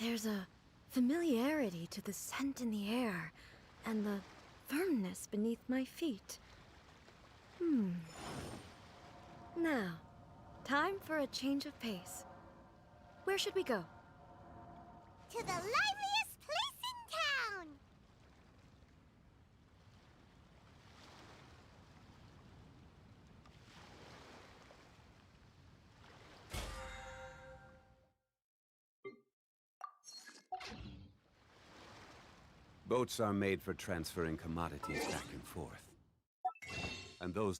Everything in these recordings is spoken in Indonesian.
There's a familiarity to the scent in the air and the firmness beneath my feet. Now, time for a change of pace. Where should we go? To the liveliest place in town! Boats are made for transferring commodities back and forth. And those...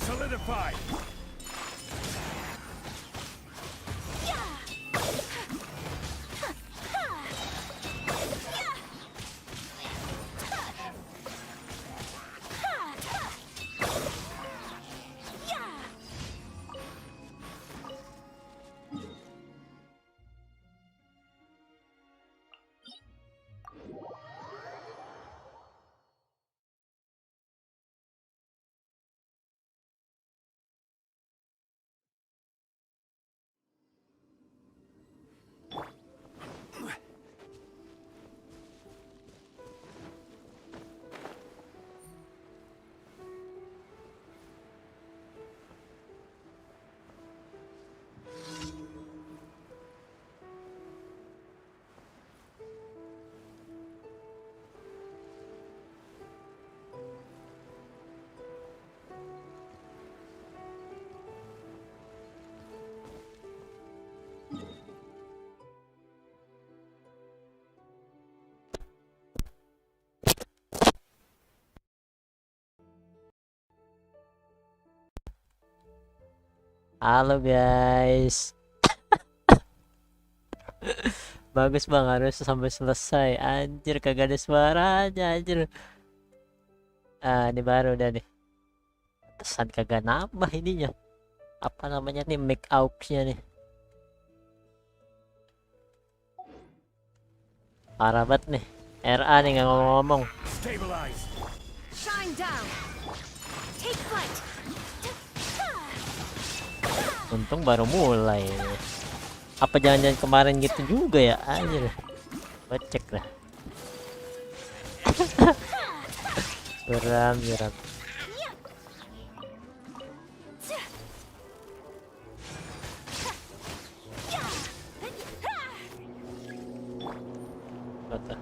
Solidify! Halo guys. Bagus bang, harus sampai selesai. Anjir, kagak ada suaranya anjir. Ini baru udah nih. Pesan kagak nambah ininya. Apa namanya nih, make out-nya nih. Parah banget nih. RA nih nggak ngomong-ngomong. Shine down. Take flight. Untung baru mulai. Apa jangan-jangan kemarin gitu juga ya? Anjir. Gua cek dah. Geram. Apa?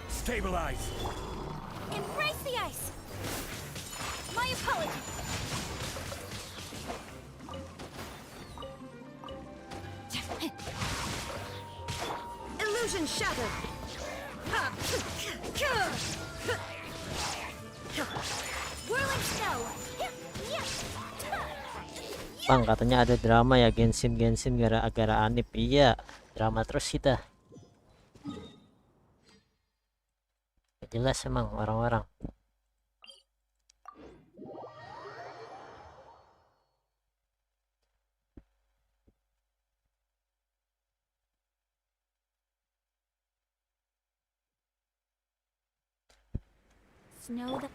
Stabilize! Embrace the ice! My apologies! Illusion shattered. Whirling snow! Bang, katanya ada drama ya Genshin gara-gara anip. Iya, drama terus kita. Jelas emang orang-orang. just know that.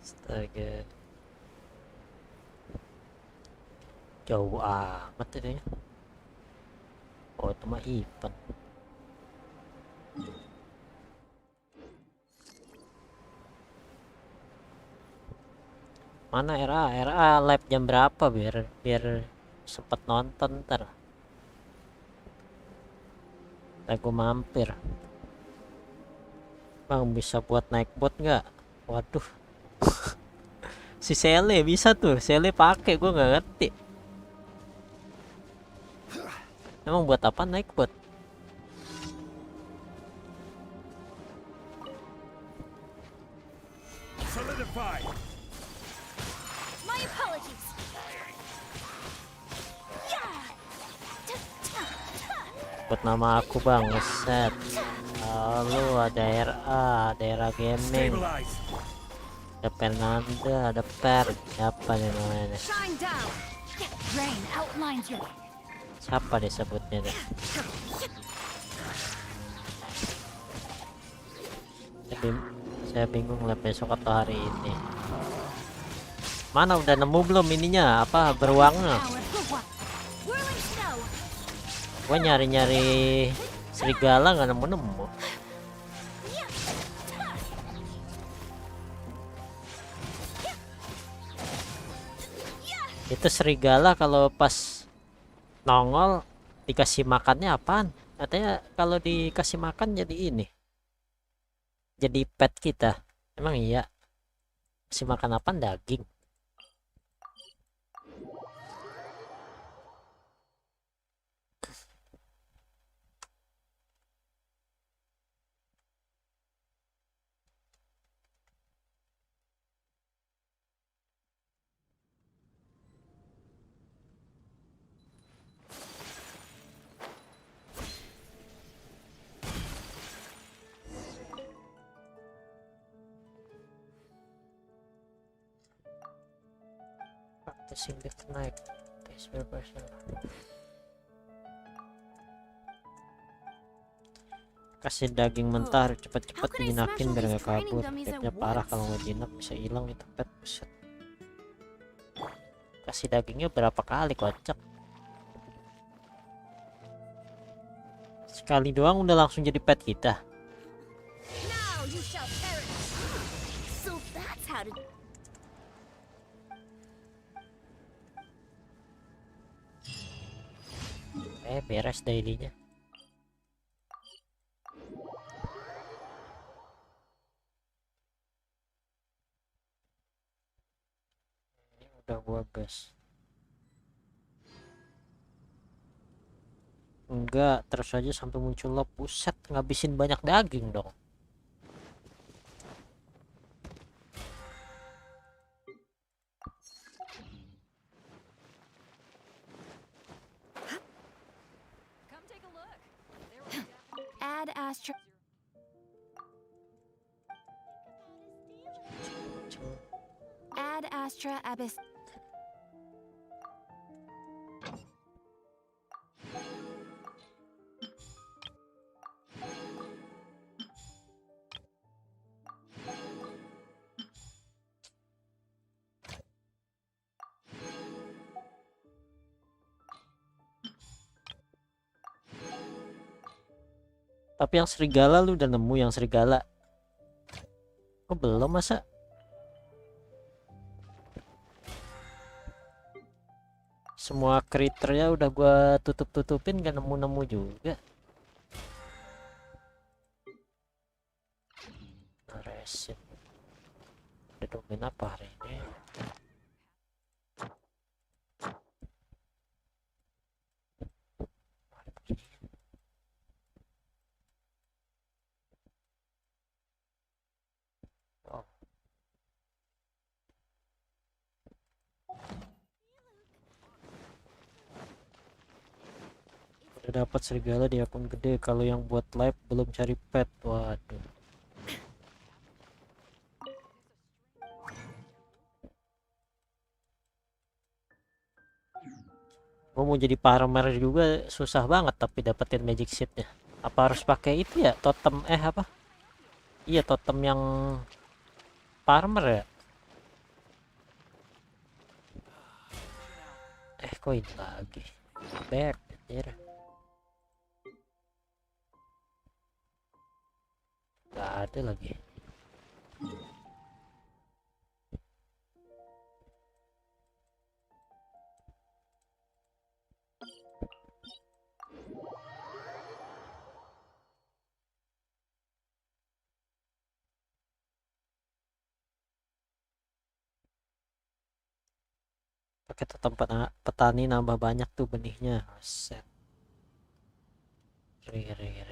Astaga. Jauh amat ini. Oh, itu mah event. Mana RA live jam berapa biar sempet nonton ntar. Aku mampir. Bang, bisa buat naik bot nggak? Waduh. Si Sele bisa tuh, Sele pakai, gue nggak ngerti. Emang buat apa naik bot? Solidify. My apologies. Buat nama aku bang, ngeset. Lalu ada RA gaming, Stabilize. ada Fernanda, ada Per. Siapa nih namanya? Shine down. Rain outlines your. Siapa disebutnya deh? Saya bingung lah besok atau hari ini. Mana udah nemu belum ininya? Apa beruangnya? Whirling snow. Gua nyari-nyari serigala nggak nemu-nemu. Itu serigala kalau pas nongol dikasih makannya apaan? Katanya kalau dikasih makan jadi ini. Jadi pet kita. Emang iya? Kasih makan apaan? Daging. Practicing the knife. This person. Kasih daging mentah cepet-cepet dijinakin biar nggak kabur. Petnya parah, kalau nggak jinak bisa hilang itu pet. Buset. Kasih dagingnya berapa kali kocak? Sekali doang udah langsung jadi pet kita. Now you shall perish. So that's how to. Beres dailynya. Ini udah gua gas. Enggak, terus aja sampai muncul lob. Buset, ngabisin banyak daging dong. Add Astra. Add Astra Abyss. Tapi yang serigala lu udah nemu yang serigala? Kok belum masa? Semua kriternya udah gua tutup-tutupin, gak nemu-nemu juga. Resin. Udah domain apa hari ini? Oh. Udah dapat serigala di akun gede. Kalau yang buat live belum cari pet. Waduh. Gua mau jadi farmer juga susah banget tapi dapetin magic seednya. Apa harus pakai itu ya, totem apa? Iya, totem yang farmer ya. Kok ini lagi back anjir. Gak ada lagi. Pakai totem petani nambah banyak tuh benihnya. Set. Ngeri.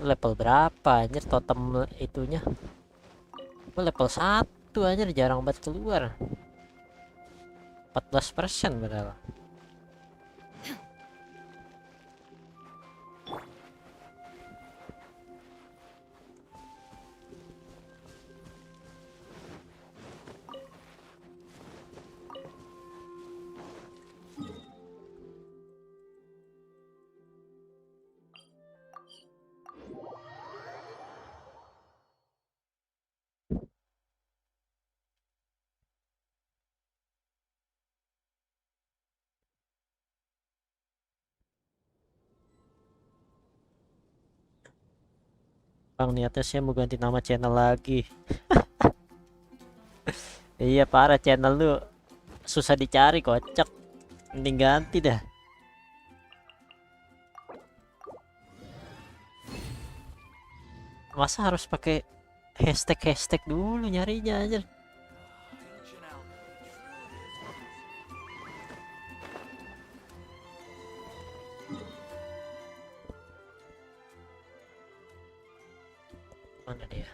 Level berapa anjir totem itunya? Gua level 1 anjir, jarang banget keluar. 14% padahal. Bang, niatnya saya mau ganti nama channel lagi. Iya parah, channel lu susah dicari, kocak. Mending ganti dah. Masa harus pakai hashtag dulu nyarinya aja. Mana dia?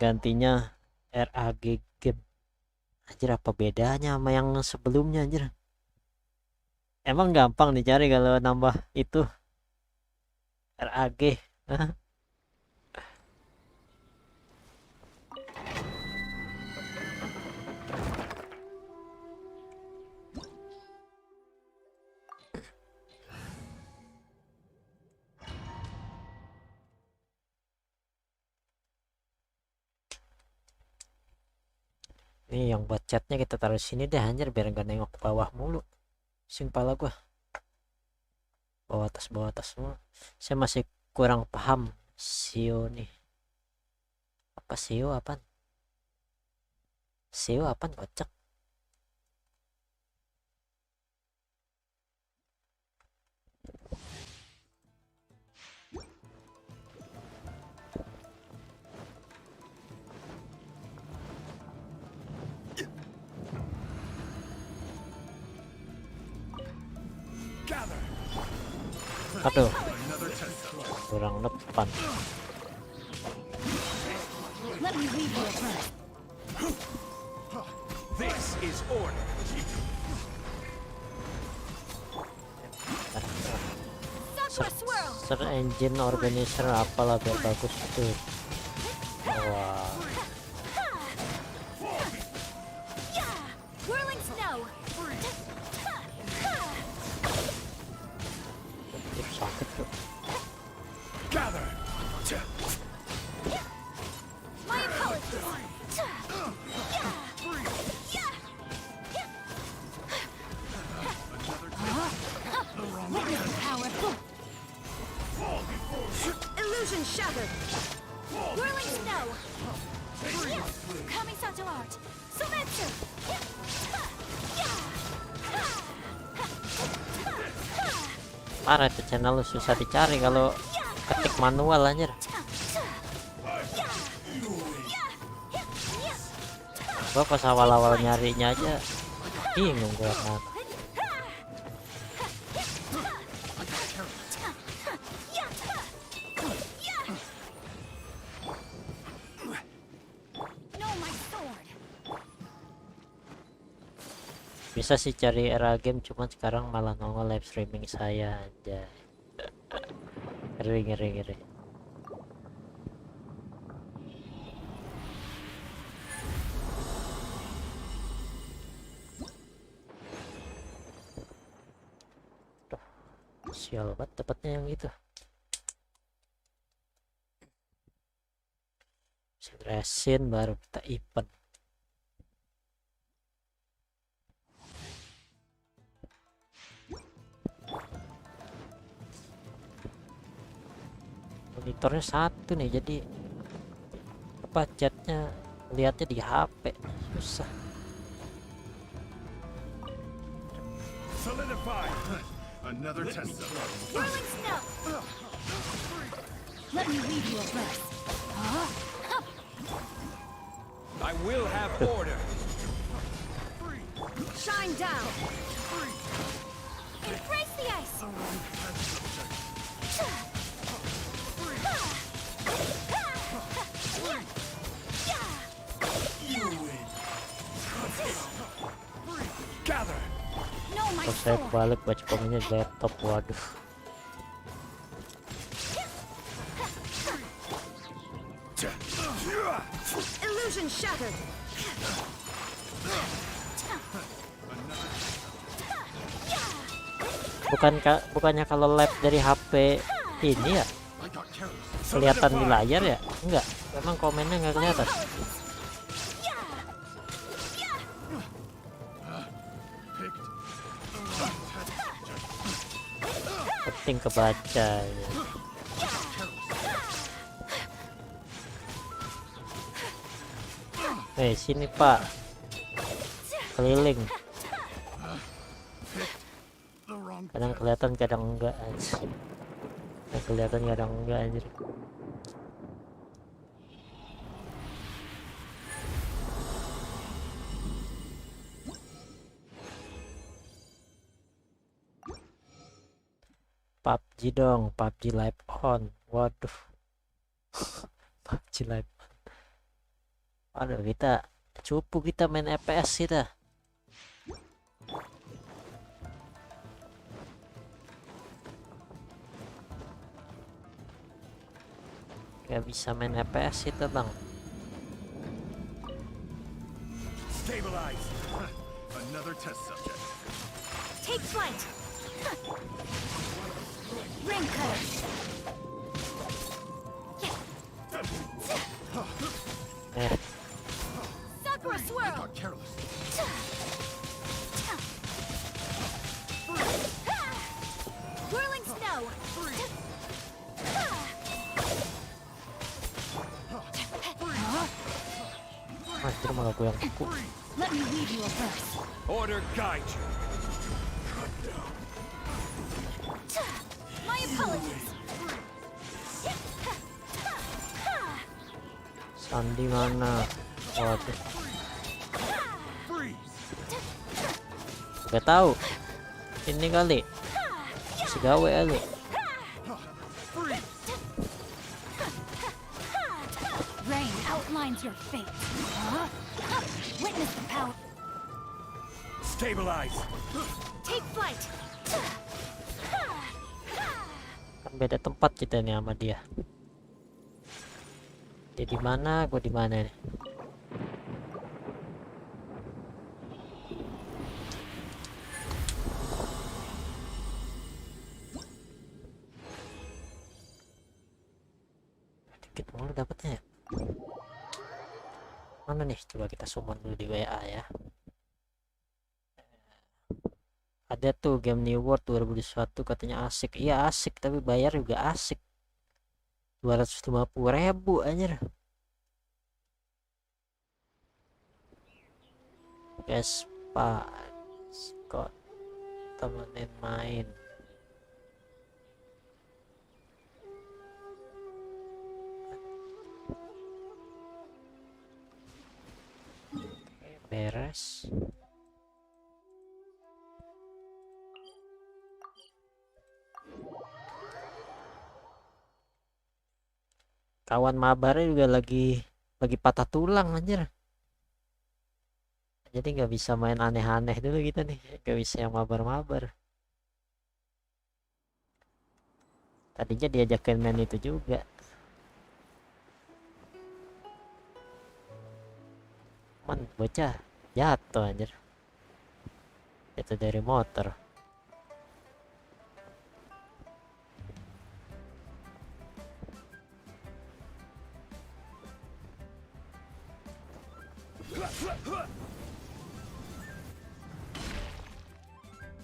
Gantinya RAG game. Anjir, apa bedanya sama yang sebelumnya anjir? Emang gampang dicari kalau nambah itu RAG. Nih yang buat chatnya kita taruh sini deh anjir, biar nggak nengok ke bawah mulu. Simpel gua. Bawah atas mulu. Saya masih kurang paham SEO nih. Apa SEO apaan? SEO apaan, kocak? Aduh, kurang depan. Let me lead you a friend. This is order. Sakura swirl. Search engine organizer apalah biar bagus tuh. Wah, Whirling snow. sakit tuh. Gather. My apologies. Witness the power. Illusion shattered. Whirling snow. Coming Santo art. Sumetsu. Parah itu channel lu susah dicari kalau ketik manual anjir. Gua pas awal-awal nyarinya aja bingung gua mana. Bisa sih cari era game, cuman sekarang malah nongol live streaming saya aja. Ngeri. Sial banget dapatnya yang itu. Resin baru kita event. Monitornya satu nih, jadi apa chatnya lihatnya di HP susah. Solidify. Another test. Whirling snow. Let me leave you a verse. I will have order. Shine down. Embrace the ice. You win. Gather. No, my Kalau saya sword. balik baca komennya di laptop, waduh. Illusion shattered. Bukannya kalau lab dari HP ini ya kelihatan di layar ya? Enggak, memang komennya nggak kelihatan. Penting kebaca ya. Sini Pak, keliling. Kadang kelihatan, kadang enggak aja. Kadang kelihatan, kadang enggak anjir. PUBG dong, PUBG live on. Waduh. PUBG live on. Waduh, kita cupu, kita main FPS kita. Gak bisa main FPS itu bang. Stabilize. Another test subject. Take flight. Ring cutter. Sakura swirl. Got careless. Whirling snow. Anjir, malah gue yang kuku. Let me leave you a verse. Order guide you. My apologies. Sandi mana? Waduh, Freeze. gak tahu. Ini kali segawe kali. Freeze. Rain outlines your fate. Witness the power. Stabilize. Take flight. Kan beda tempat kita nih sama dia. Dia di mana, gue di mana nih? Dikit mulu dapatnya ya. Mana nih? Coba kita summon dulu di WA ya. Ada tuh game New World 2021 katanya asik. Iya asik, tapi bayar juga asik. 250.000 anjir. Guys, Pak Scott temenin main. Beres. Kawan mabarnya juga lagi patah tulang anjir. Jadi nggak bisa main aneh-aneh dulu gitu nih, nggak bisa yang mabar-mabar. Tadinya diajakin main itu juga. Man, bocah jatuh anjir. Jatuh dari motor.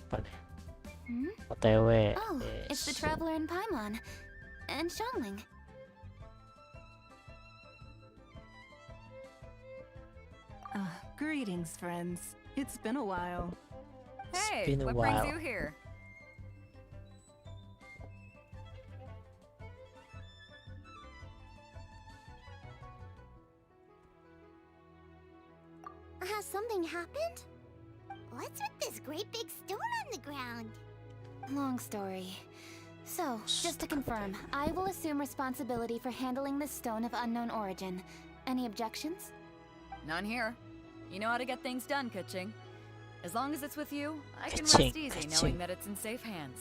Apa nih? Hmm? OTW. Oh, it's the Yes. traveler in Paimon. And Xiangling. Greetings, friends. It's been a while. It's Hey, been a what brings while. you here? Has something happened? What's with this great big stone on the ground? Long story. So, just to confirm, I will assume responsibility for handling this stone of unknown origin. Any objections? None here. You know how to get things done, Kuching. As long as it's with you, I can Kuching, rest easy Kuching. knowing that it's in safe hands.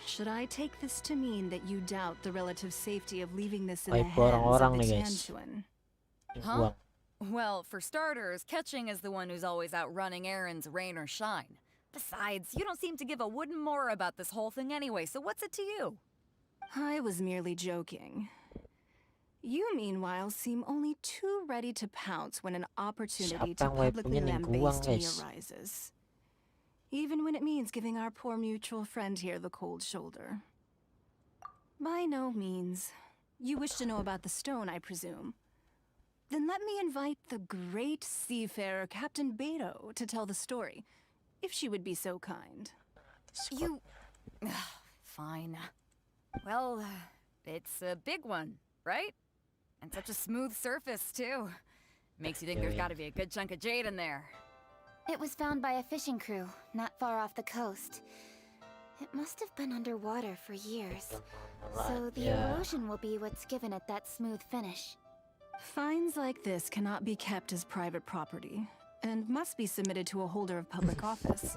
Should I take this to mean that you doubt the relative safety of leaving this in the Baik hands of orang-orang the nih, guys. Tianquan? Yung Huh? uang. Well, for starters, Ketching is the one who's always out running errands, rain or shine. Besides, you don't seem to give a wooden more about this whole thing anyway, so what's it to you? I was merely joking. You, meanwhile, seem only too ready to pounce when an opportunity to Siapa yang publicly waipunya nih? Guang, lambaste me guys. arises. Even when it means giving our poor mutual friend here the cold shoulder. By no means. You wish to know about the stone, I presume. Then let me invite the great seafarer Captain Beto to tell the story, if she would be so kind. You... Fine. Well, it's a big one, right? And such a smooth surface, too. Makes you think there's gotta be a good chunk of jade in there. It was found by a fishing crew, not far off the coast. It must have been underwater for years. So the Yeah. erosion will be what's given it that smooth finish. Finds like this cannot be kept as private property, and must be submitted to a holder of public office.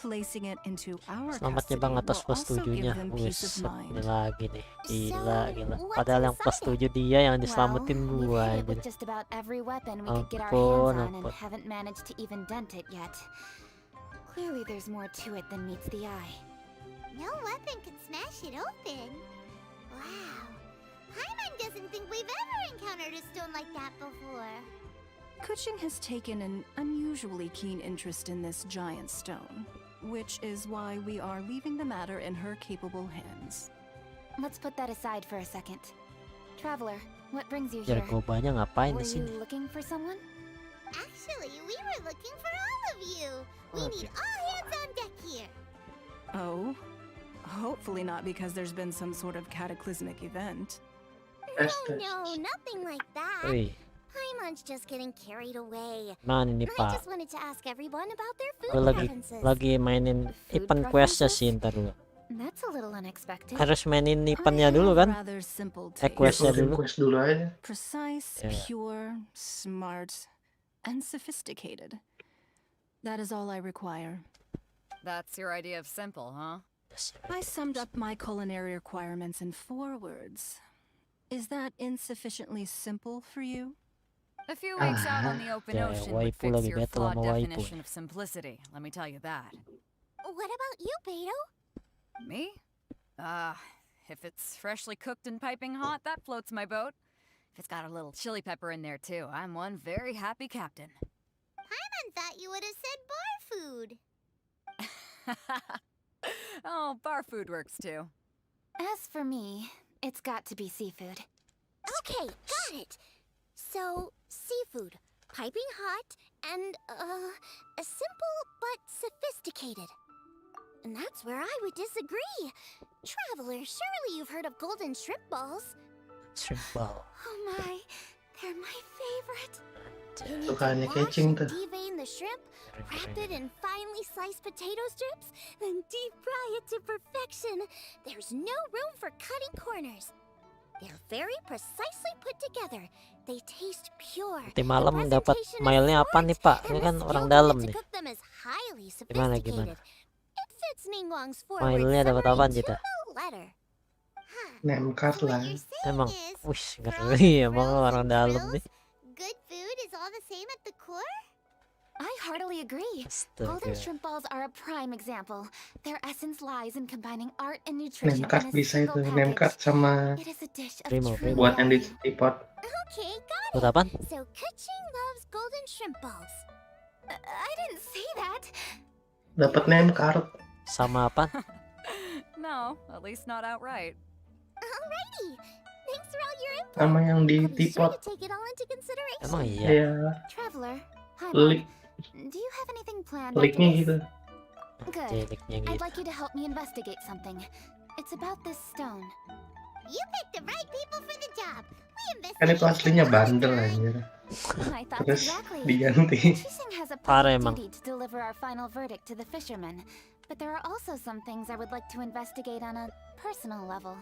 Placing it into our Selamatnya custody bang will atas plus also 7-nya. give them Wis, peace of ini mind. lagi nih. Gila, gila. what's Padahal yang plus inside 7 dia yang diselamatin well, we've gua hit it anjir. with just about every weapon we could get our Ampun, hands on and ampun. haven't managed to even dent it yet. Clearly there's more to it than meets the eye. No weapon can smash it open. Wow. Paimon doesn't think we've ever encountered a stone like that before. Kuching has taken an unusually keen interest in this giant stone, which is why we are leaving the matter in her capable hands. Let's put that aside for a second. Traveler, what brings you Jar here? gobanya ngapain Were di you sini? looking for someone? Actually, we were looking for all of you. We Okay. need all hands on deck here. Oh? Hopefully not because there's been some sort of cataclysmic event. No, nothing like that. Wih, Paimon's just getting carried away. mana nih I Pak? just wanted to ask everyone about their food Gue preferences. lagi mainin Food event questnya preferences? sih ntar dulu. That's a little unexpected. Harus mainin I eventnya have dulu kan? rather simple Eh, taste. questnya dulu. Quest dulu aja. Precise, Yeah. pure, smart, and sophisticated. That is all I require. That's your idea of simple, huh? I summed up my culinary requirements in 4 words. Is that insufficiently simple for you? A few weeks out on the open Yeah, ocean would waifu fix lagi your battle flawed sama waifu. definition of simplicity, let me tell you that. What about you, Beto? Me? If it's freshly cooked and piping hot, that floats my boat. If it's got a little chili pepper in there too, I'm one very happy captain. Paimon thought you would have said bar food. Oh, bar food works too. As for me, it's got to be seafood. Okay, got it. So, seafood, piping hot, and, simple but sophisticated. And that's where I would disagree. Traveler, surely you've heard of golden shrimp balls. Shrimp ball. Oh my, they're my favorite. You need Sukaannya to wash Kuching and tuh. devein the shrimp, wrap it in finely sliced potato strips, then deep fry it to perfection. There's no room for cutting corners. They're very precisely put together. They taste pure. Nanti malam The dapat presentation is mailnya apa nih smart, Pak? and Ini the kan skill orang needed dalam to nih. cook them is highly Gimana? sophisticated. It fits Ningguang's forward Mailnya dapat summary apaan to kita? the letter. Huh. Name card So what lah. you're saying Emang, is, wih, fries, ngeri emang frills, orang and dalam frills, nih. good food is all the same at the core? I heartily agree. Astaga. Golden shrimp balls are a prime example. Their essence lies in combining art and nutrition Name card in a bisa itu. single Name card package. sama It is a dish of Terima, true terima. buat yang di value. teapot. Okay, got Buat it. apaan? So Kuching loves golden shrimp balls. I didn't say that. Dapat name card. Sama apa? No, at least not outright. Alrighty. Thanks for all your input. Sama yang di I'll be sure to tipot. take it all into consideration. Emang iya. Ya, Traveler, hi, lik, Mom. Do you have anything planned after liknya this? gitu. Good. Jeliknya I'd gitu. like you to help me investigate something. It's about this stone. You picked the right people for the job. We Kan itu investigate aslinya all the bandel time. anjir. My thoughts Terus exactly. diganti. Chasing has a Parah public emang. duty to deliver our final verdict to the fishermen, but there are also some things I would like to investigate on a personal level.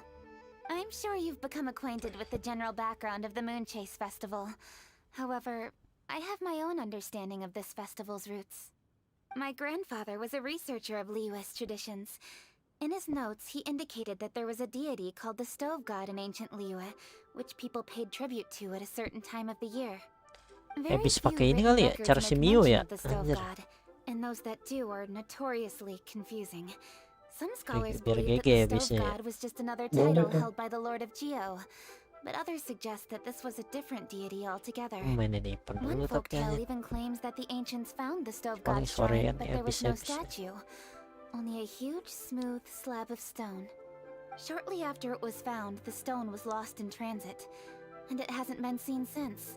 I'm sure you've become acquainted with the general background of the Moon Chase Festival. However, I have my own understanding of this festival's roots. My grandfather was a researcher of Liyue's traditions. In his notes, he indicated that there was a deity called the Stove God in ancient Liyue, which people paid tribute to at a certain time of the year. Very Bisa few pakai ini written kali ya, records cara make si Mio mention ya. of the Stove Anjir. God, and those that do are notoriously confusing. Some Biar scholars GG believe that the bisa Stove ya. God was just another Boleh title tuh. held by the Lord of Geo, but others suggest that this was a different deity altogether. Main ini pun One dulu tapi folktale kayaknya. even claims that the ancients found the Stove Paling God shrine, sorean but ya there was bisa no bisa. statue, only a huge, smooth slab of stone. Shortly after it was found, the stone was lost in transit, and it hasn't been seen since.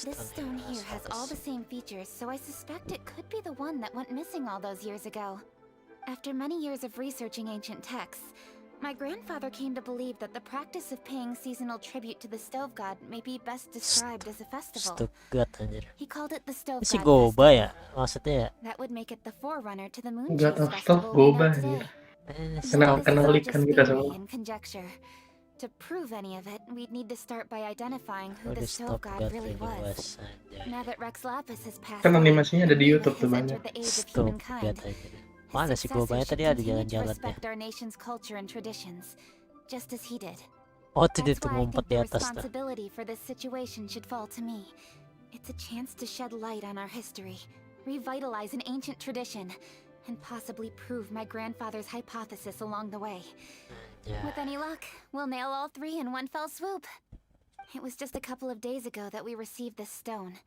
This stone here has all the same features, so I suspect it could be the one that went missing all those years ago. After many years of researching ancient texts, my grandfather came to believe that the practice of paying seasonal tribute to the Stove God may be best described as a festival. Stugat anjir. He called it the Stove Si God Goba Festival. ya maksudnya ya. That would make it the forerunner to the Moon God Chase of Festival Stove we know Goba today. anjir. But Kenal this is all kenal just ikan kita theory semua. and conjecture. To prove any of it, we'd need to start by identifying who Udah the Stove stop God gat really ini was. anjir. Now that Rex Lapis has passed Kan on, animasinya ada and di Liyue YouTube tuh has banyak. entered the age of Stop humankind, gat anjir. his Mana si Gobanya successors tadi should ada continue to jalan-jalan deh. respect our nation's culture and traditions, just as he did. Oh tidak That's tuh why I ngumpet think di the atas tuh. responsibility for this situation should fall to me. It's a chance to shed light on our history, revitalize an ancient tradition, and possibly prove my grandfather's hypothesis along the way. Ya. With any luck, we'll nail all three in one fell swoop. It was just a couple of days ago that we received this stone.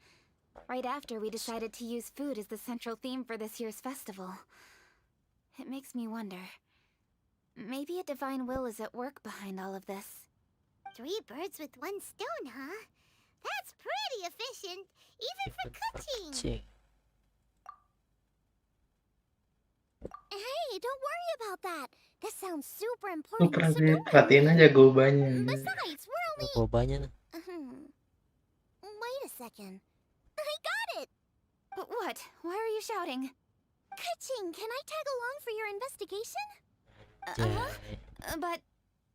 Right after we decided to use food as the central theme for this year's festival. It makes me wonder. Maybe a divine will is at work behind all of this. 3 birds with 1 stone, huh? That's pretty efficient, even for cooking. Cing. Hey, don't worry about that. That sounds super Lu important. So don't perhatiin aja Gobanya. anjir. Besides, we're only... Gobanya nih. Wait a second. I got it! What? Why are you shouting? Ka-ching, can I tag along for your investigation? Jadi. But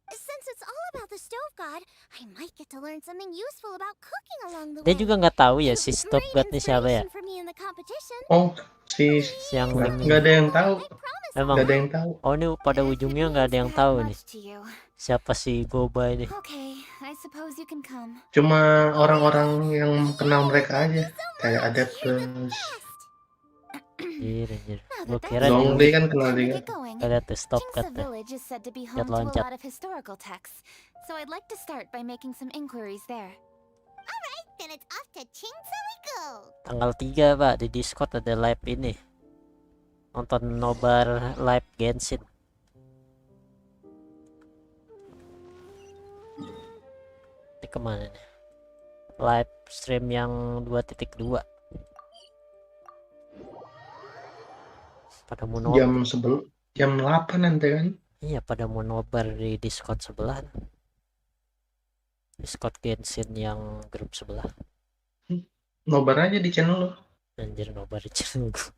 Since it's all about the Stove God, I might get to learn something useful about cooking along the way. Dia juga nggak tahu ya You've si been Stop great God nih siapa ya. inspiration for me in the competition. Oh, si Yang nggak ada yang tahu. I promise Emang. Nggak ada yang tahu. Oh ini pada ujungnya nggak ada yang tahu nih. much to you. Siapa si Goba ini. Okay, I suppose you can come. Cuma orang-orang yang kenal mereka aja. Kayak Adeptus. Anjir. Now Gue that kira that's dia all, Zongli kan kenal time to juga. get going. ada tuh Stop Chingsa God tuh. village is said to be home to a loncat. lot of historical texts, so I'd like to start by making some inquiries there. Then it's off to Chingsa we go. Tanggal 3 Pak di Discord ada live ini. Nonton nobar live Genshin. Ini kemana nih? Live stream yang 2.2. Pada mau nobar. Jam 8 nanti kan. Iya pada mau nobar di Discord sebelah. Discord Genshin yang grup sebelah. Nobar aja di channel lo. Anjir nobar di channel gua.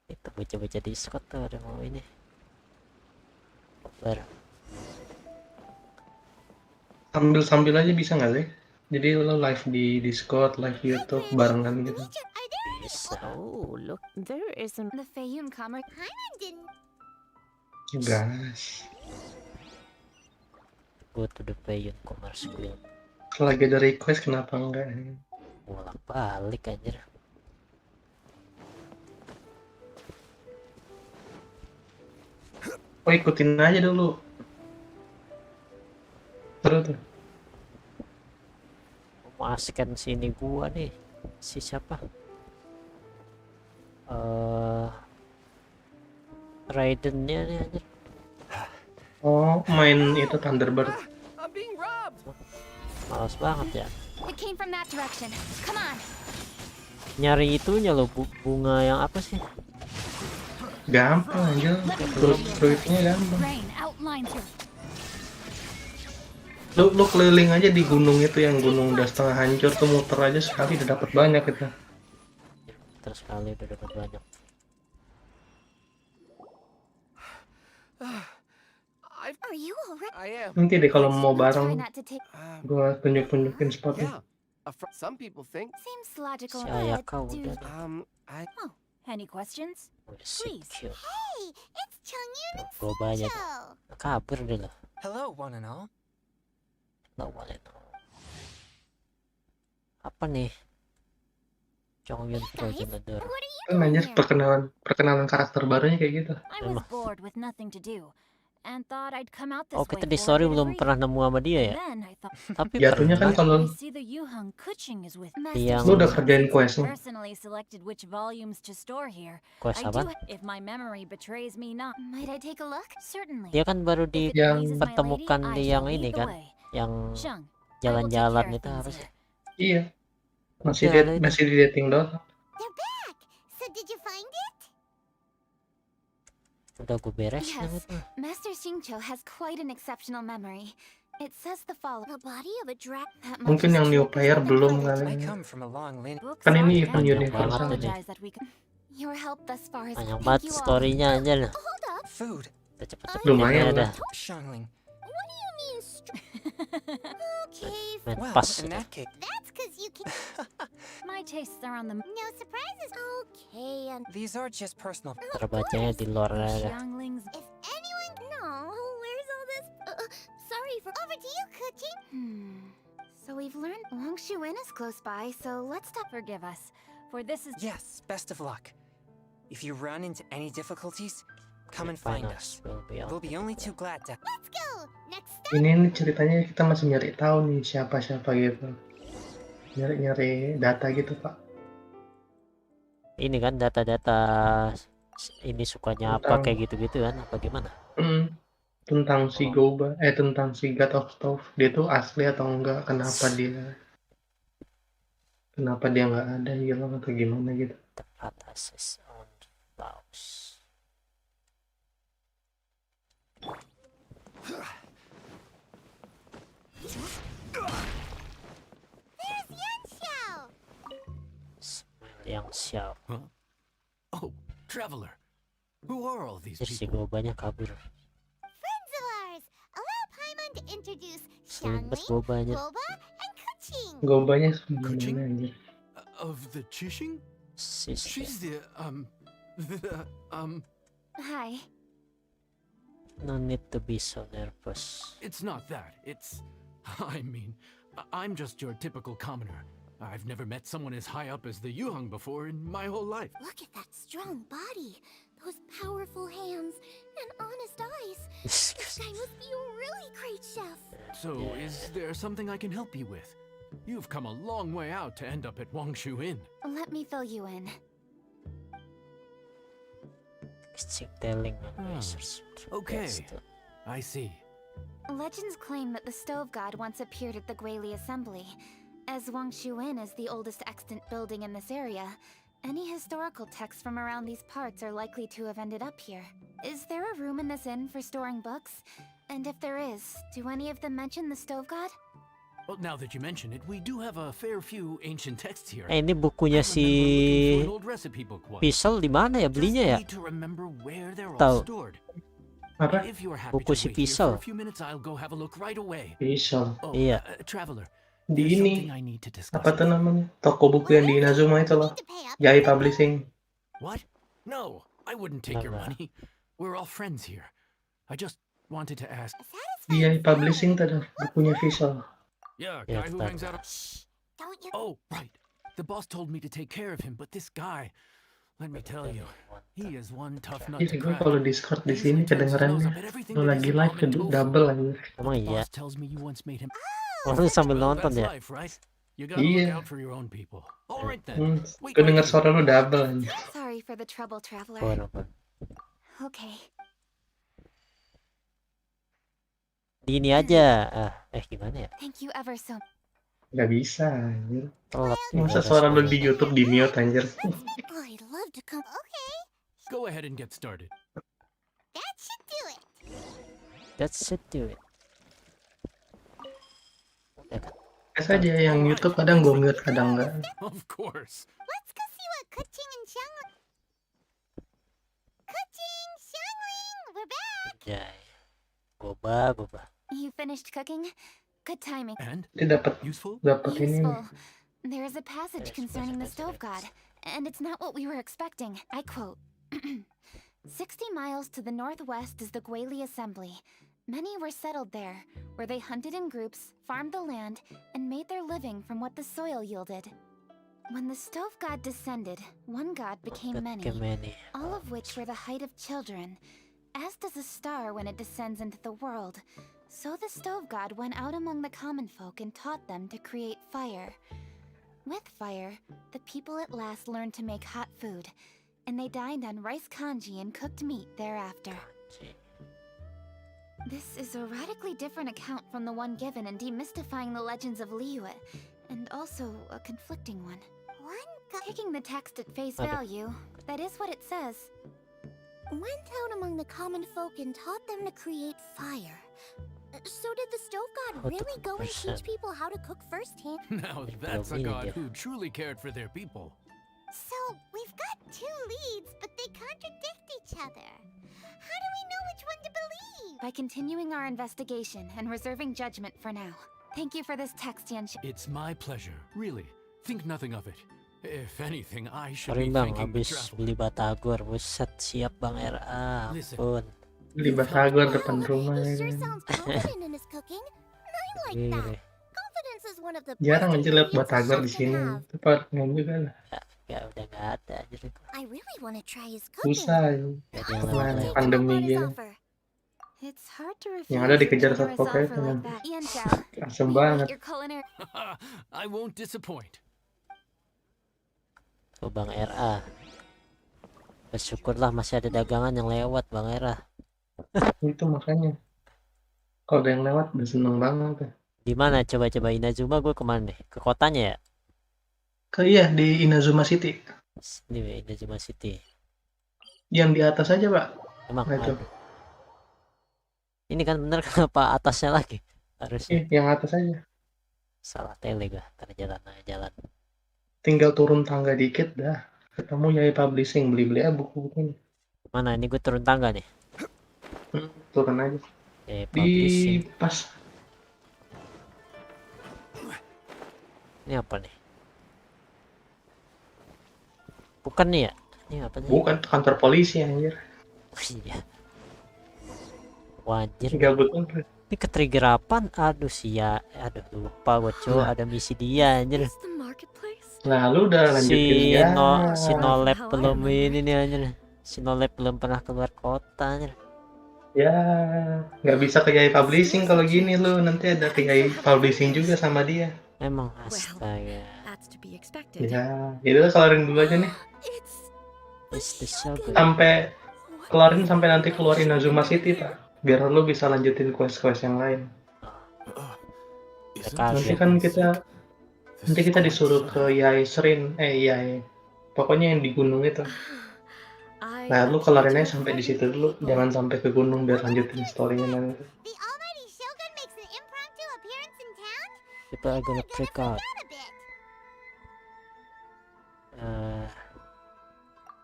Itu baca-baca Discord tuh ada mau ini. Nobar. Sambil-sambil aja bisa nggak sih? Jadi lo live di Discord, live YouTube barengan gitu. Are there Bisa. Oh, look, there isn't. The Feiyun Commerce. Paimon didn't... Gas. Go to the Payon Commerce Guild. Kalau lagi ada request kenapa enggak? Bolak balik anjir. Oh ikutin aja dulu. Terus tuh. Masukkan sini gua nih. Si siapa? Raidennya nih anjir. Oh, main itu Thunderbird. I'm being robbed. Males banget ya. It came from that direction. Come on. Nyari itunya loh, bunga yang apa sih? Gampang aja. Fruitnya gampang. Rain outlines your Lu keliling aja di gunung itu, yang gunung udah setengah hancur tuh, muter aja sekali udah dapat banyak kita. Terus kali udah dapat banyak. Are you alright? I am. Nanti deh kalau mau try bareng, not to take. gua tunjukin spotnya. Yeah. Some people think. Seems logical. Si but Ayaka do- udah. Any questions? Si cute. Hey, it's Changyun and Gua banyak. Cho. Kabur deh lah. Hello, one and all. Nggak boleh. Apa nih? Chongyun Frozen Adore. What are you Kan doing anjir, here? perkenalan karakter barunya kayak gitu. I was bored with nothing to do, and thought I'd come out this Oh, way kita di for a story bit of belum reading. pernah nemu sama dia ya. Then I thought, Tapi Jatuhnya kan pernah. kalau I see the Yuhang Kuching is with me. Yang lu udah kerjain questnya. Personally selected which volumes to store here. quest I apa? do, if my memory betrays me not. Might I take a look? Certainly. Dia kan baru If it Yang pleases my dipertemukan lady, di I yang shall ini lead the kan, way. yang Shang, I will take jalan-jalan care of itu things harusnya. here. Iya. Masih Udah, ini. masih di dating doang. They're back. So did you find it? Udah gue beres Yes. itu. Master Xingqiu has quite an exceptional memory. It says the following. The body of a dragon. That much Mungkin is yang true new 'cause player I've belum been kali. I come from a long lineage. Books Kan ini are event and universal. apologize that we can- Your help thus far is Panjang thank banget you all. storynya aja lah. Hold up. Food. Kita cepet-cepet Lumayan aja dah. Shangling. What do you mean? Okay, Main Well, pas. in that case, that's because you can. My tastes are on the No surprises. Okay, and these are just personal. Terbacanya di luar aja. younglings. if anyone, no, where's all this? Sorry for over to you, Kuching. So we've learned Wang Shuin is close by, so let's stop. Forgive us, for this is Yes, best of luck. If you run into any difficulties, come and find us. We'll be only too glad to. Let's go. Next stop. Ini nih ceritanya kita masih nyari tahu nih siapa-siapa gitu. Nyari data gitu, Pak. Ini kan data-data ini sukanya apa Tentang- kayak gitu-gitu kan, apa gimana? Tentang si tentang si God of Stove, dia tuh asli atau enggak, kenapa dia nggak ada, hilang atau gimana gitu. Dapat access on house. There's Yan Xiao. Yang Xiao. Oh, traveler. Who are all these Jadi si people? Gobanya kabur. Friends of ours. Allow Paimon to introduce Selimpet Xiangling, Gobanya. Boba, and Kuching. Gobanya Kuching? gimana anjir? Of the Chishing? Sister. She's the Hi. No need to be so nervous. It's not that. It's, I mean, I'm just your typical commoner. I've never met someone as high up as the Yuhang before in my whole life. Look at that strong body, those powerful hands, and honest eyes. This guy must be a really great chef. So, is there something I can help you with? You've come a long way out to end up at Wangshu Inn. Let me fill you in. Stick telling Okay, I see. Legends claim that the Stove God once appeared at the Guili Assembly. As Wang Shuin is the oldest extant building in this area, any historical texts from around these parts are likely to have ended up here. Is there a room in this inn for storing books? And if there is, do any of them mention the Stove God? Well, now that you mention it, we do have a fair few ancient texts here. Ini bukunya I remember looking through si an old recipe book once. Pisel di mana ya Just belinya ya? need to remember where they're all Tahu. stored. Apa? If you are happy Buku to si wait here Pisau. for a few minutes, I'll go have a look right away. Pisau. Oh, Iya. Traveler, Di there's ini, something I need to discuss. apa tuh namanya? Toko buku yang di Inazuma itu loh. To pay up. Jai Publishing. What? No, I wouldn't take your Never. money. We're all friends here. I just wanted to ask. Jai Publishing tuh ada bukunya Visual. Yeah, Yeah, guy who that hangs out. Shh, don't you? Oh, right. The boss told me to take care of him, but this guy, let me tell you, he is one tough nut Jadi to gue crack. kalau Discord di He sini usually turns his nose kedengerannya up at everything lu that lagi isn't live ramen tofu. double aja. Emang The iya. boss tells me you once made him. Orang sambil Well, nonton that's ya. life, right? You gotta look Iya. out for your own people. All right then. Wait Gue right denger here. suara lu double aja. Sorry for the trouble, traveler. Apa? Okay. Di ini aja. Gimana ya? Thank you ever so much. Gak bisa, anjir. Telat Masa udah suara lu 10 di menit. YouTube di mute, anjir. I'd love to come. Okay, Go ahead and get started. that should do it. That's it do it. Udah kan? Biasa aja yang YouTube kadang gue mute, kadang enggak. Of course. Let's go see what Kuching and Xiangling. Kuching, Xiangling, we're back. Jai. Boba. You finished cooking? Good timing. And Dia dapat useful? ini. Useful. There is a passage concerning the stove god, and it's not what we were expecting. I quote 60 miles to the northwest is the Guili Assembly. Many were settled there, where they hunted in groups, farmed the land, and made their living from what the soil yielded. When the stove god descended, one god became many, all of which were the height of children. As does a star when it descends into the world, so the stove god went out among the common folk and taught them to create fire. With fire, the people at last learned to make hot food, and they dined on rice congee and cooked meat thereafter. This is a radically different account from the one given in demystifying the legends of Liyue, and also a conflicting one. Taking the text at face value, that is what it says. Went out among the common folk and taught them to create fire. So did the stove god really go and teach people how to cook firsthand? Now that's a god who truly cared for their people. So we've got two leads, but they contradict each other. How do we know which one to believe? By continuing our investigation and reserving judgment for now. Thank you for this text, Genshin. It's my pleasure, really. Think nothing of it. If anything, I should Sorry be bang, thanking the habis traveler. beli batagor. Buset, siap bang RA. Ampun. Beli batagor depan rumah. He sure sounds confident in his cooking. I like that. Gile. Confidence is one of the Jarang best aja liat ingredients a batagor chef di sini. can have. Tepat ngomong juga lah. Ya udah nggak ada aja. I really want to try his cooking. Susah. Jadi yang Nah, lewat-lewat. pandemi gini. It's hard to refuse Yang ada a dikejar generous satpol PP offer kan. like that. Ian Chow, Asem we banget. rate your culinary. I won't disappoint. Tuh bang RA. Bersyukurlah masih ada dagangan yang lewat bang RA. Itu makanya. Kalau ada yang lewat udah seneng banget. Di mana coba-coba Inazuma gue kemana nih? Ke kotanya ya? Iya di Inazuma City. Ini ya, Inazuma City. Yang di atas aja pak. Emang Nah, itu. ada. Ini kan bener kenapa atasnya lagi? Harusnya. Yang atas aja. Salah tele gue. Ntar jalan. Tinggal turun tangga dikit dah. Ketemu Yai Publishing beli-beli buku-bukunya. Mana ini gue turun tangga nih? Turun aja. Di Publishing. pas. Ini apa nih? Bukan nih ya? Ini apa nih? Bukan kantor polisi anjir. Oh, iya. Wajir. Gabut banget. Ini ke trigger apaan? Aduh sia. Aduh lupa gue cuy. Ada misi dia anjir. Is the marketplace? Nah lu udah lanjutin ya. Si Nolep belum ini nih anjir. Si Nolep belum pernah keluar kota anjir. Ya, nggak bisa ke Yai Publishing kalau gini lu. Nanti ada ke Yai Publishing juga sama dia. Emang astaga. That's to be expected. Ya, itu kelarin dulu aja nih. It's the shogun. Sampai kelarin sampai nanti keluar Inazuma City pak. Biar lu bisa lanjutin quest-quest yang lain. Nanti kan kita disuruh ke Yai Serin, Yai. Pokoknya yang di gunung itu. Nah, lu kelarin aja sampai di situ dulu. Jangan sampai ke gunung biar lanjutin story-nya nanti. The almighty shogun makes an impromptu appearance in town? People are gonna freak out.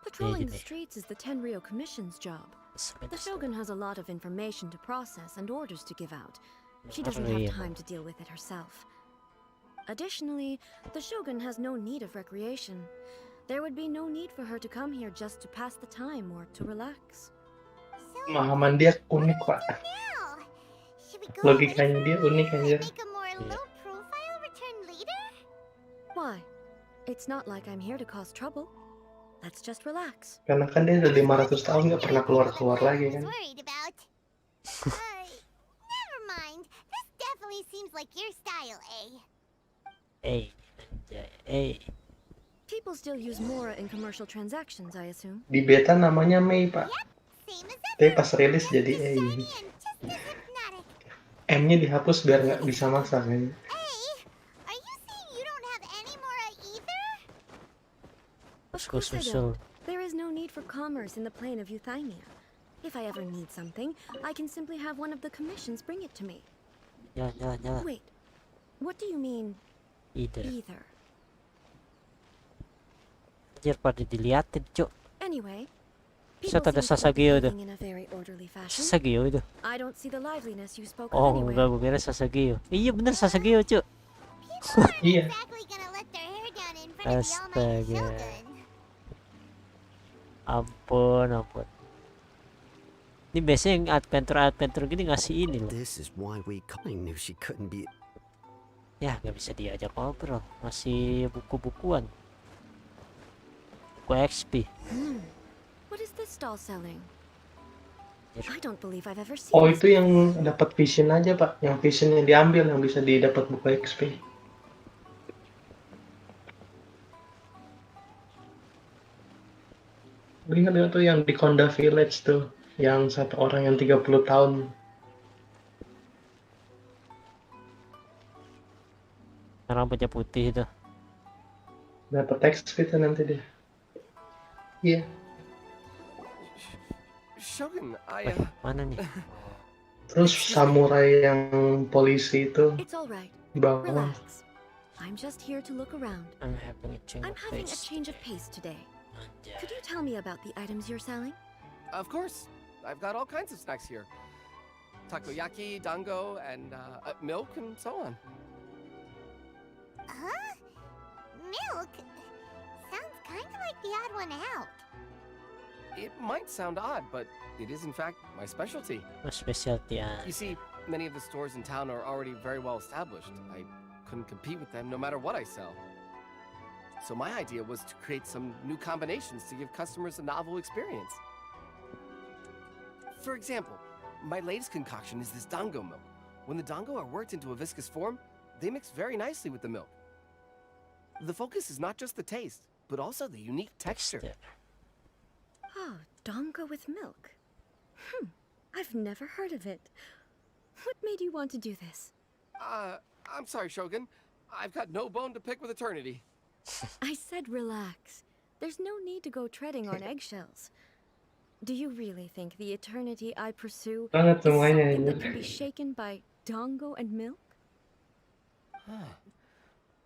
Patrolling the streets is the Tenryou Commission's job. The Shogun has a lot of information to process and orders to give out. She doesn't have time to deal with it herself. Additionally, the Shogun has no need of recreation. There would be no need for her to come here just to pass the time or to relax. Pemahaman dia unik pak. Logikanya dia unik aja. Why? It's not like I'm here to cause trouble. Let's just relax. Karena kan dia udah 500 tahun nggak pernah keluar lagi kan. Never mind. This definitely seems like your style, eh? Hey. People still use Mora in commercial transactions, I assume. Di beta namanya Mei, Pak. Same as Tapi ever. pas rilis jadi A. Shiny and just as hypnotic. M-nya dihapus biar nggak bisa masak kan. Hey, are you saying you don't have any Mora either? Of course I don't. There is no need for commerce in the plane of Euthymia. If I ever need something, I can simply have one of the commissions bring it to me. Jalan. Wait, what do you mean, Either. either? Anjir, pada diliatin, Cuk. Anyway, Bisa people ada seem to be Sasageo tuh. behaving in a very orderly fashion. Sasageo itu. I don't see the liveliness you spoke Oh, of anywhere. enggak, gue kira Sasageo. Iya bener Sasageo, Cuk. Iya. Exactly gonna let their hair down in front of the almighty Astaga. Shogun. Ampun. Ini biasanya yang adventure gini ngasih ini loh. This is why I knew she couldn't be. Ya, gak bisa diajak ngobrol. Masih buku-bukuan. Buku XP. What is this stall selling? I don't believe I've ever seen Oh, this itu yang dapat vision aja, Pak. Yang vision yang diambil yang bisa didapat buku XP. Lu ingat nggak tuh yang di Konda Village tuh, yang satu orang yang 30 tahun. Rambutnya putih itu. Dapat XP tuh nanti dia. Iya. Shogun, Mana nih? Terus samurai yang polisi itu It's all right. di bawah. Relax. I'm just here to look around. I'm having a change I'm of having a pace. change of pace today. Anjay. Could you tell me about the items you're selling? Of course. I've got all kinds of snacks here. Takoyaki, dango, and milk, and so on. Huh? Milk? Sounds kind of like the odd one out. It might sound odd, but it is in fact my specialty. Mas specialty You see, many of the stores in town are already very well established. I couldn't compete with them no matter what I sell. So my idea was to create some new combinations to give customers a novel experience. For example, my latest concoction is this dango milk. When the dango are worked into a viscous form, they mix very nicely with the milk. The focus is not just the taste, but also the unique texture. Oh, dango with milk. I've never heard of it. What made you want to do this? I'm sorry, Shogun. I've got no bone to pick with eternity. I said relax. There's no need to go treading on eggshells. Do you really think the eternity I pursue is Banget semuanya something that ini. can be shaken by dango and milk?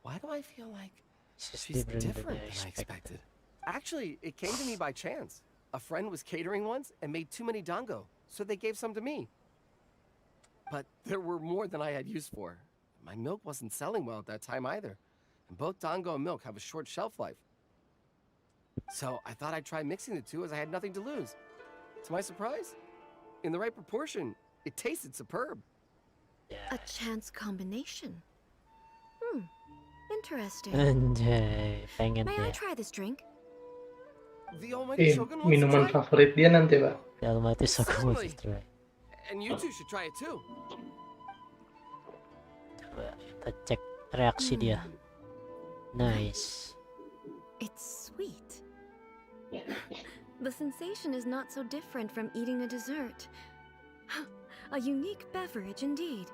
Why do I feel like She's she's different different than I than I expected. expected? Actually, it came to me by chance. A friend was catering once and made too many dango, so they gave some to me. But there were more than I had use for. My milk wasn't selling well at that time either. And both dango and milk have a short shelf life. So I thought I'd try mixing the two as I had nothing to lose. To my surprise, in the right proportion, it tasted superb. A chance combination. Interesting. Anjay, pengen May I dia. try this drink? The almighty Shogun wants to Minuman try. favorit dia nanti, Pak. The Almighty Shogun Certainly. wants to try. And you two should try it too. Coba kita cek reaksi dia. Nice. It's sweet. The sensation is not so different from eating a dessert. A unique beverage indeed.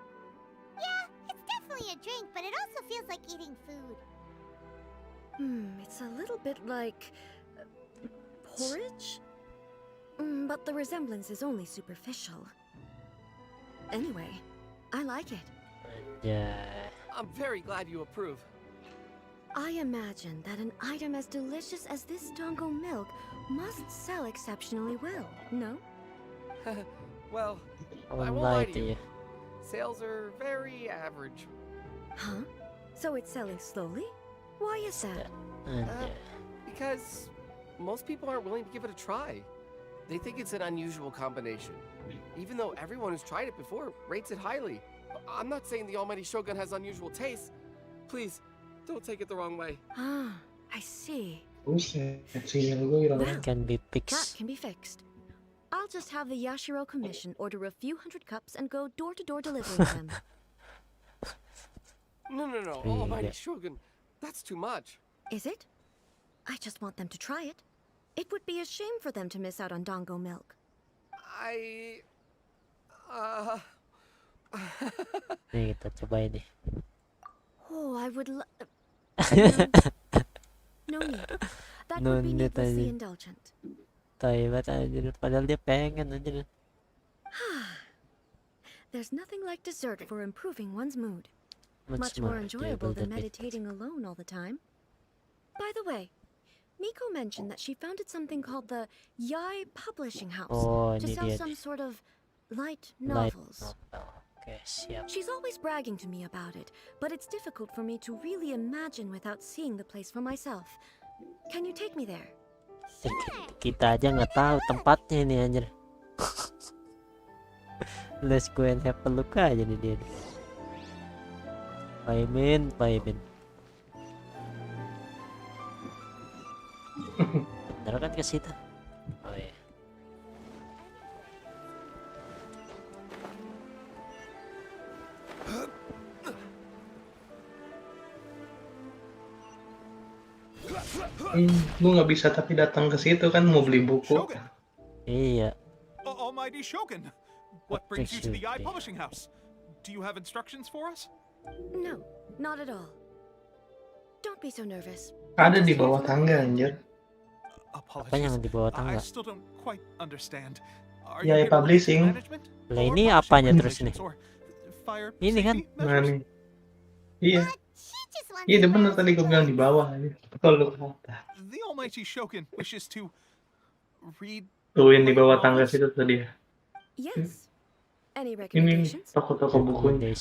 Yeah, it's definitely a drink, but it also feels like eating food. It's a little bit like porridge? But the resemblance is only superficial. Anyway, I like it. Anjay. I'm very glad you approve. I imagine that an item as delicious as this dango milk must sell exceptionally well, no? Well, I I won't won't lie lie to to you. you. Sales are very average. Huh? So it's selling slowly? Why is that? Anjay. Because most people aren't willing to give it a try. They think it's an unusual combination. Even though everyone who's tried it before rates it highly. I'm not saying the almighty Shogun has unusual taste. Please, don't take it the wrong way. Ah, I see. Buset, sinyal gue hilang. Well, Can be that fixed. can be fixed. I'll just have the Yashiro Commission order a few hundred cups and go door to door delivering them. No, Really? almighty Shogun. That's too much. Is it? I just want them to try it. It would be a shame for them to miss out on dango milk. Nih kita cobain nih. Oh, I would no need. That No would be need, needlessly anjir. indulgent. Tai banget anjir. Padahal dia pengen anjir. There's nothing like dessert for improving one's mood. Much Much more more enjoyable enjoyable than than it. meditating alone all the time. By the way, Miko mentioned that she founded something called the Yai Publishing House Oh, to ini sell dia some nih. sort of light Light novels. novel. Oke, siap. She's always bragging to me about it, but it's difficult for me to really imagine without seeing the place for myself. Can you take me there? Kita aja nggak tahu tempatnya ini anjir. Let's go and have a look aja nih dia. Paimin. Bener kan ke situ? Oh iya. Lu nggak bisa tapi datang ke situ kan mau beli buku. Iya. Almighty Shogun, what brings you to the Yai Publishing House? Do you have instructions for us? No, not at all. Don't be so nervous. Ada di bawah tangga anjir. Apa yang di bawah I tangga? still don't quite understand. Are Yai you here to look into Publishing. management? Lah ini apanya terus nih? Or fire Ini kan? safety Nah measures? nih. Iya. Iya udah bener tadi gue bilang di bawah. Kalau lu kata. The Almighty Shogun wishes to read. Tuin di bawah tangga situ tadi ya. Yes. Any Ini recommendations? toko-toko bukunya.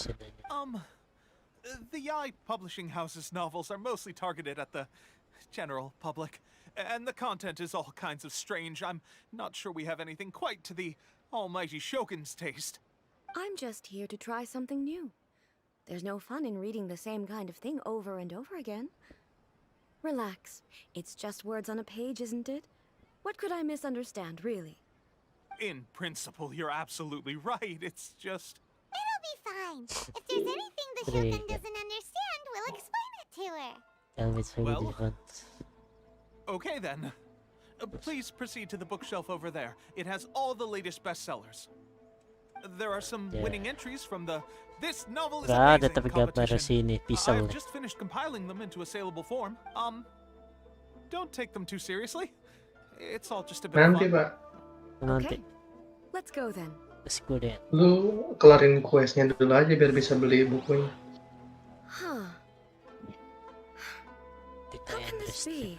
The Yai Publishing House's novels are mostly targeted at the general public, and the content is all kinds of strange. I'm not sure we have anything quite to the Almighty Shogun's taste. I'm just here to try something new. There's no fun in reading the same kind of thing over and over again. Relax. It's just words on a page, isn't it? What could I misunderstand, really? In principle, you're absolutely right. It's just... It'll be fine. If there's anything the Shogun doesn't understand, we'll explain it to her. Tell me it's really Well, different. Okay then. Please proceed to the bookshelf over there. It has all the latest bestsellers. There are some winning entries from the This Novel is Gak ada Amazing tapi gambar competition. sini pisau I've nih. just finished compiling them into a saleable form. Don't take them too seriously. It's all just a bit of Nanti fun. Pak. Nanti. Let's go then. Let's go then. Lu kelarin questnya dulu aja biar bisa beli bukunya. Huh. How can this be?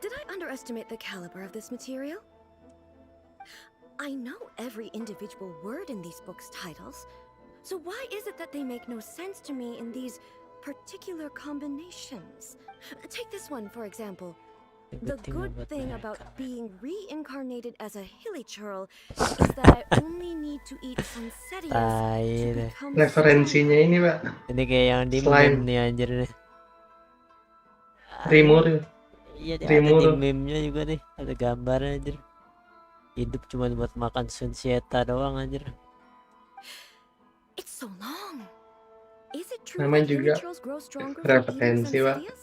Did I underestimate the caliber of this material? I know every individual word in these books' titles, so why is it that they make no sense to me in these particular combinations? Take this one, for example. The good thing about being reincarnated as a hilly churl is that I only need to eat Sunsetias to become Referensinya ini Pak. Ini kayak yang di Slime. meme nih anjir nih. Rimur. Iya ada di meme-nya juga nih. Ada gambarnya anjir. Hidup cuma buat makan sunsieta doang anjir. It's so long. Is it true Namanya that juga hilly churls grow stronger from eating referensi Pak. Sunsetias?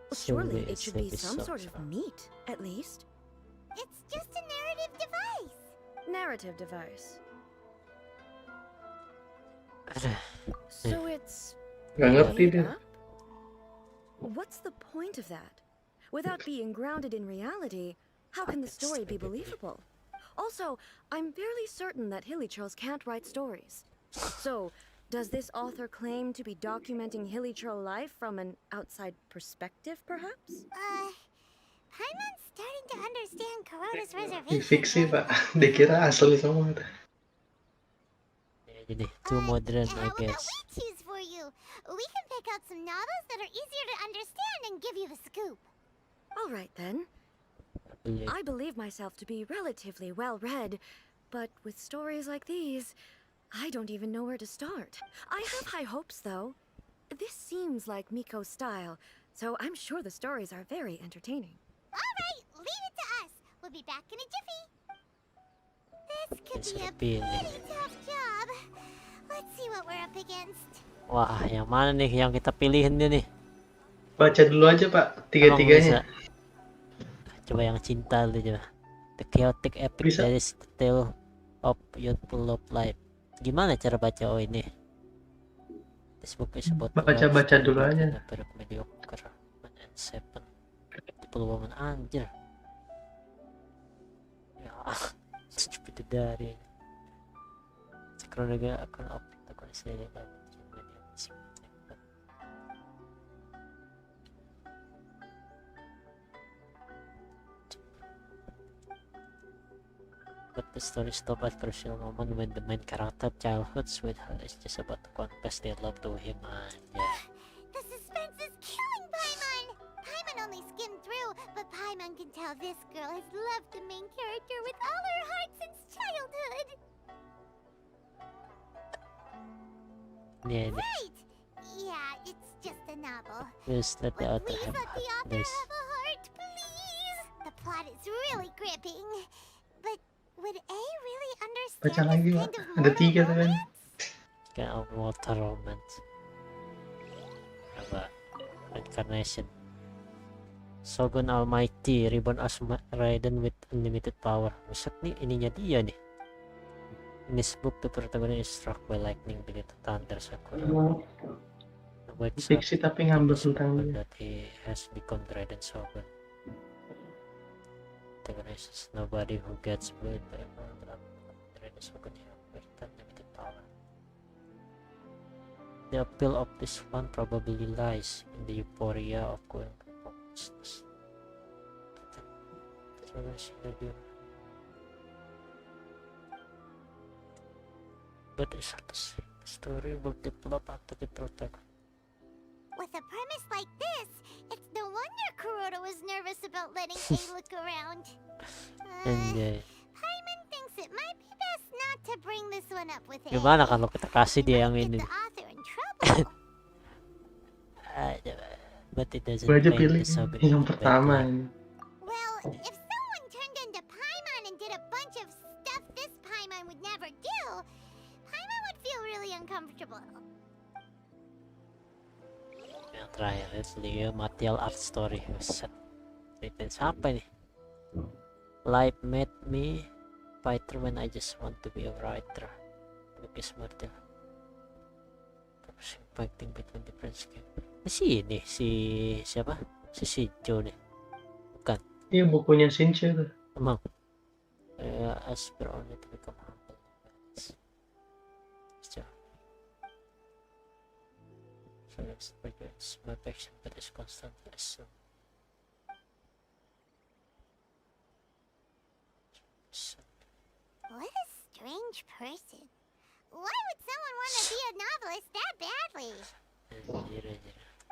Surely it should be some sort of meat, at least. It's just a narrative device. Narrative device. So it's Gak ngerti made dia. up? What's the point of that? Without being grounded in reality, how can the story be believable? Also, I'm fairly certain that hilly churls can't write stories. So, does this author claim to be documenting hilly churl life from an outside perspective, perhaps? Paimon's starting to understand Kuroda's Ini reservation. fiksi Pak. Dikira asli semua. Jadi too modern I guess. We choose for you. We can pick out some novels that are easier to understand and give you the scoop. All right then. I believe myself to be relatively well read, but with stories like these, I don't even know where to start. I have high hopes, though. This seems like Miko's style, so I'm sure the stories are very entertaining. All right, leave it to us. We'll be back in a jiffy. This could be a Pilih. pretty tough job. Let's see what we're up against. Wah, yang mana nih yang kita pilihin dia nih? Baca dulu aja Pak, Emang tiga-tiganya. bisa. Coba yang cinta dulu coba. The chaotic epic Bisa. that is the tale of youthful love life. Gimana cara baca ini? This book is about a love Baca-baca story dulu between aja. a pair of mediocre man and seven beautiful woman. Anjir. Ya, stupid dari. Kronologi akan protagonis dari but the story stops at crucial moment when the main character childhood sweetheart is just about to confess their love to him. The suspense is killing Paimon! Paimon only skimmed through, but Paimon can tell this girl has loved the main character with all her heart since childhood. Yeah, Right! Yeah, it's just a novel. please let the But author please have let the author this. have a heart, please! The plot is really gripping. But would A really understand Baca this lagi Pak. kind of Ada mortal 3 tuh kan. romance? Kind of water romance. Apa? Reincarnation. Shogun Almighty, reborn as Raiden with unlimited power. Maksud nih ininya dia nih. In this book, the protagonist is struck by lightning beneath the thunder Sakura. Wakes up Fiksi tapi ngambil tentang dia. that he has become Raiden Shogun. Protagonist is nobody who gets bullied by Raiden Shogun with unlimited power. The appeal of this one probably lies in the euphoria of going consciousness. But it's not the same. The story will develop after the protagonist. With a premise like this, it's no wonder Kuroda was nervous about letting A look around. Anjay. Paimon thinks it might be best not to bring this one up with A. Gimana kalau kita kasih dia yang Get ini? the author in trouble. But it doesn't Gue aja paint pilih the Shogun yang into bad pertama light. ini. Well, if someone turned into Paimon and did a bunch of stuff this Paimon would never do, Paimon would feel really uncomfortable. Yang terakhir itu dia material art story. Set. Written siapa nih? Life made me fighter when I just want to be a writer. Lucas Martel. Fighting between different skills. Si siapa? Si Shijo nih. Bukan. Iya bukunya Shinchi tuh. Emang. Aspire only to become humble. So it's my passion but it's constantly assumed. What a strange person. Why would someone want to be a novelist that badly?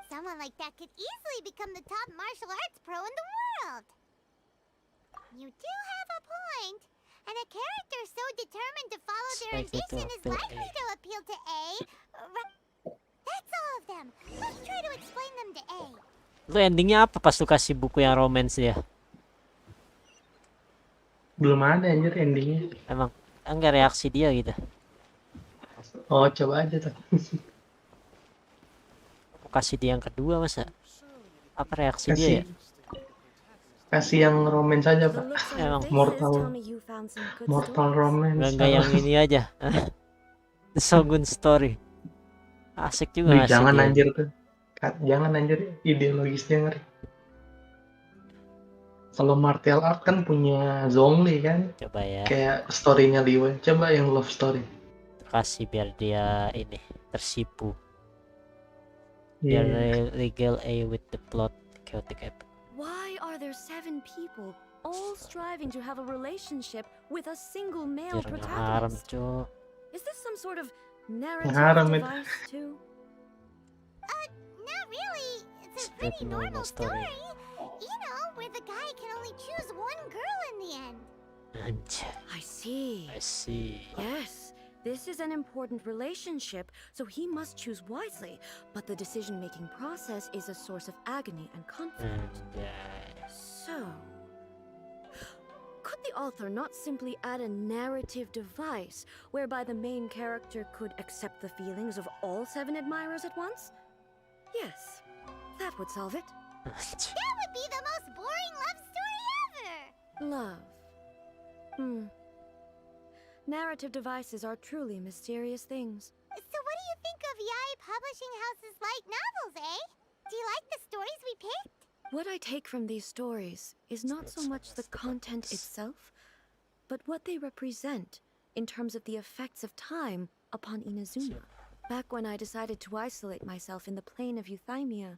Someone like that could easily become the top martial arts pro in the world. You do have a point. And a character so determined to follow their ambition is likely to appeal to A. That's all of them. Let's try to explain them to A. Lu endingnya apa pas lu kasih buku yang romance dia? Belum ada anjir endingnya. Emang enggak reaksi dia gitu. Oh coba aja tuh. Aku kasih dia yang kedua masa? Apa reaksi dia ya? Kasih yang romance aja Pak. Emang Mortal romance. Enggak yang ini aja. The Shogun Story. Asik juga ngasih jangan dia. anjir tuh. Jangan anjir, ideologisnya ngeri. Kalau martial art kan punya Zhongli kan. Coba ya. Kayak storynya Liwen. Coba yang love story. Kasih biar dia ini tersipu. Biar legal A with the plot chaotic epic. Why are there 7 people all striving to have a relationship with a single male Haram, protagonist? Cok. Is this some sort of narrative Haram device too? Not really. It's a pretty normal story. You know, where the guy can only choose one girl in the end. I see. I see. Yes, this is an important relationship, so he must choose wisely. But the decision-making process is a source of agony and conflict. So, could the author not simply add a narrative device whereby the main character could accept the feelings of all 7 admirers at once? Yes, that would solve it. That would be the most boring love story ever! Love. Narrative devices are truly mysterious things. So what do you think of Yai Publishing House's light novels, eh? Do you like the stories we picked? What I take from these stories is not so much the content itself, but what they represent in terms of the effects of time upon Inazuma. Back when I decided to isolate myself in the plane of euthymia,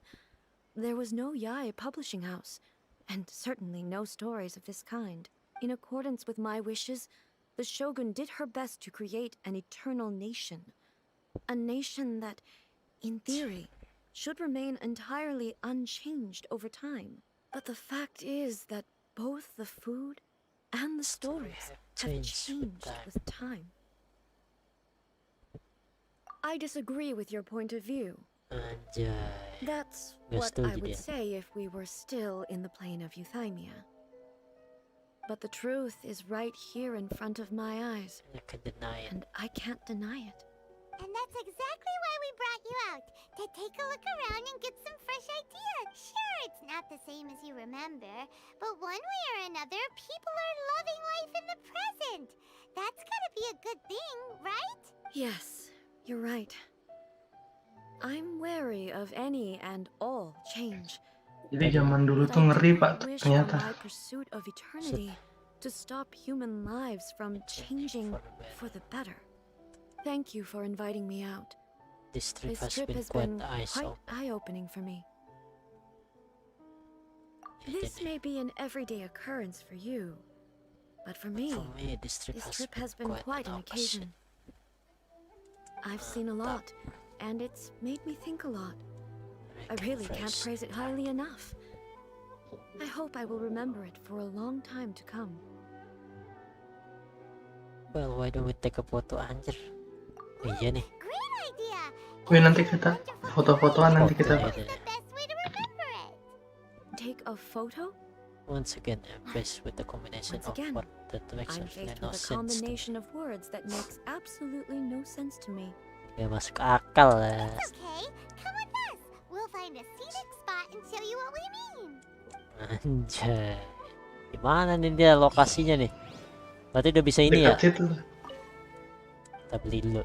there was no Yai Publishing House, and certainly no stories of this kind. In accordance with my wishes, the Shogun did her best to create an eternal nation. A nation that, in theory, should remain entirely unchanged over time. But the fact is that both the food and the stories have changed with time. I disagree with your point of view. That's what I would say if we were still in the plane of euthymia. But the truth is right here in front of my eyes, and I can't deny it. And that's exactly why we brought you out, to take a look around and get some fresh ideas. Sure, it's not the same as you remember, but one way or another, people are loving life in the present. That's gotta be a good thing, right? Yes, you're right. I'm wary of any and all change. Jadi zaman dulu tuh ngeri Pak ternyata. My pursuit of eternity to stop human lives from changing for the better. Thank you for inviting me out. This trip has been quite eye-opening for me. This may be an everyday occurrence for you, but for me, this trip has been quite an occasion. I've seen a lot, and it's made me think a lot. I really can't praise it highly enough. I hope I will remember it for a long time to come. Well, why don't we take a photo, anjir? Iya nih. Great idea! Wih, nanti kita foto-fotoan nanti kita. Take a photo? Once again, impressed with the combination of what that makes I'm absolutely faced no with a sense. combination of words that makes absolutely no sense to me. Ya masuk akal lah. It's okay. Come with us. We'll find a scenic spot and show you what we mean. Anjay. Gimana nih dia lokasinya nih? Berarti udah bisa ini ya? Dekat situ. Kita beli dulu.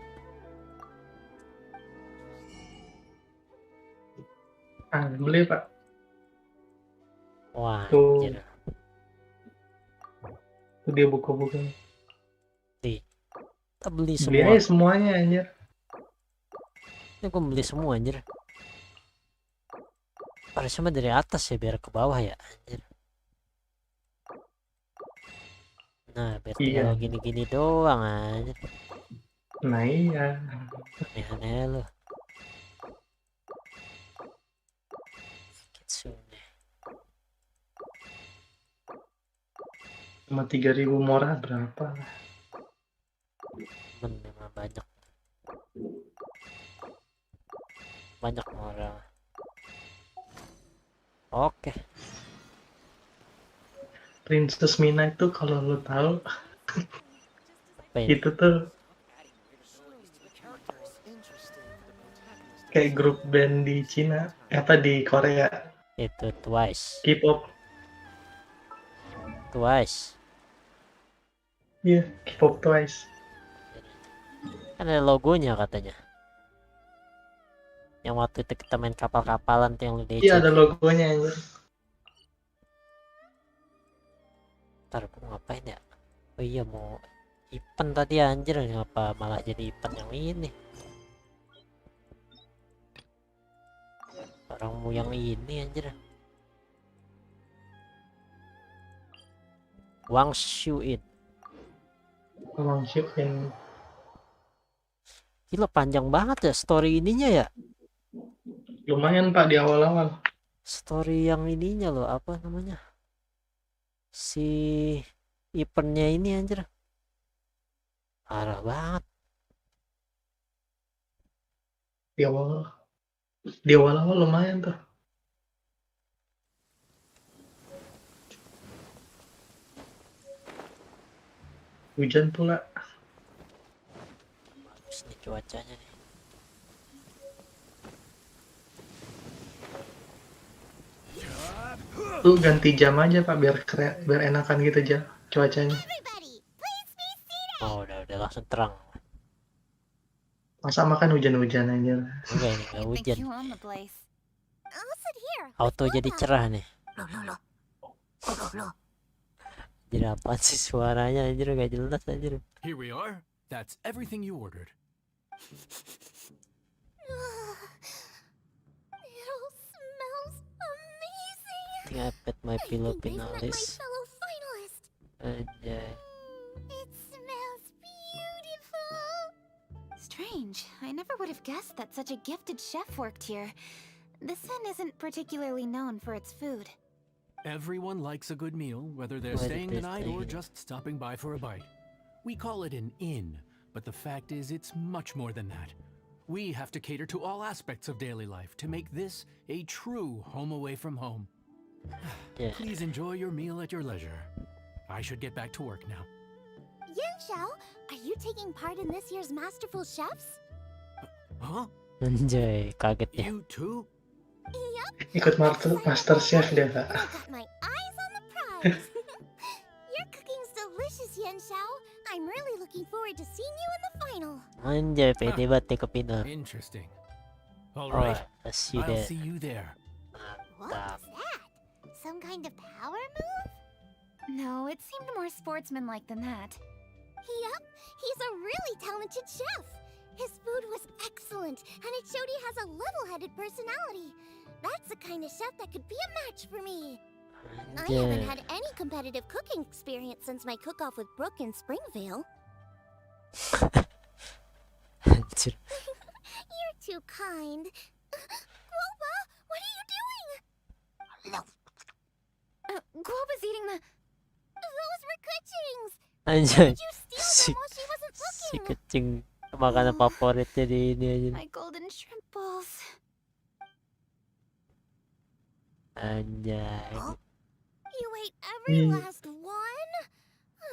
Beli Pak. Wah, tuh. anjir. Tuh dia buka-buka. Kita beli semua. Beli aja semuanya anjir. Ini aku beli semua anjir. Harusnya mah dari atas ya biar ke bawah ya anjir. Nah biar tinggal gini-gini doang anjir. Nah iya. Aneh-aneh lu. Kitsune. Cuma 3.000 murah berapa? Memang banyak. Banyak orang. Oke. Princess Mina itu kalau lo tahu itu tuh kayak grup band di Cina, apa di Korea. Itu Twice. K-pop. Twice. Iya, K-pop Twice. Kan ada logonya katanya. Yang waktu itu kita main kapal-kapalan tuh yang lu Iya ada logonya anjir. Ntar aku ngapain ya? Oh iya mau event tadi anjir, ngapa malah jadi event yang ini? Orang mau yang ini anjir. Wang Shuin. Wang Shuin. Gila panjang banget ya story ininya ya. Lumayan Pak di awal-awal. Story yang ininya loh, apa namanya? Si eventnya ini anjir. Parah banget. Di awal-awal lumayan tuh. Hujan pula. Bagus nih cuacanya nih. Lu ganti jam aja Pak biar enakan gitu aja cuacanya. Oh, udah langsung terang. Masa makan hujan-hujan aja. Enggak, ini enggak hujan. You own the place. I'll sit here. Auto jadi cerah nih. Jadi apaan sih suaranya anjir, gak jelas anjir. Here we are. That's everything you ordered. It all smells amazing. I think I bet my pillow Based on my pinalis. fellow finalist. Anjay. It smells beautiful. Strange. I never would have guessed that such a gifted chef worked here. This inn isn't particularly known for its food. Everyone likes a good meal, whether they're Why the staying the best night or thing? just stopping by for a bite. We call it an inn, but the fact is it's much more than that. We have to cater to all aspects of daily life to make this a true home away from home. Yeah. Please enjoy your meal at your leisure. I should get back to work now. Yanxiao, are you taking part in this year's Masterful Chefs? Huh? Anjay, kaget ya. You too? Yup. Ikut Master Chef dia Kak. I got my eyes on the prize. Your cooking's delicious, Yanxiao. I'm really looking forward to seeing you in the final. Anjay, pede banget nih ke final. Interesting. All Alright, right. let's see I'll that. see you there. What Mantap. was that? Some kind of power move? No, it seemed more sportsmanlike than that. Yup, he's a really talented chef. His food was excellent, and it showed he has a level-headed personality. That's the kind of chef that could be a match for me. I haven't Anjay. had any competitive cooking experience since my cook-off with Brooke in Springvale. Anjir. You're too kind. Guoba, what are you doing? Guoba's eating the... Those were kuchings! Anjay. Did you steal Si, them while she wasn't si looking? kucing makanan favoritnya di ini aja. My golden shrimp balls. Anjay. You ate every last one?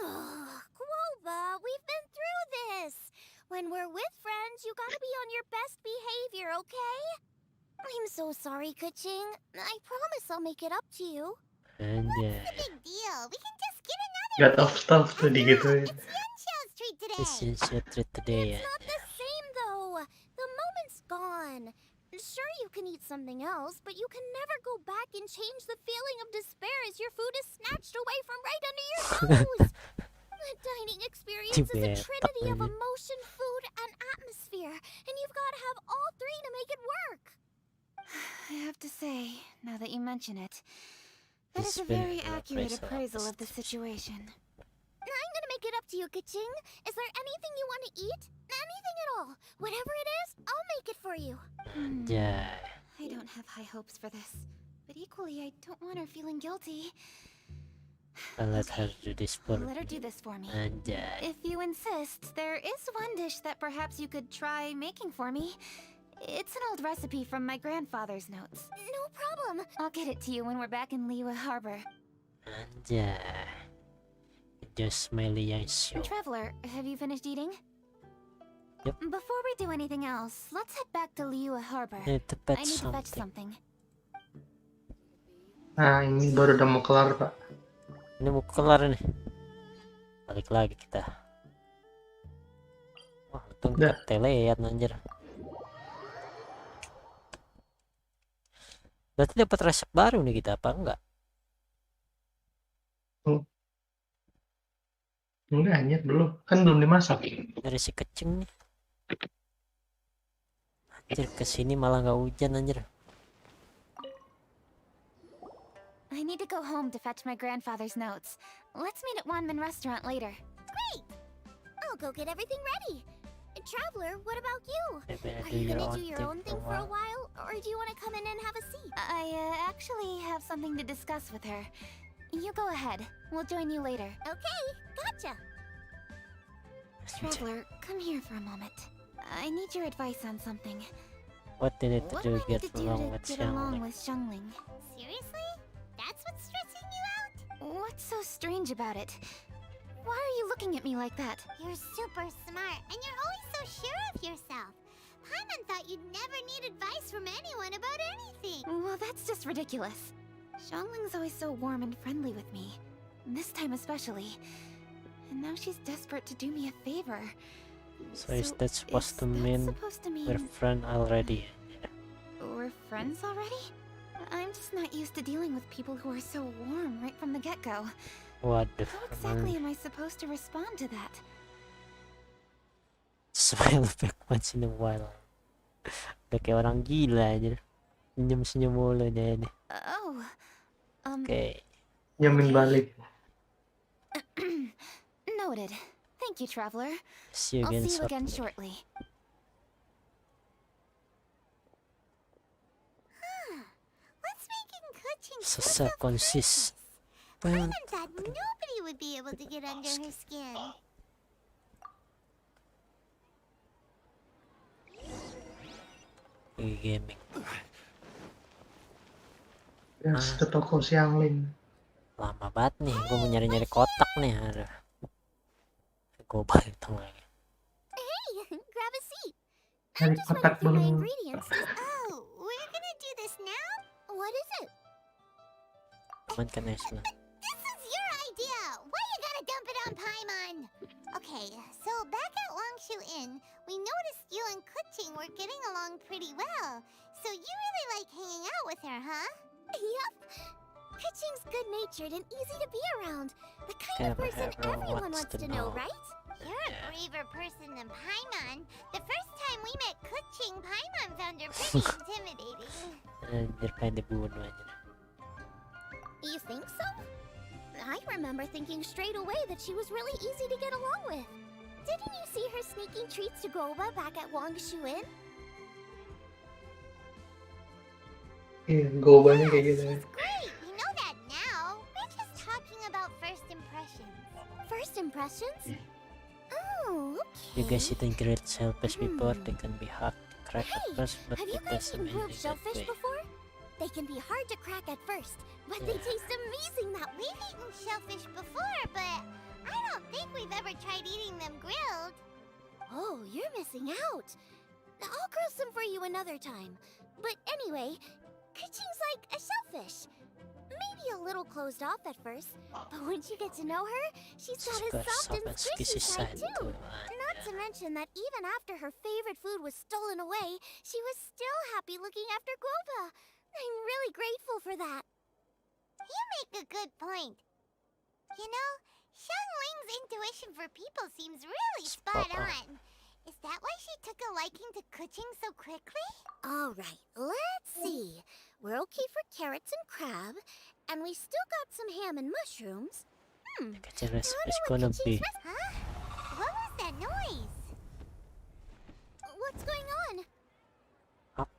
Guoba, we've been through this. When we're with friends, you gotta be on your best behavior, okay? I'm so sorry, Kuching. I promise I'll make it up to you. Anjay. What's the big deal? We can just get another God of stuff tuh digituin. It's Yanxiao's treat today. This is your treat today ya. It's not the same, though. The moment's gone. Sure, you can eat something else, but you can never go back and change the feeling of despair as your food is snatched away from right under your nose. The dining experience is a Dibetak trinity of aja. emotion, food, and atmosphere, and you've got to have all three to make it work. I have to say, now that you mention it, that This is a will very accurate appraisal of appraisal of the situation. I'm gonna make it up to you, Kaching. Is there anything you want to eat? Anything at all. Whatever it is, I'll make it for you. Anjay. I don't have high hopes for this, but equally I don't want her feeling guilty. I'll let her do this for Let her me. do this for me. Anjay. If you insist, there is one dish that perhaps you could try making for me. It's an old recipe from my grandfather's notes. No problem. I'll get it to you when we're back in Liyue Harbor. Anjay. Just smiley yang show. Traveler, have you finished eating? Yep. Before we do anything else, let's head back to Liyue Harbor. Need to I fetch need to fetch something. something. Nah ini baru udah mau kelar Pak. Ini mau kelar nih. Balik lagi kita. Wah, untung Udah. ketelean anjir. Berarti dapat resep baru nih kita apa enggak? Enggak anjir belum. Kan belum dimasak. Dari si kecing nih. Anjir kesini malah nggak hujan anjir. I need to go home to fetch my grandfather's notes. Let's meet at Wanman Restaurant later. Great. I'll go get everything ready. Traveler, what about you? Maybe Are you gonna do your own thing for a while, or do you want to come in and have a seat? I actually have something to discuss with her. You go ahead. We'll join you later. Okay, gotcha. Traveler, come here for a moment. I need your advice on something. What do you need to What do do I get need to do along to with get along Xiangling? with Xiangling? Seriously? That's what's stressing you out? What's so strange about it? Why are you looking at me like that? You're super smart, and you're always so sure of yourself. Paimon thought you'd never need advice from anyone about anything. Well, that's just ridiculous. Xiangling's always so warm and friendly with me. This time especially. And now she's desperate to do me a favor. So is that supposed to mean we're friends already? We're friends already? I'm just not used to dealing with people who are so warm right from the get-go. What the How exactly am I supposed to respond to that? Smile back once in a while. Udah kayak orang gila aja. Senyum-senyum mulu dia ini. Oke. Nyamin balik. Noted. Thank you, traveler. See you I'll again see you again shortly. shortly. What's making kuching Sasa konsis. Paimon thought nobody would be able to get under her skin. Gaming. Yes, ke toko Xiangling. Lama banget nih, gue mau nyari-nyari kotak nih. Aduh. Gue balik lagi. Hey, grab a seat. Nyari kotak belum. Ingredients. Oh, we're gonna do this now? What is it? Cuman kan Esma. This is your idea. Why you gotta dump it on Paimon? Okay, so back at Longshu Inn, we noticed you and Kuching were getting along pretty well. So you really like hanging out with her, huh? Yup. Kuching's good-natured and easy to be around. The kind of person everyone wants to know, right? You're a braver person than Paimon. The first time we met Kuching, Paimon found her pretty intimidating. Anjir, pengen dibunuh aja. You think so? I remember thinking straight away that she was really easy to get along with. Didn't you see her sneaking treats to Goba back at Longshu Inn? Iya, gobanya kayak gitu. She's great. We know that now. We're just talking about first impressions. First impressions? Oh, You okay. guys eaten grilled shellfish before? They can be hard to crack at first, but Have it you guys tastes eaten grilled amazing that shellfish way. before? They can be hard to crack at first, but they taste amazing. That we've eaten shellfish before, but I don't think we've ever tried eating them grilled. Oh, you're missing out. I'll grill some for you another time. But anyway, Kuching's like a shellfish. Maybe a little closed off at first, but once you get to know her, she's got a soft and squishy side too. Not to mention that even after her favorite food was stolen away, she was still happy looking after Guoba. I'm really grateful for that. You make a good point. You know, Xiangling's intuition for people seems really spot on. Is that why she took a liking to Kuching so quickly? All right, let's see. We're okay for carrots and crab, and we still got some ham and mushrooms. The recipe's gonna be... Huh? What was that noise? What's going on?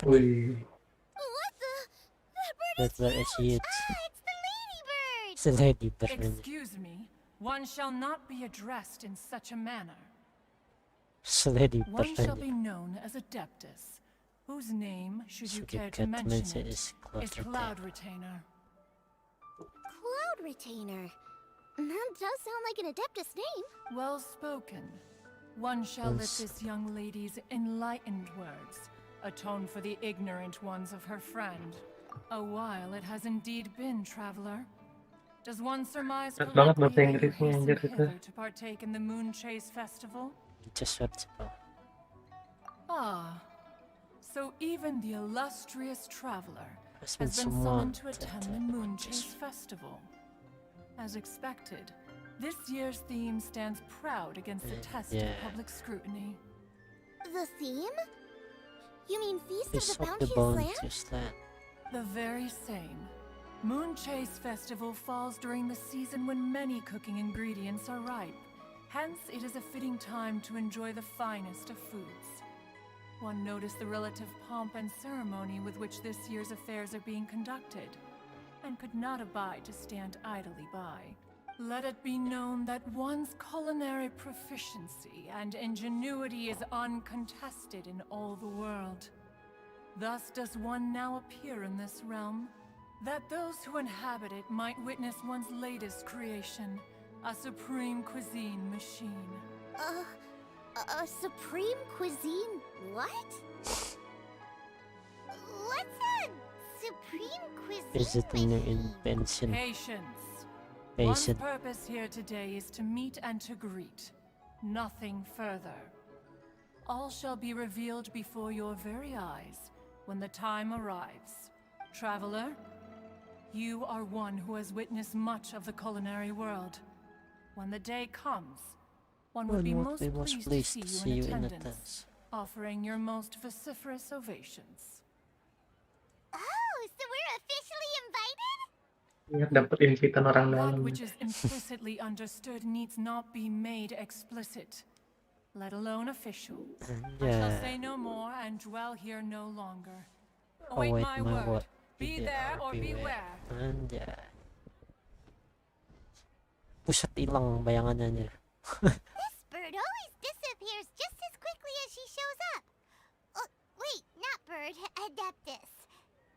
Wih. What the? That bird That bird is huge. it's the ladybird! It's a ladybird. Excuse me, one shall not be addressed in such a manner. It's a ladybird. One shall be known as Adeptus, whose name, should you care to mention it, is Cloud Retainer. Cloud Retainer. That does sound like an Adeptus name. Well spoken. One shall let this young lady's enlightened words atone for the ignorant ones of her friend. A while it has indeed been, traveler. Does one surmise Berat banget bahasa correctly that you Inggrisnya hasten anjir itu. hither to partake in the Moon Chase Festival? Just words about. Ah, so even the illustrious traveler Has has been been summoned to summoned attend the Moon Chase Festival. As expected, this year's theme stands proud against the test of public scrutiny. The theme? You mean Feast Feast of of the the Bounteous Bounteous Land? Land. The very same. Moon Chase Festival falls during the season when many cooking ingredients are ripe. Hence, it is a fitting time to enjoy the finest of foods. One noticed the relative pomp and ceremony with which this year's affairs are being conducted, and could not abide to stand idly by. Let it be known that one's culinary proficiency and ingenuity is uncontested in all the world. Thus does one now appear in this realm, that those who inhabit it might witness one's latest creation, a supreme cuisine machine. A supreme cuisine what? What's a supreme Supreme cuisine. Visit a new invention. Patience. Patience. One's purpose here today is to meet and to greet. Nothing further. All shall be revealed before your very eyes when the time arrives. Traveler, you are one who has witnessed much of the culinary world. When the day comes, one would be most pleased to see you in attendance, offering your most vociferous ovations. Oh, so we're officially invited? Biar dapet invitan orang That dalam. which is implicitly understood needs not be made explicit, let alone official. I shall say no more and dwell here no longer. Await my word. Be there or beware. Anjay. Pusat hilang bayangannya niya. This bird always disappears just as quickly as she shows up. Oh, wait, not bird, adeptus.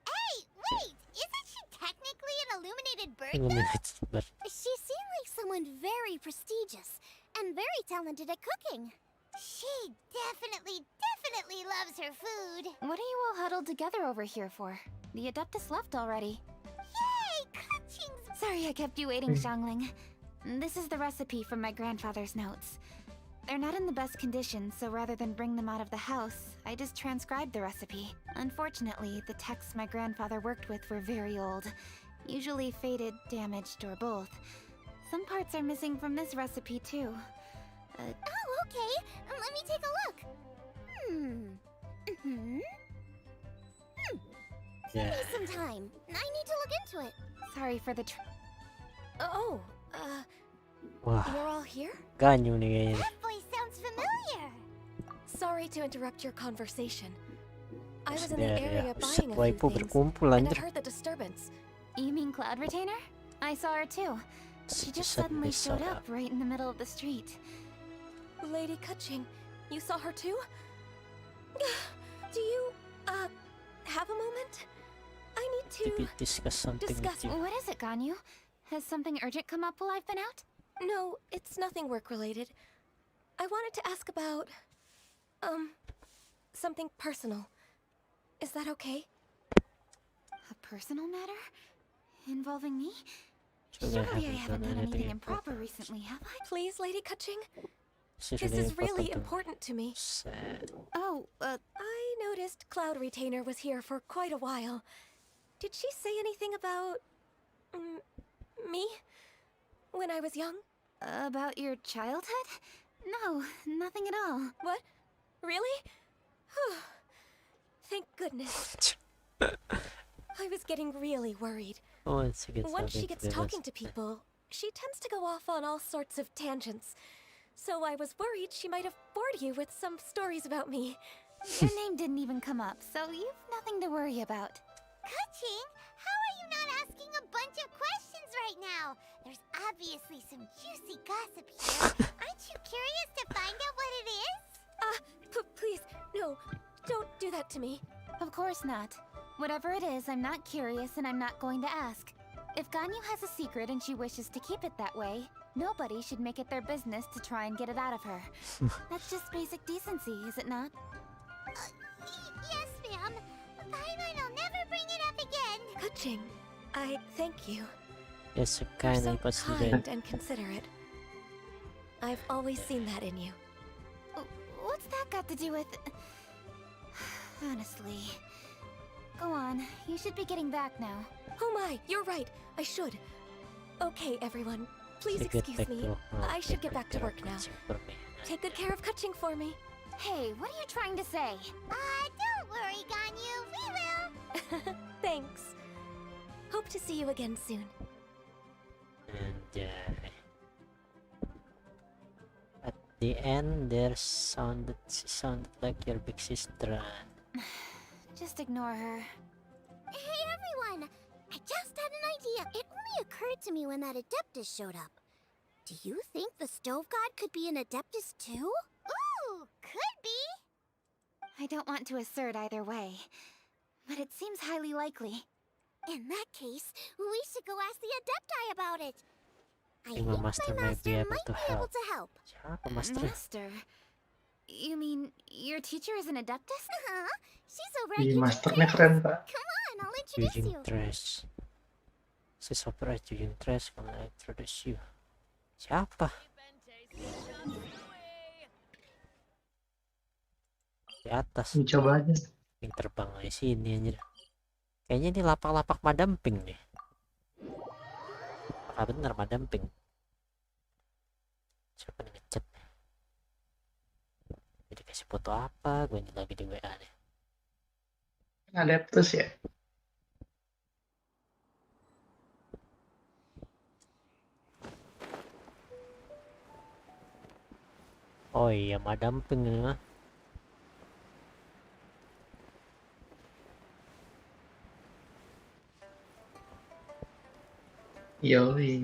Hey, wait! Isn't she technically an illuminated bird, though? She seemed like someone very prestigious and very talented at cooking. She definitely loves her food. What are you all huddled together over here for? The Adeptus left already. Yay, Kaching's... Sorry I kept you waiting, Xiangling. This is the recipe from my grandfather's notes. They're not in the best condition, so rather than bring them out of the house, I just transcribed the recipe. Unfortunately, the texts my grandfather worked with were very old. Usually faded, damaged, or both. Some parts are missing from this recipe, too. Oh, okay. Let me take a look. Give me some time. I need to look into it. Sorry for the Wah, You're all here? ganyo nih kayaknya. That voice sounds familiar. Sorry to interrupt your conversation. I was in the Ya, area buset, buying a waifu few things, berkumpul and I anjir. heard the disturbance. You mean Cloud Retainer? I saw her too. She just suddenly showed up right in the middle of the street. Lady Kaching, you saw her too? Do you, have a moment? I need to discuss something with you. What is it, Ganyu? Has something urgent come up while I've been out? No, it's nothing work-related. I wanted to ask about, something personal. Is that okay? A personal matter? Involving me? Surely I haven't done anything improper recently, have I? Please, Lady Kaching? This is really important to me. Oh, I noticed Cloud Retainer was here for quite a while. Did she say anything about... me? When I was young? About your childhood? No, nothing at all. What? Really? Thank goodness. I was getting really worried. Once she gets talking to people, she tends to go off on all sorts of tangents. So I was worried she might have bored you with some stories about me. Your name didn't even come up, so you've nothing to worry about. Kaching, how are you not asking a bunch of questions right now? There's obviously some juicy gossip here. Aren't you curious to find out what it is? Please, no, don't do that to me. Of course not. Whatever it is, I'm not curious and I'm not going to ask. If Ganyu has a secret and she wishes to keep it that way, nobody should make it their business to try and get it out of her. That's just basic decency, is it not? Yes, ma'am. Fine, I'll never bring it up again. Kaching, I thank you. Yes, You're kind so of kind and considerate. I've always seen that in you. What's that got to do with... Honestly... Go on, you should be getting back now. Oh my, you're right, I should. Okay, everyone, please Get excuse back me. to- I should get back to work now. Take good care of Kaching for me. Hey, what are you trying to say? Don't worry, Ganyu, we will. Thanks. Hope to see you again soon. And at the end, she sounded like your big sister. Just ignore her. Hey, everyone! I just had an idea. It only occurred to me when that Adeptus showed up. Do you think the Stove God could be an Adeptus too? Ooh, could be! I don't want to assert either way, but it seems highly likely. In that case, we should go ask the Adepti about it. I think think my master my might master be able might to be able help. to help. Siapa master? Master? You mean your teacher is an Adeptus? She's a Ih, regular masternya guest. keren, Pak. Come on, on, I'll introduce Using you. trash. Sis operate using trash when I introduce you. Siapa? Di atas. Coba aja. Yang terbang di sini anjir. Kayaknya ini lapak-lapak madamping nih. Apakah benar madamping? Siapa nih ngechat? Jadi kasih foto apa? Gue ini lagi di WA nih. Adeptus ya. Oh iya, madamping ini mah. Yoi.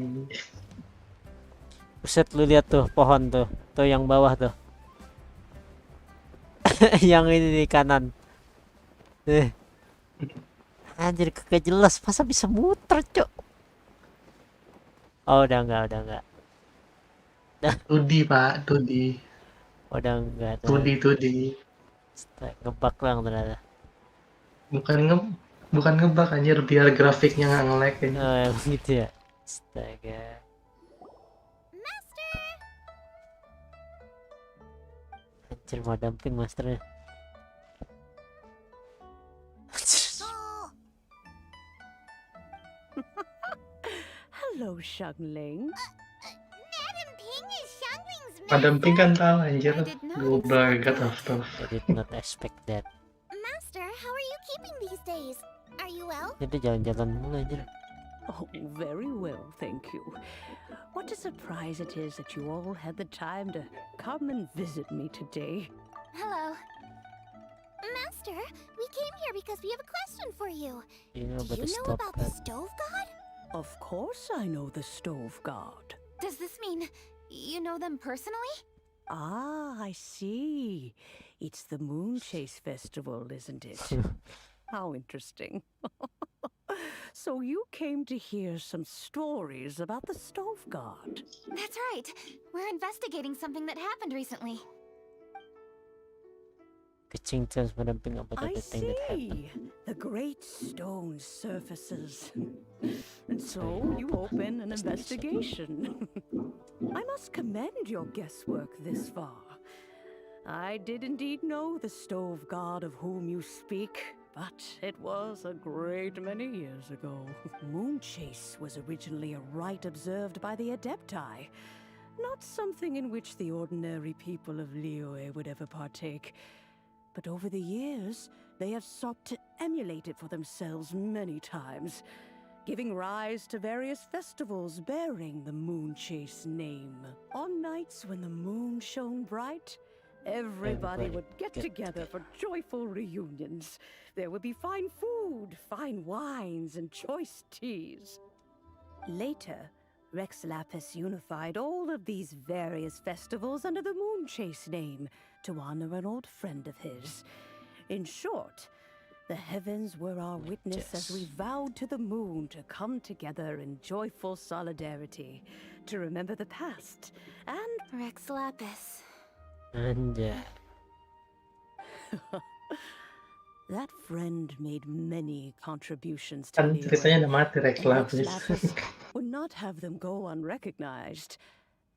Buset, lu lihat tuh pohon tuh. Tuh yang bawah tuh. Yang ini di kanan. Anjir, kagak jelas. Masa bisa muter, cok? Oh, udah enggak. Tudi, Pak, tudi. Udah enggak. Tudi. Ngebug lang ternyata. Bukan ngebug anjir, biar grafiknya nggak nge-lag ini. Oh, emang gitu ya. Astaga. Anjir, mau damping masternya. Hello, Xiangling. Madam Ping is Xiangling's Madam Ping kan tahu anjir, global god of stuff. I did not expect that. Master, how are you keeping these days? Are you well? Jadi jalan-jalan mulu anjir. Oh, very well, thank you. What a surprise it is that you all had the time to come and visit me today. Hello. Master, we came here because we have a question for you. You know Do you know about the stove god? Of course I know the stove god. Does this mean you know them personally? Ah, I see. It's the Moon Chase Festival, isn't it? How interesting. So you came to hear some stories about the stove god. That's right. We're investigating something that happened recently. Kecing tells madamping about I the thing that happened. see. The great stone surfaces. And so you open an investigation. I must commend your guesswork this far. I did indeed know the stove god of whom you speak, but it was a great many years ago. Moon Chase was originally a rite observed by the Adepti, not something in which the ordinary people of Liyue would ever partake. But over the years, they have sought to emulate it for themselves many times, giving rise to various festivals bearing the Moon Chase name. On nights when the moon shone bright, everybody would get together for joyful reunions. There would be fine food, fine wines, and choice teas. Later, Rex Lapis unified all of these various festivals under the Moon Chase name to honor an old friend of his. In short, the heavens were our witness as we vowed to the moon to come together in joyful solidarity, to remember the past, and Rex Lapis. And that friend made many contributions to Kan Liyue, ceritanya udah mati Rex and Rex Lapis. Lapis would not have them go unrecognized.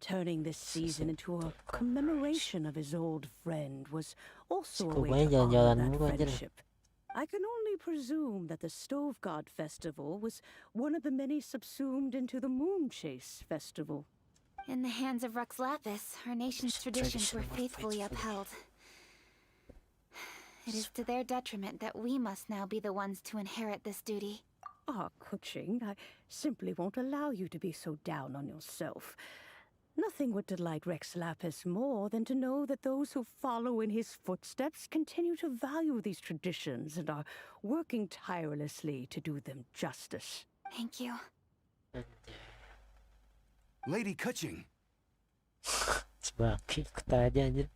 Turning this season into a commemoration of his old friend was also a way to honor that friendship. I can only presume that the Stove God Festival was one of the many subsumed into the Moon Chase Festival. In the hands of Rex Lapis, our nation's traditions were faithfully upheld. It is to their detriment that we must now be the ones to inherit this duty. Ah, Kuching, I simply won't allow you to be so down on yourself. Nothing would delight Rex Lapis more than to know that those who follow in his footsteps continue to value these traditions and are working tirelessly to do them justice. Thank you. Lady Kuching. Sebaki tadi anjir.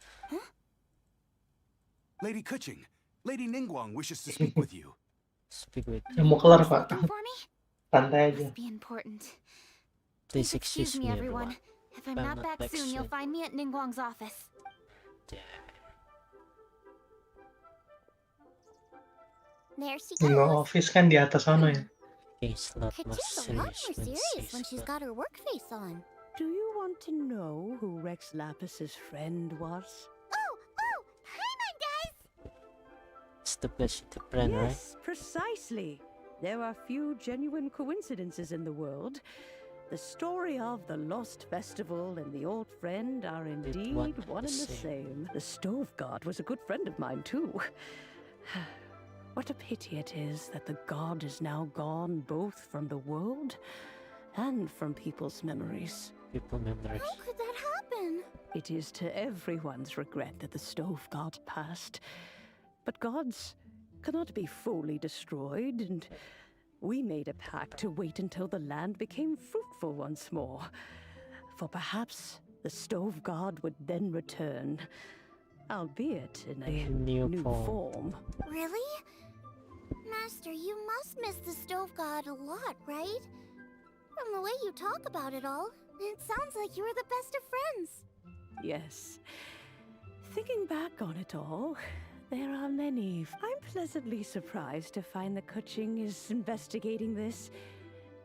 Lady Kuching, Lady Ningguang wishes to speak with you. Speak with Ya, mau kelar, Pak. Looking for me? Santai aja. Must be important. Please Excuse me, everyone. If I'm not back soon, you'll find me at Ningguang's office. There she No goes. office kan di atas sana ya. It's a lot more Kachi's a lot serious more when serious when she's she's got her work face on. Do you want to know who Rex Lapis's friend was? Oh, hi, my guys. stupid to brand, right? Yes, precisely. There are few genuine coincidences in the world. The story of the Lost Festival and the old friend are indeed one and the same. The Stove God was a good friend of mine, too. What a pity it is that the god is now gone both from the world and from people's memories. How could that happen? It is to everyone's regret that the Stove God passed. But gods cannot be fully destroyed, and we made a pact to wait until the land became fruitful once more. For perhaps the Stove God would then return, albeit in a new form. Really? Master, you must miss the Stove God a lot, right? From the way you talk about it all, it sounds like you were the best of friends. Yes. Thinking back on it all, there are many. I'm pleasantly surprised to find that Kuching is investigating this.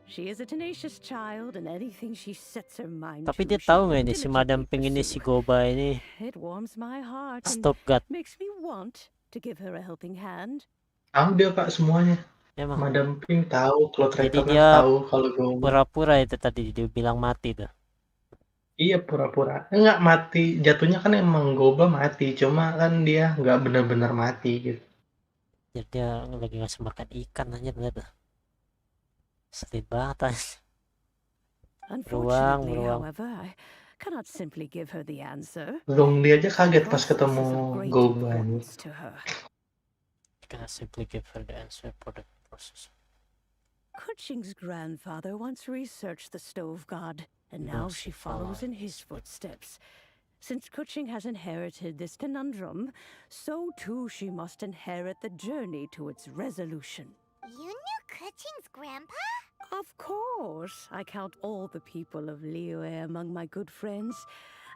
She is a tenacious child, and anything she sets her mind Tapi to, dia tahu nggak ini si Madam Pink ini si Goba ini it warms my heart and Stop God. makes me want to give her a helping hand. Tahu dia Kak semuanya. Emang. Madam Pink tahu, Cloud Jadi Reckoner dia tahu kalau gue. pura-pura itu tadi dia bilang mati tuh. Iya pura-pura. Enggak mati, jatuhnya kan emang Goba mati, cuma kan dia nggak benar-benar mati gitu. Jadi dia lagi ngasih makan ikan aja tuh. Sedih banget. Unfortunately, however, I cannot simply give her the answer. Zong dia aja kaget pas ketemu Goba. To her. Cannot simply give her the answer for the process. Kuching's grandfather once researched the Stove God, and now she follows in his footsteps. Since Kuching has inherited this conundrum, so too she must inherit the journey to its resolution. You knew Kuching's grandpa? Of course. I count all the people of Liyue among my good friends.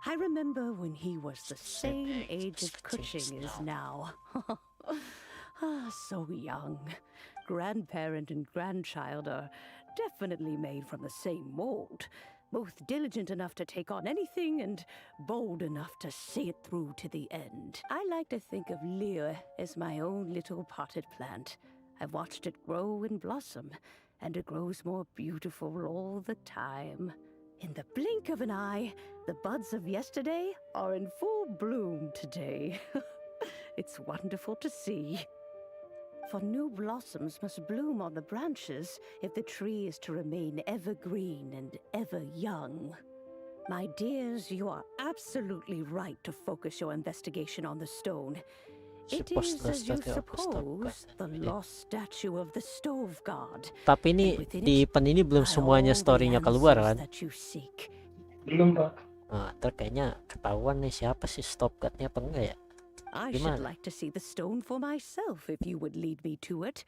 I remember when he was the same age as Kuching is now. So young. Grandparent and grandchild are definitely made from the same mold. Both diligent enough to take on anything and bold enough to see it through to the end. I like to think of Liyue as my own little potted plant. I've watched it grow and blossom, and it grows more beautiful all the time. In the blink of an eye, the buds of yesterday are in full bloom today. It's wonderful to see. For new blossoms must bloom on the branches if the tree is to remain evergreen and ever young. My dears, you are absolutely right to focus your investigation on the stone. It is, as you suppose, the lost statue of the Stove God. Tapi ini di pen ini belum semuanya story-nya keluar kan? Belum, Pak. Nah, kayaknya ketahuan nih siapa sih Stove God-nya apa enggak ya? I should like to see the stone for myself if you would lead me to it.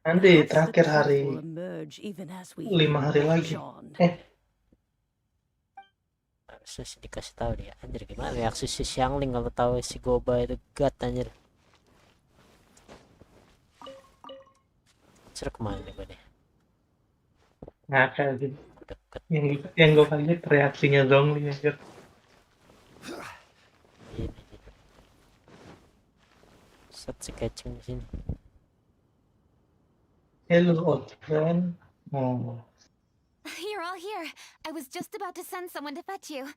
Nanti terakhir hari 5 hari lagi. Harusnya sih dikasih tahu dia. Anjir gimana reaksi si Xiangling kalau tahu si Goba itu God anjir. Ceruk kemana nih gue nih? Nah kayak gitu. Yang gue kaget reaksinya Zhongli anjir. Set si Kacung di sini. Hello old friend. Oh. You're all here. I was just about to send someone to fetch you.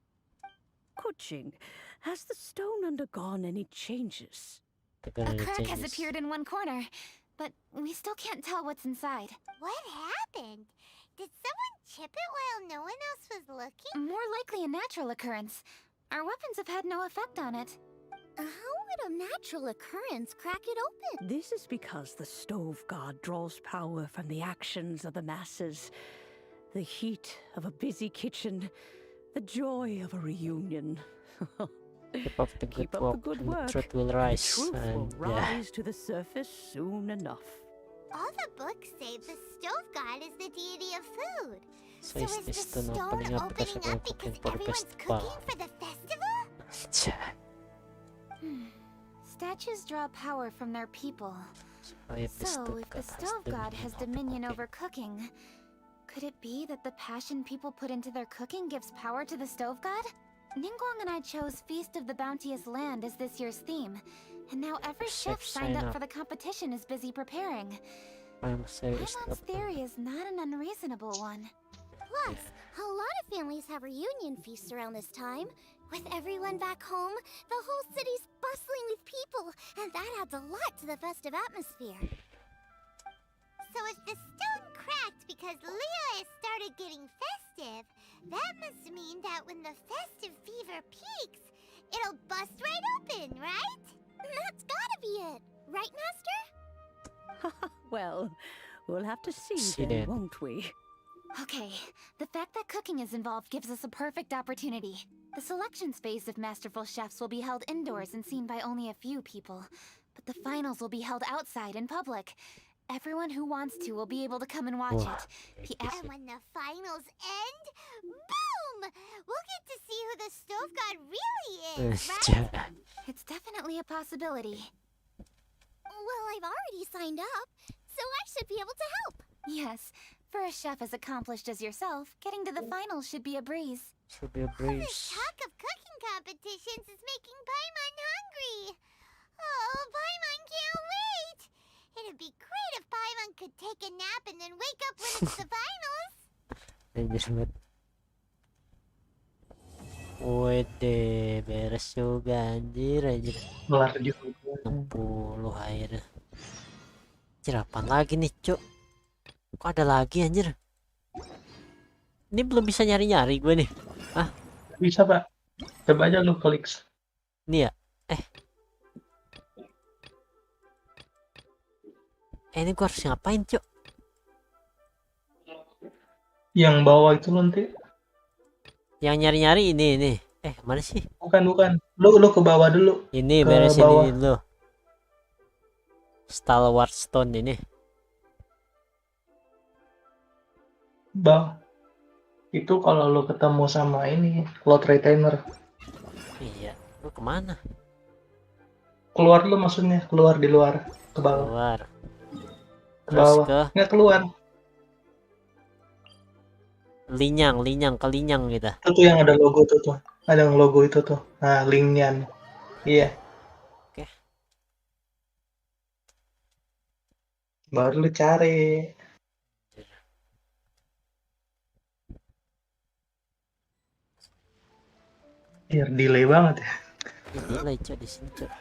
Kuching, has the stone undergone any changes? A crack has appeared in one corner, but we still can't tell what's inside. What happened? Did someone chip it while no one else was looking? More likely a natural occurrence. Our weapons have had no effect on it. How would a natural occurrence crack it open? This is because the Stove God draws power from the actions of the masses. The heat of a busy kitchen, the joy of a reunion. Keep up the good work. The truth will rise. The truth will rise to the surface soon enough. All the books say the Stove God is the deity of food. So is the stone opening up because everyone's cooking for the festival? Statues draw power from their people. Oh, yeah, So, if the stove god has dominion over cooking, could it be that the passion people put into their cooking gives power to the stove god? Ningguang and I chose Feast of the Bounteous Land as this year's theme, and now every chef signed up for the competition is busy preparing. Paimon's theory is not an unreasonable one. Plus, a lot of families have reunion feasts around this time. With everyone back home, the whole city's bustling with people, and that adds a lot to the festive atmosphere. So if the stone cracked because Leo has started getting festive, that must mean that when the festive fever peaks, it'll bust right open, right? That's gotta be it, right, Master? Well, we'll have to see then. then, won't we? Okay, the fact that cooking is involved gives us a perfect opportunity. The selections phase of Masterful Chefs will be held indoors and seen by only a few people, but the finals will be held outside in public. Everyone who wants to will be able to come and watch it. And when the finals end, boom! We'll get to see who the stove god really is, right? It's definitely a possibility. Well, I've already signed up, so I should be able to help. Yes, for a chef as accomplished as yourself, getting to the finals should be a breeze. Should be a All breeze. this talk of cooking competitions is making Paimon hungry. Oh, Paimon can't wait! It'd be great if Paimon could take a nap and then wake up when it's the finals. Anjir banget. Wede, beres juga anjir. Kelar juga. 60 air. Anjir, apaan lagi nih, Cuk? Kok ada lagi anjir? Ini belum bisa nyari-nyari gue nih. Ah, Bisa, Pak. Coba aja lu klik. ini ya. Ini gue harus ngapain, Cuk? Yang bawah itu nanti. Yang nyari-nyari ini. Mana sih? Bukan. Lu ke bawah dulu. Ini Ke beresin bawah. ini dulu. Stalwart Stone ini. Itu kalau lu ketemu sama ini, Cloud Retainer. Iya, lu kemana? Keluar dulu maksudnya, keluar di luar, ke bawah. Keluar. Ke Terus bawah. ke Nggak keluar. linyang gitu. Itu tuh yang ada logo tuh. Ada yang logo itu tuh. Nah, linknya. Iya. Oke. Baru lu cari. Biar delay banget ya. Delay, Cuk, di sini, Cuk.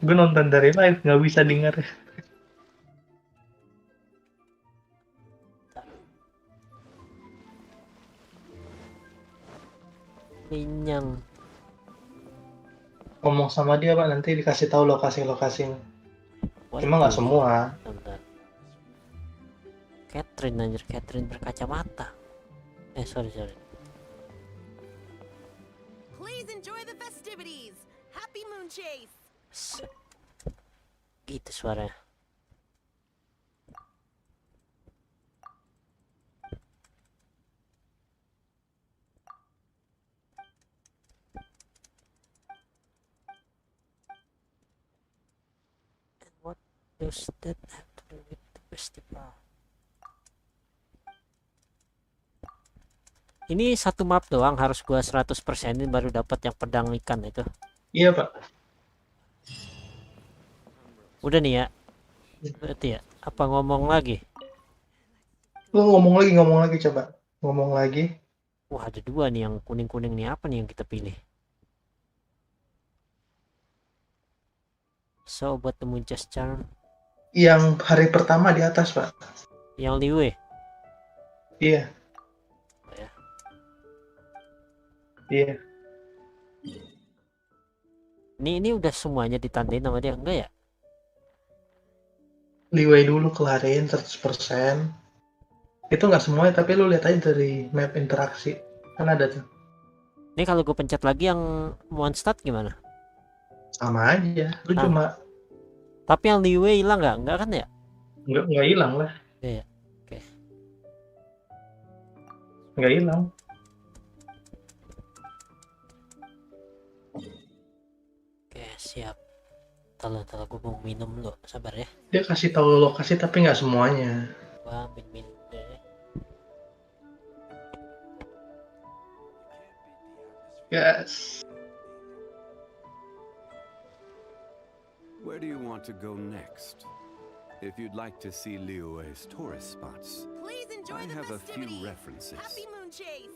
Gue nonton dari live, nggak bisa denger. Linyang. Ngomong sama dia, Pak, nanti dikasih tahu lokasi-lokasinya. Cuma nggak semua. Bentar. Catherine berkacamata. Sorry. Please enjoy the festivities. Happy moon chase. Gitu suaranya. And what does that have to do with the festival? Ini satu map doang harus gua 100%-in baru dapat yang pedang ikan itu. Iya, Pak. Udah nih ya. Berarti ya. Apa ngomong lagi? Lu ngomong lagi coba. Ngomong lagi. Wah, ada dua nih yang kuning-kuning nih. Apa nih yang kita pilih? So, buat the Munch's Charm. Yang hari pertama di atas, Pak. Yang Liwe. Iya. Iya. Ini udah semuanya ditandain sama dia, enggak ya? Liway dulu kelarin 100%. Itu nggak semuanya, tapi lu lihat aja dari map interaksi. Kan ada tuh. Ini kalau gue pencet lagi yang Mondstadt gimana? Sama aja. Lu cuma... Tapi yang Liwe hilang nggak? Enggak kan ya? Nggak hilang lah. Iya. Oke. Nggak hilang. Oke, siap. Ntar gue mau minum dulu, sabar ya. Dia kasih tahu lokasi tapi nggak semuanya. Gua ambil minum deh. Yes. Where do you want to go next? If you'd like to see Liyue's tourist spots, Please enjoy I the have a few festivities. references. Happy moon chase.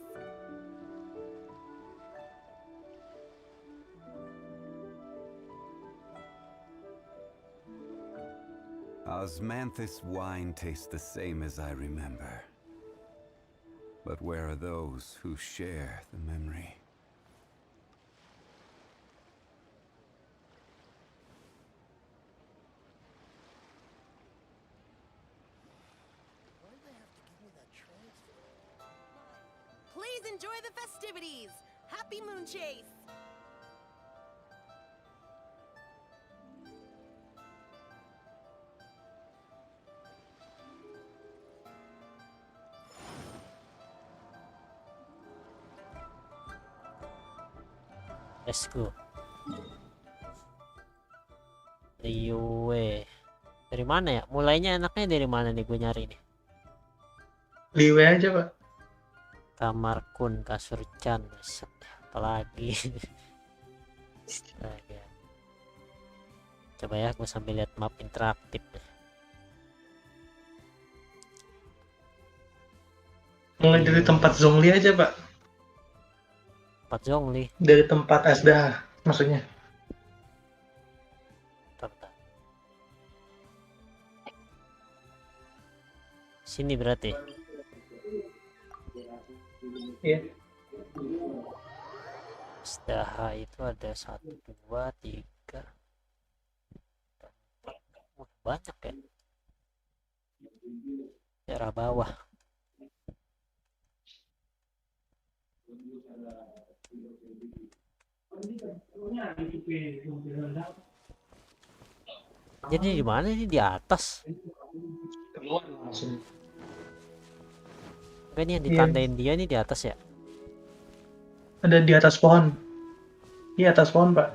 Osmanthus wine tastes the same as I remember. But where are those who share the memory? Please enjoy the festivities. Happy moon chase. Let's go. Liyue. Dari mana ya? Mulainya enaknya dari mana nih gue nyari nih? Liyue aja, Pak. Kamar kun, kasur Chan, apalagi. Astaga. Coba ya, gue sambil lihat map interaktif. Mulai dari tempat Zhongli aja, Pak. Tempat Zhongli? Dari tempat Asdah, maksudnya. Bentar. Sini berarti. Iya. Sudah itu ada 1, 2, 3, 4. Banyak ya. Daerah bawah. Jadi di mana ini, di atas? Keluar langsung. Enggak, ini yang ditandain dia nih di atas ya? Ada di atas pohon. Iya, atas pohon, Pak.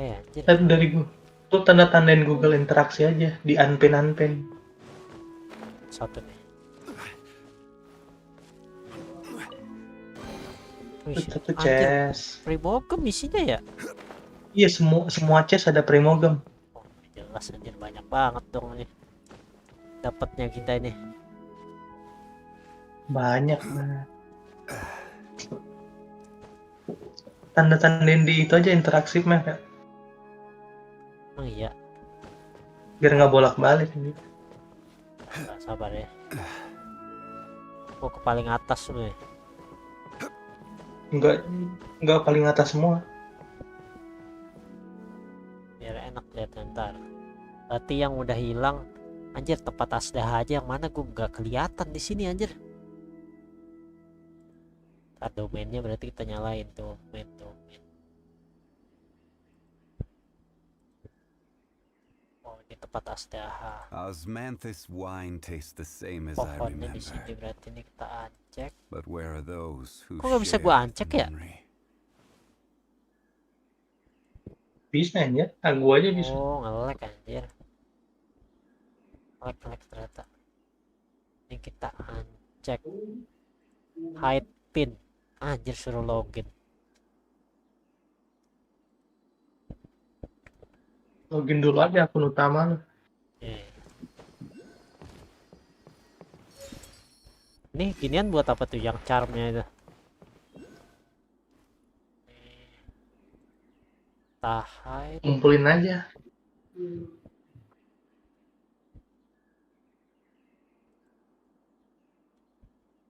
Anjir. Lihat dari gue. Lu tanda-tandain Google interaksi aja di unpin. Satu nih. Satu chest. Primogem isinya ya? Iya, semua chest ada primogem. Oh, jelas anjir, banyak banget dong nih. Dapatnya kita ini. Banyak banget. Tanda-tandain di itu aja interaksi map ya. Oh iya. Biar nggak bolak-balik gitu. Nah, sabar ya. Mau ke paling atas dulu ya. Enggak paling atas semua. Biar enak lihat ntar. Berarti yang udah hilang, anjir, tempat Asdah aja yang mana gue nggak kelihatan di sini anjir. Ntar domainnya berarti kita nyalain tuh, domain. Oh, ini tempat Asdah. Osmanthus wine tastes the same as I Pohonnya di remember. sini berarti ini kita ancek. But where are those who Kok nggak bisa gua ancek ya? Bisa aja, gua aja bisa. Oh, nge-lag anjir. Lag ternyata. Ini kita ancek. Hide pin. Anjir, suruh login. Login dulu aja akun utama lu. Nih, ginian buat apa tuh yang charmnya itu? Tahai. Kumpulin aja.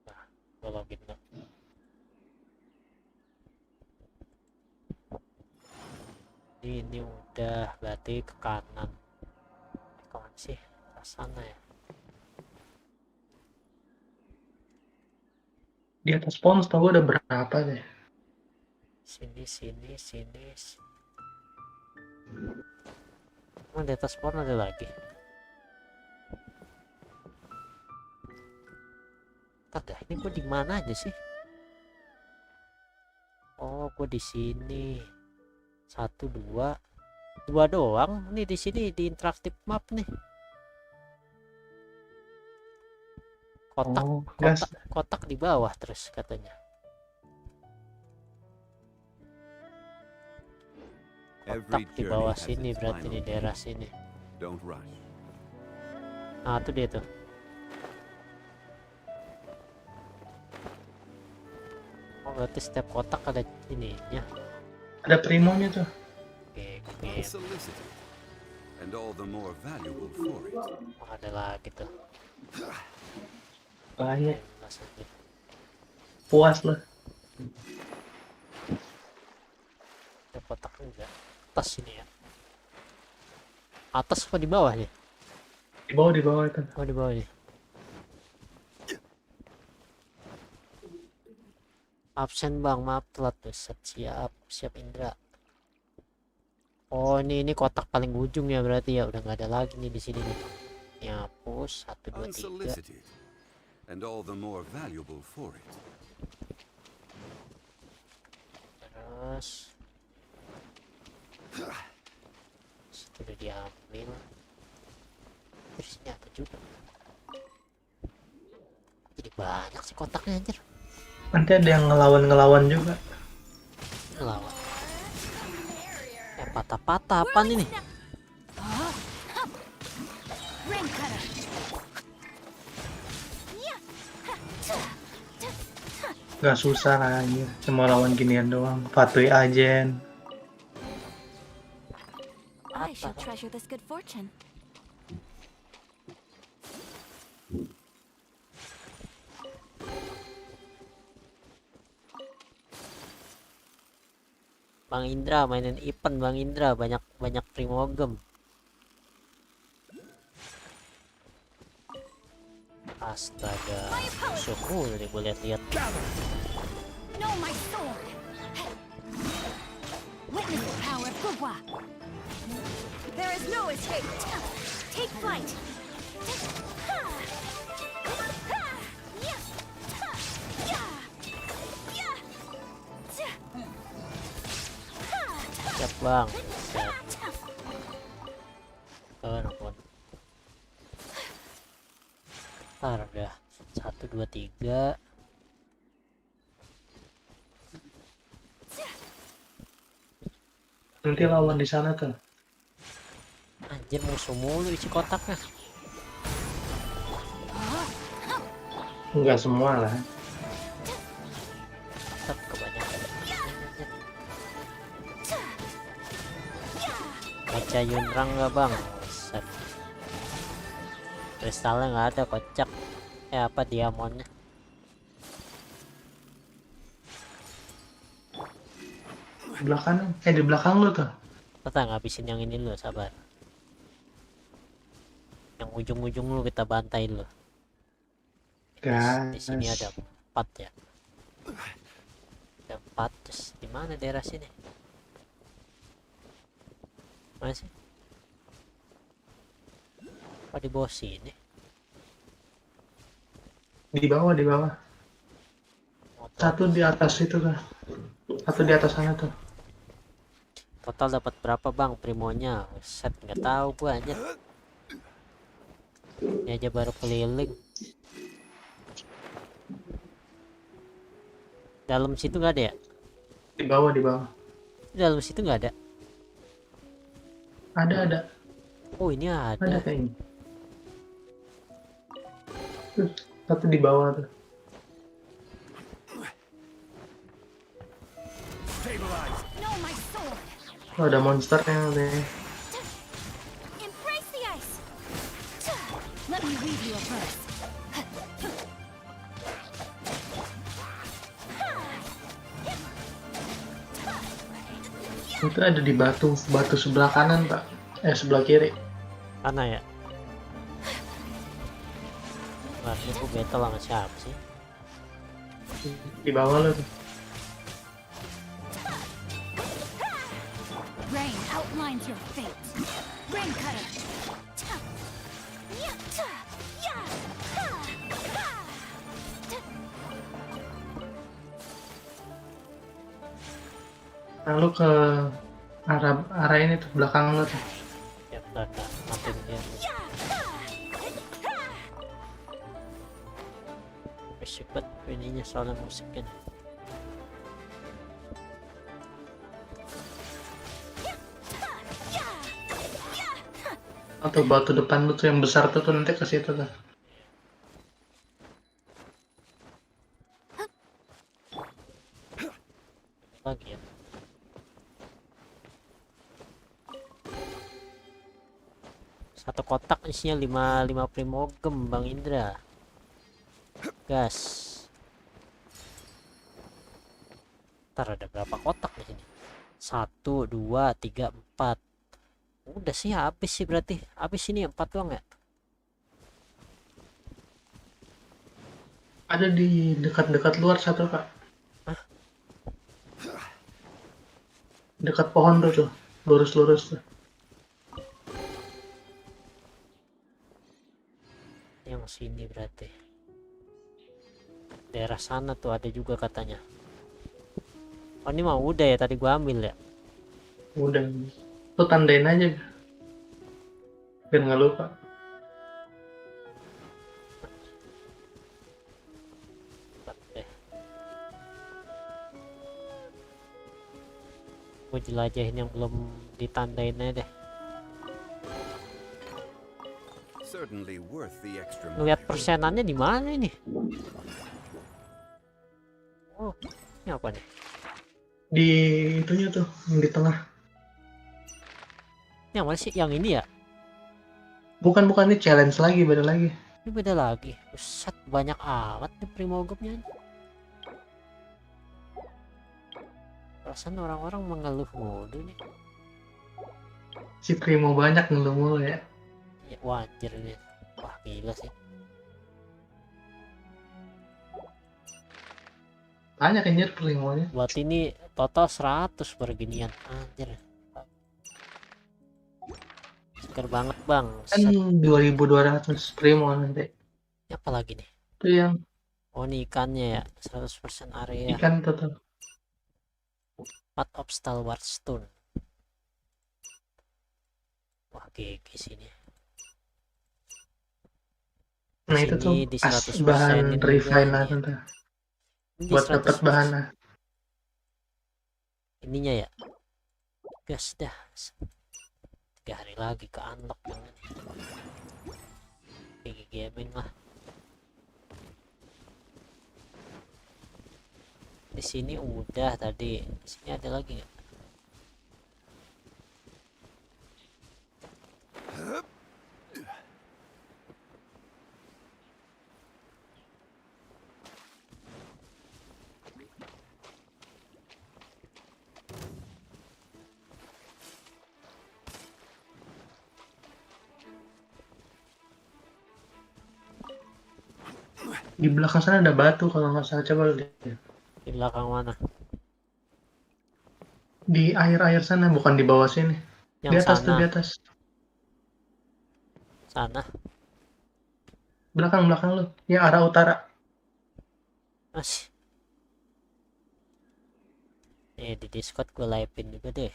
Nah, gue login dong. Ini udah, berarti ke kanan. Kawan sih, ke sana ya. Di atas pohon setahu ada berapa deh. Sini. Oh, di atas pohon ada lagi. Ntar dah, ini gue di mana aja sih? Oh, gue di sini. 1, 2, 2 doang. Nih di sini di interaktif map nih. Kotak di bawah terus katanya. Kotak di bawah sini berarti di daerah sini. Nah, itu dia tuh. Oh, berarti setiap kotak ada ininya. Ada primonya tuh. Oke. Oh, ada lagi tuh. Banyak. Puas lah. Ada kotak enggak? Atas sini ya. Atas apa di bawah nih? Di bawah itu. Oh, di bawah nih. Absen bang, maaf telat. Siap Indra. Oh, ini kotak paling ujung ya berarti ya. Udah nggak ada lagi nih di sini nih. Ya, hapus 1 2 3. And all the more valuable for it. Terus sudah diambil. Terus ini apa juga? Jadi banyak sih kotaknya anjir. Nanti ada yang ngelawan juga. Ngelawan. Patah-patah apa ini? Gak susah lah anjir. Cuma lawan ginian doang. Patuhi ajen. I shall treasure this good fortune. Bang Indra mainin event Bang Indra banyak primogem. Astaga, syukur nih boleh lihat. Know my sword. Witness the power of Gugwa. There is no escape. Take flight. Siap bang. Siap. Nelfon. Ntar udah 1 2 3. Nanti lawan di sana tuh. Anjir musuh mulu isi kotaknya. Enggak semua lah. Tetap kebanyakan. Baca Yunrang nggak bang? Set. Kristalnya nggak ada, kocak. Apa diamondnya? Di belakang lu tuh. Kita ngabisin yang ini dulu, sabar. Yang ujung-ujung lu kita bantai dulu. Di sini ada 4 ya. Ada 4 terus di mana daerah sini? Mana sih? Apa di bawah sini? Di bawah. Satu di atas itu kan. Satu di atas sana tuh. Total dapat berapa bang primonya? Set nggak tahu gua aja. Ini aja baru keliling. Dalam situ nggak ada ya? Di bawah. Dalam situ nggak ada. Ada. Oh ini ada. Ada kayaknya. Satu di bawah tuh. Oh, ada monsternya deh. Embrace the ice. Let me read you a verse. Itu ada di batu sebelah kanan pak. Sebelah kiri. Mana ya? Berarti aku battle sama siapa sih? Di bawah lo tuh. Rain outlines your fate. Rain cutter. Nah, lu ke arah ini tuh belakang lo tuh. Ya bentar, matiin dia. Cepet ininya soalnya musiknya. Atau batu depan lu tuh yang besar tuh nanti ke situ tuh. Lagi ya. Satu kotak isinya 5 primogem Bang Indra. Gas. Ntar ada berapa kotak di sini? 1, 2, 3, 4. Udah sih habis sih berarti. Habis ini 4 doang ya? Ada di dekat-dekat luar satu, Pak. Hah? Dekat pohon tuh, lurus-lurus tuh. Yang sini berarti. Daerah sana tuh ada juga katanya. Oh ini mah udah ya, tadi gua ambil ya. Udah. Lu tandain aja. Biar nggak lupa. Gue jelajahin yang belum ditandain aja deh. Lihat persenannya di mana ini? Oh, ini apa nih? Di itunya tuh, yang di tengah. Yang mana sih? Yang ini ya? Bukan ini challenge lagi, beda lagi. Ini beda lagi. Buset, banyak amat nih primogemnya. Perasaan orang-orang mengeluh mulu nih. Si Primo banyak ngeluh mulu ya. Ya wajar nih. Wah gila sih. Banyak anjir Primonya. Buat ini total 100 perginian. Anjir. Seger banget bang. Kan 2200 Primo nanti. Ini apa lagi nih? Itu yang. Oh ini ikannya ya. 100% area. Ikan total. Part of Stalwart Stone. Wah GG sini. Nah itu tuh di pas 100% bahan refine lah ya. tentu. Buat dapat bahan lah. Ininya ya. Gas dah. 3 hari lagi ke unlock yang ini. GG gaming lah. Di sini udah tadi. Di sini ada lagi nggak? Di belakang sana ada batu kalau nggak salah, coba lihat. Di belakang mana? Di air-air sana, bukan di bawah sini. Yang di atas sana. tuh, di atas. Sana. Belakang lu. Ya arah utara. Masih. Di Discord gue live-in juga deh.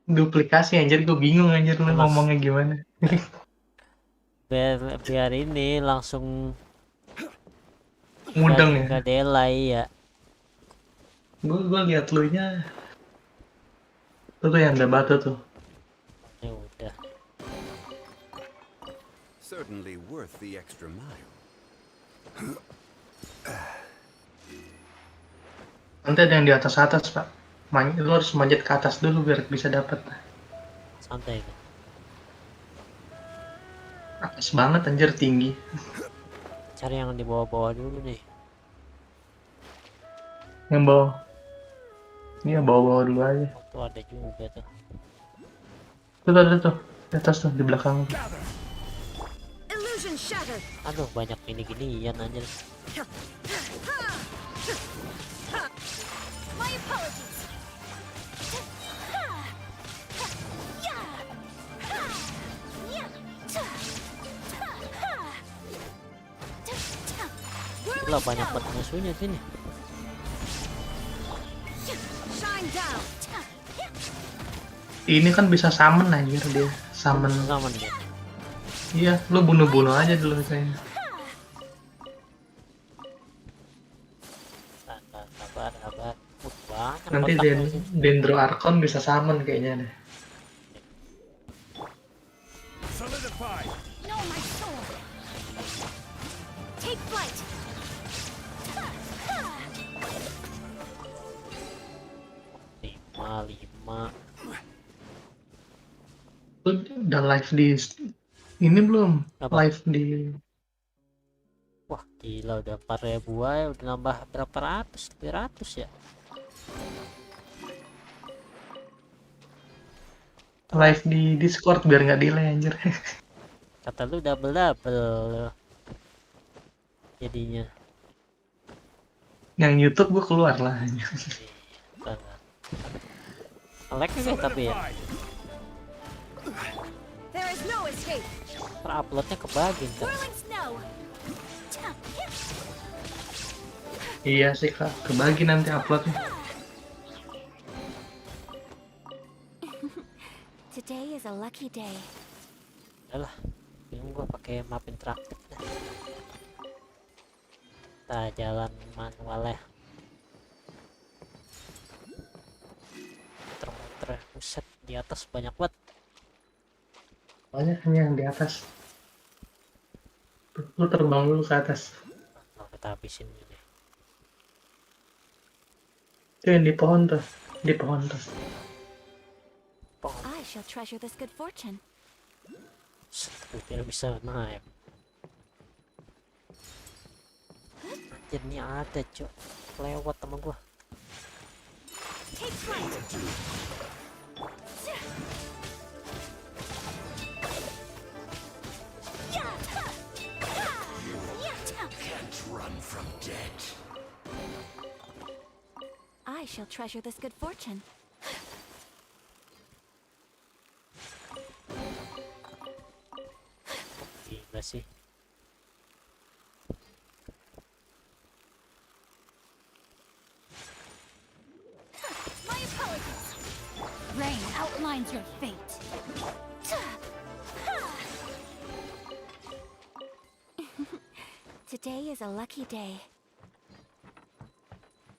Duplikasi anjir, gue bingung anjir lu ngomongnya gimana. biar ini langsung Mudeng ya. Nggak delay ya. Gue lihat lu nya. Tuh yang ada batu tuh. Ya udah. Certainly worth the extra mile. Nanti ada yang di atas Pak. Lu harus manjat ke atas dulu biar bisa dapat. Santai kan. Atas banget anjir, tinggi. Cari yang di bawah-bawah dulu nih. Yang bawah. Iya, bawah-bawah dulu aja. Tuh ada juga tuh. Tuh. Di atas tuh, di belakang. Aduh, banyak gini-ginian anjir. My apologies. Gila banyak banget musuhnya sini. Shine down. Ini kan bisa summon anjir dia. Summon. Summon dia. Iya, lu bunuh-bunuh aja dulu kayaknya. Sabar. Banyak Nanti kotaknya sih. Dendro Archon bisa summon kayaknya deh. Solidify. No, my sword. Take flight. Lima. Lu udah live di ini belum? Apa? Live di Wah gila udah 4.000 aja, udah nambah berapa ratus? 300 ya? live di Discord biar nggak delay anjir. Kata lu double jadinya. Yang YouTube gua keluar lah. Lag juga tapi ya. There is no escape. Uploadnya kebagi kan. Whirling snow. Iya sih kak, kebagi nanti uploadnya. Today is a lucky day. Yalah, bingung gua pakai map interaktif dah. Kita jalan manual ya. Muter-muter, buset di atas banyak banget. Banyak yang di atas. Tuh, lu terbang dulu ke atas. Nah, kita habisin ini. Itu yang di pohon tuh, di pohon tuh. I shall treasure this good fortune. Tidak bisa naik. Anjir nih ada cok, lewat sama gua. Take flight. Can't run from dead. I shall treasure this good fortune. Gila sih. My apologies. Rain outlines your fate. Today is a lucky day.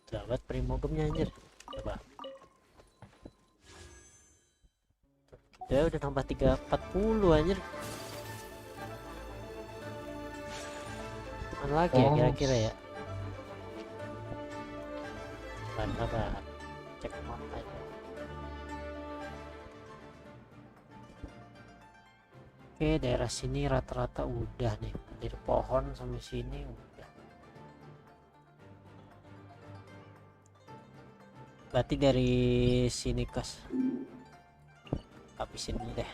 Dapat primogemnya anjir. Coba. Dia udah nambah 340 anjir. Mana lagi ya kira-kira ya? Sabar. Cek map aja. Oke, daerah sini rata-rata udah nih. Dari pohon sampai sini udah. Berarti dari sini kas. Habisin dulu deh.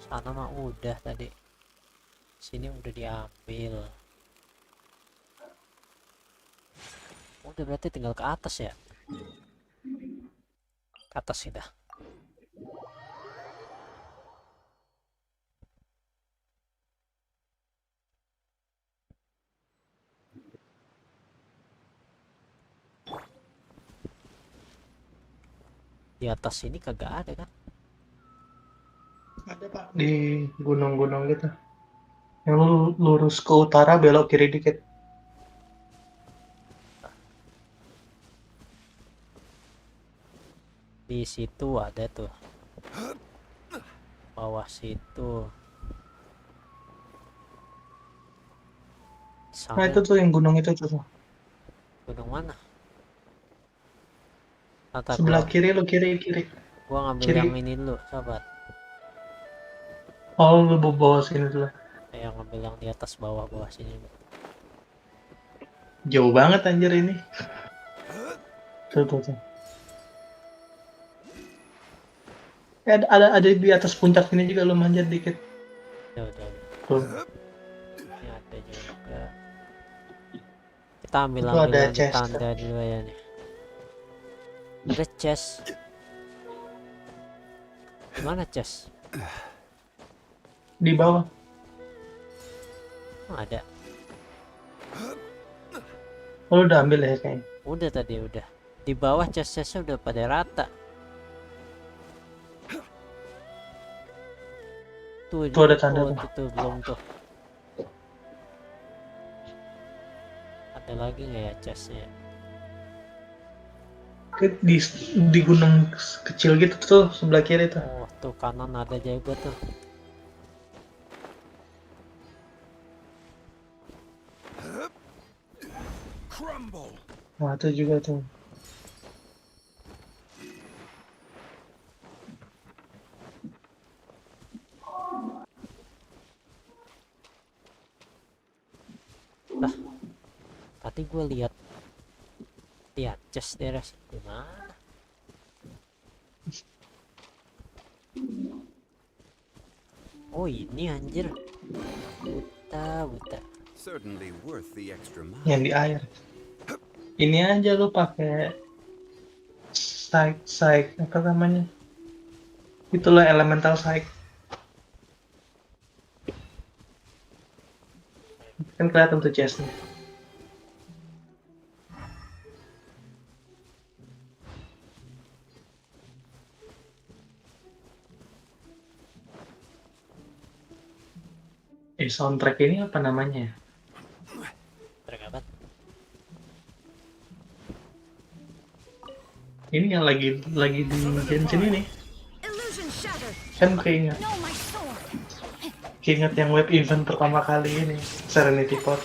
Sana mah udah tadi. Sini udah diambil. Udah berarti tinggal ke atas ya. Ke atas sudah. Di atas sini kagak ada kan? Ada pak, di gunung-gunung gitu. Yang lu lurus ke utara belok kiri dikit. Di situ ada tuh. Bawah situ. Nah itu tuh yang gunung itu tuh. Gunung mana? Sebelah kiri lu kiri. Gua ngambil kiri. yang ini dulu, sahabat. Oh lu bawa sini dulu. Yang ngambil yang di atas bawah sini. Jauh banget anjir ini. Tuh. Ada di atas puncak ini juga lu manjat dikit. Udah. Tuh. Ini ada juga. Kita ambil ada yang chest. tanda dulu ya nih. Ada chest. Mana chest? Di bawah. Oh, ada. Oh, lu udah ambil ya kayaknya. Udah tadi udah. Di bawah chest-chestnya udah pada rata. Tuh, Tuh ada tanda tuh. tuh belum tuh. Ada lagi nggak ya chestnya? Di gunung kecil gitu tuh sebelah kiri tuh. Oh, tuh kanan ada juga tuh. Wah, itu juga tuh. Lah, tadi gue lihat chest daerah situ mana? Oh, ini anjir. Buta. Certainly worth the extra mile. Yang di air. Ini aja lu pakai psych apa namanya? Itulah elemental psych. Kan kelihatan tuh chestnya. Soundtrack ini apa namanya? Track apa? Ini yang lagi di Genshin ini. Kan keinget yang web event pertama kali ini, Serenity Pot.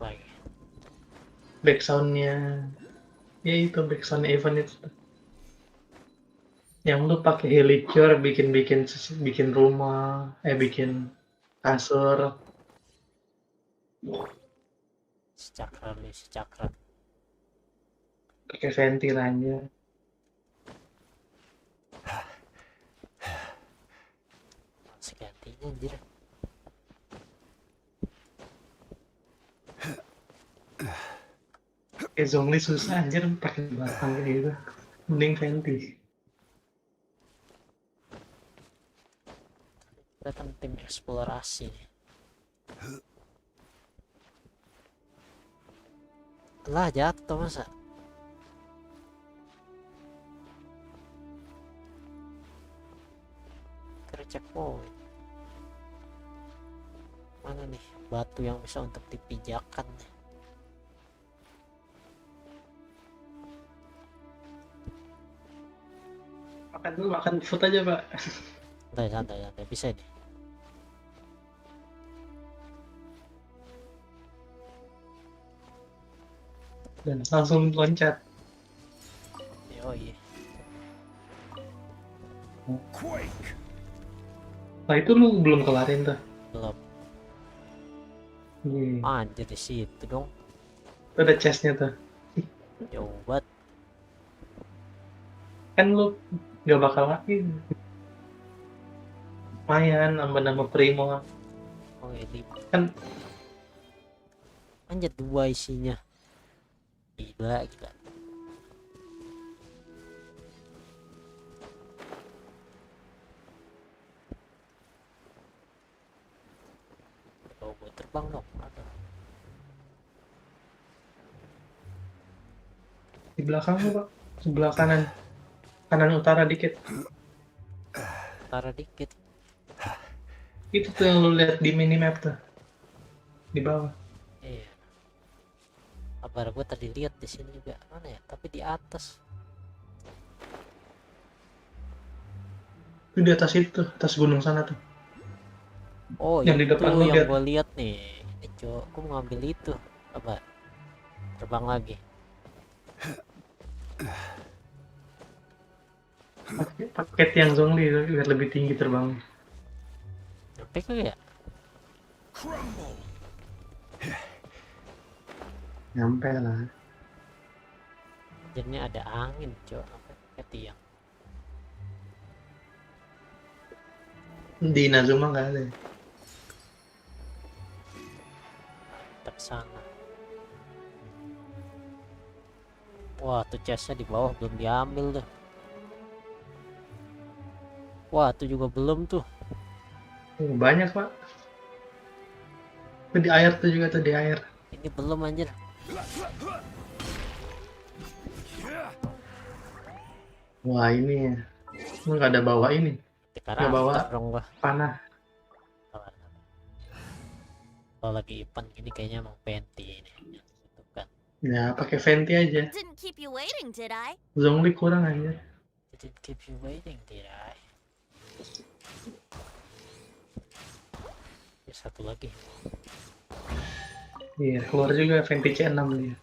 Lagi. Backsoundnya, ya itu backsound event itu. Yang lu pakai helicure bikin rumah, bikin kasur. Secakra. Pakai ventil aja. Segantinya anjir. Zongli susah anjir pakai belakang kayak gitu. Mending ventil. Kita kan tim eksplorasi. Lah jatuh masa. Checkpoint. Mana nih batu yang bisa untuk dipijakan? Makan food aja, Pak. Santai bisa nih. Dan langsung loncat. Oh iya. Quake. Nah itu lu belum kelarin tuh? Belum. Anjir di situ dong. Itu ada chestnya tuh. Jauh banget. Kan lu gak bakal lagi. Lumayan nambah primo. Oh ini. Kan anjir 2 isinya. Gila. Gue terbang dong. Di belakang lu, Pak. Sebelah kanan utara dikit. Itu tuh yang lu lihat di minimap tuh. Di bawah. Iya. Kabar gue tadi lihat di sini juga. Mana ya? Tapi di atas. Itu di atas itu, atas gunung sana tuh. Oh, yang itu di depan yang gue lihat nih. Ini cok, gue mau ngambil itu. Apa? Terbang lagi. Paket yang Zongli biar lebih tinggi terbang. Sampai kagak ya? Nyampe lah. Jadinya ada angin cok, sampai ke tiang. Di Inazuma nggak ada. Tersana. Wah, tuh chestnya di bawah belum diambil tuh. Wah, tuh juga belum tuh. Banyak pak. Tuh di air tuh juga tuh di air. Ini belum anjir. Wah ini ya. Lu nggak ada bawa ini. Nggak bawa dong gua. panah. Kalau lagi event gini kayaknya emang penti ini. Kan. Ya pakai venti aja. Didn't keep you waiting, did I? Zongli kurang aja. Didn't keep you waiting, did I? Ya, satu lagi. Iya, keluar juga venti C6 dia.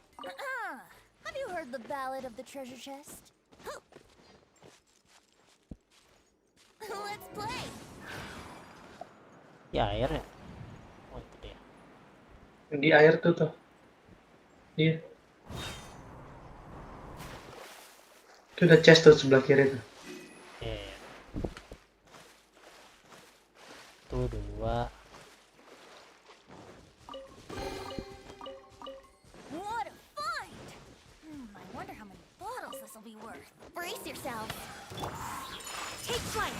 Have you heard the ballad of the treasure chest? Let's play. Ya air ya. Oh itu dia. Di air tuh. Iya. Itu udah chest tuh sebelah kiri tuh. Yeah. Tuh 2. What a find! I wonder how many bottles this will be worth. Brace yourself. Take flight.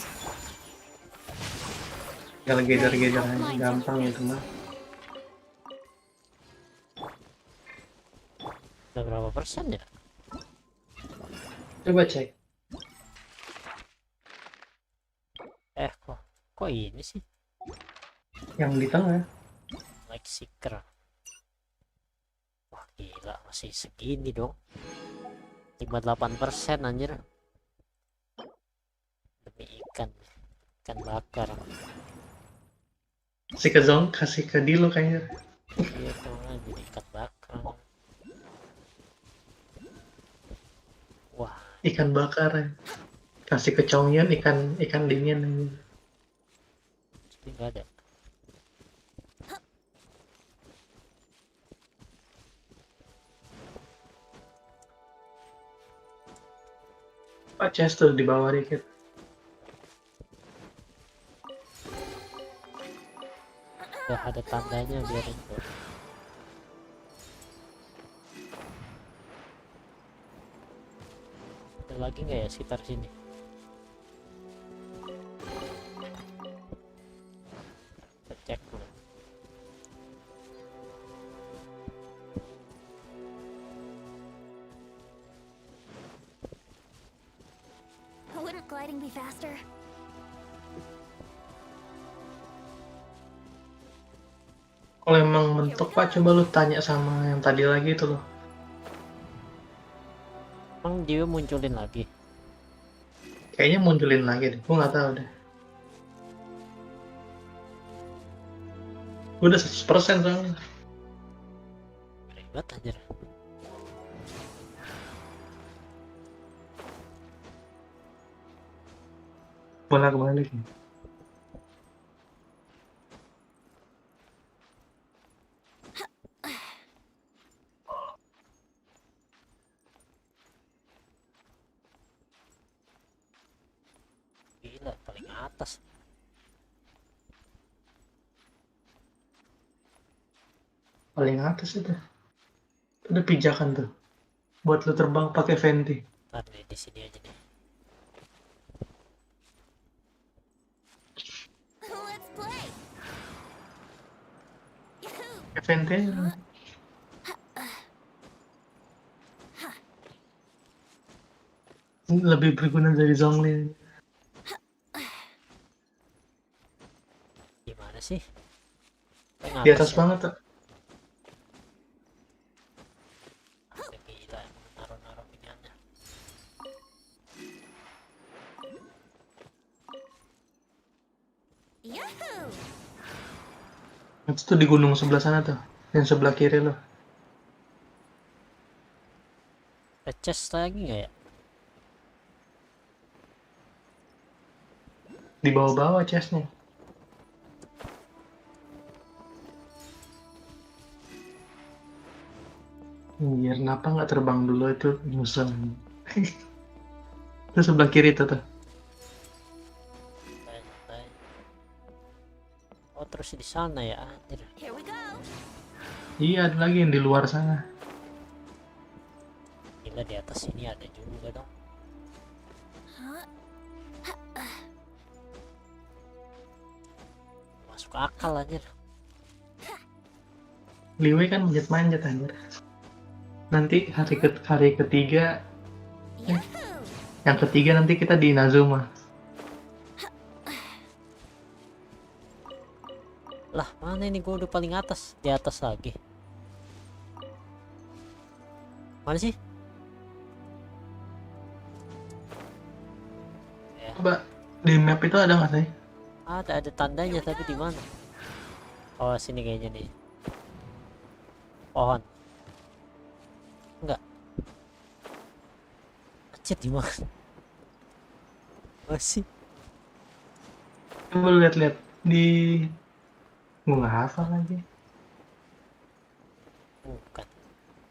Kalau gather-gather aja gampang itu mah. Udah berapa persen ya? Coba cek. Kok ini sih? Yang di tengah. Like seeker. Wah gila, masih segini dong. 58% anjir. Demi ikan bakar. Kasih ke Zong, kasih ke Dulu kayaknya. Iya tuh jadi ikan bakar. Wah, Ikan bakar ya. Kasih ke Chongyan ikan dingin aja. ini nggak ada. Pak chest tuh di bawah dikit. Udah ada tandanya biarin tuh. Ada lagi nggak ya sekitar sini? Kita cek dulu. Wouldn't gliding be faster? Kalau emang mentok Pak, coba lu tanya sama yang tadi lagi itu loh. Emang dia munculin lagi? Kayaknya munculin lagi deh, gua nggak tahu deh. Gua udah 100% soalnya. Ribet anjir. Bola kembali. Gila, paling atas. Paling atas itu. Itu udah pijakan tuh. Buat lu terbang pakai venti. Ntar nih di sini aja nih. Let's play. Pakai venti aja. Ini lebih berguna dari Zongli. Gimana sih? Di atas banget tuh. Gila, naruh-naruh iniannya. Yahoo! Itu tuh di gunung sebelah sana tuh. Yang sebelah kiri lo. Ada chest lagi nggak ya? Di bawah-bawah chestnya. Iya, kenapa nggak terbang dulu itu nyusul. Itu sebelah kiri tuh. Santai. Oh terus di sana ya anjir. Here we go. Iya, ada lagi yang di luar sana. Di Gila, di atas sini ada juga dong. Masuk akal anjir. Liwe kan manjat-manjat anjir. Nanti hari ketiga, yang ketiga nanti kita di Inazuma. Lah, mana ini gua udah paling atas, di atas lagi. Mana sih? Ya. Coba di map itu ada nggak sih? Ada tandanya tapi di mana? Oh, sini kayaknya nih. Pohon. Enggak. Acet di mana? Masih. Coba lihat-lihat di, gua nggak hafal lagi. Bukan.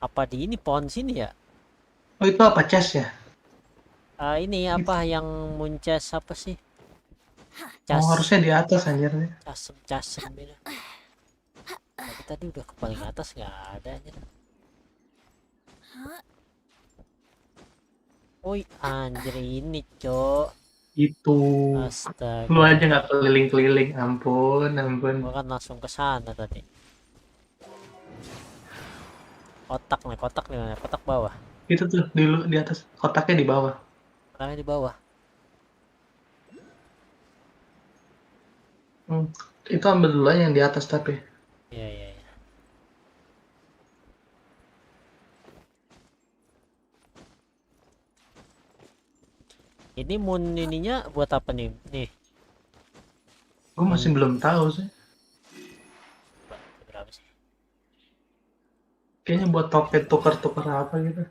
Apa di ini pohon sini ya? Oh, itu apa, chest ya? Ini apa yang munces apa sih? Oh, harusnya di atas anjir. Casem gitu. Tapi tadi udah ke paling atas nggak ada aja. Woi, anjir ini, Cok. Itu. Astaga. Lu aja nggak keliling-keliling, ampun. Gua kan langsung ke sana tadi. Kotak nih, kotak bawah. Itu tuh dulu di atas, kotaknya di bawah. Kotaknya di bawah. Itu ambil dulu aja yang di atas tapi. Iya. Ini moon ininya buat apa nih? Nih. Gue masih belum tahu sih. Berapa sih? Kayaknya buat topet tukar-tukar apa gitu.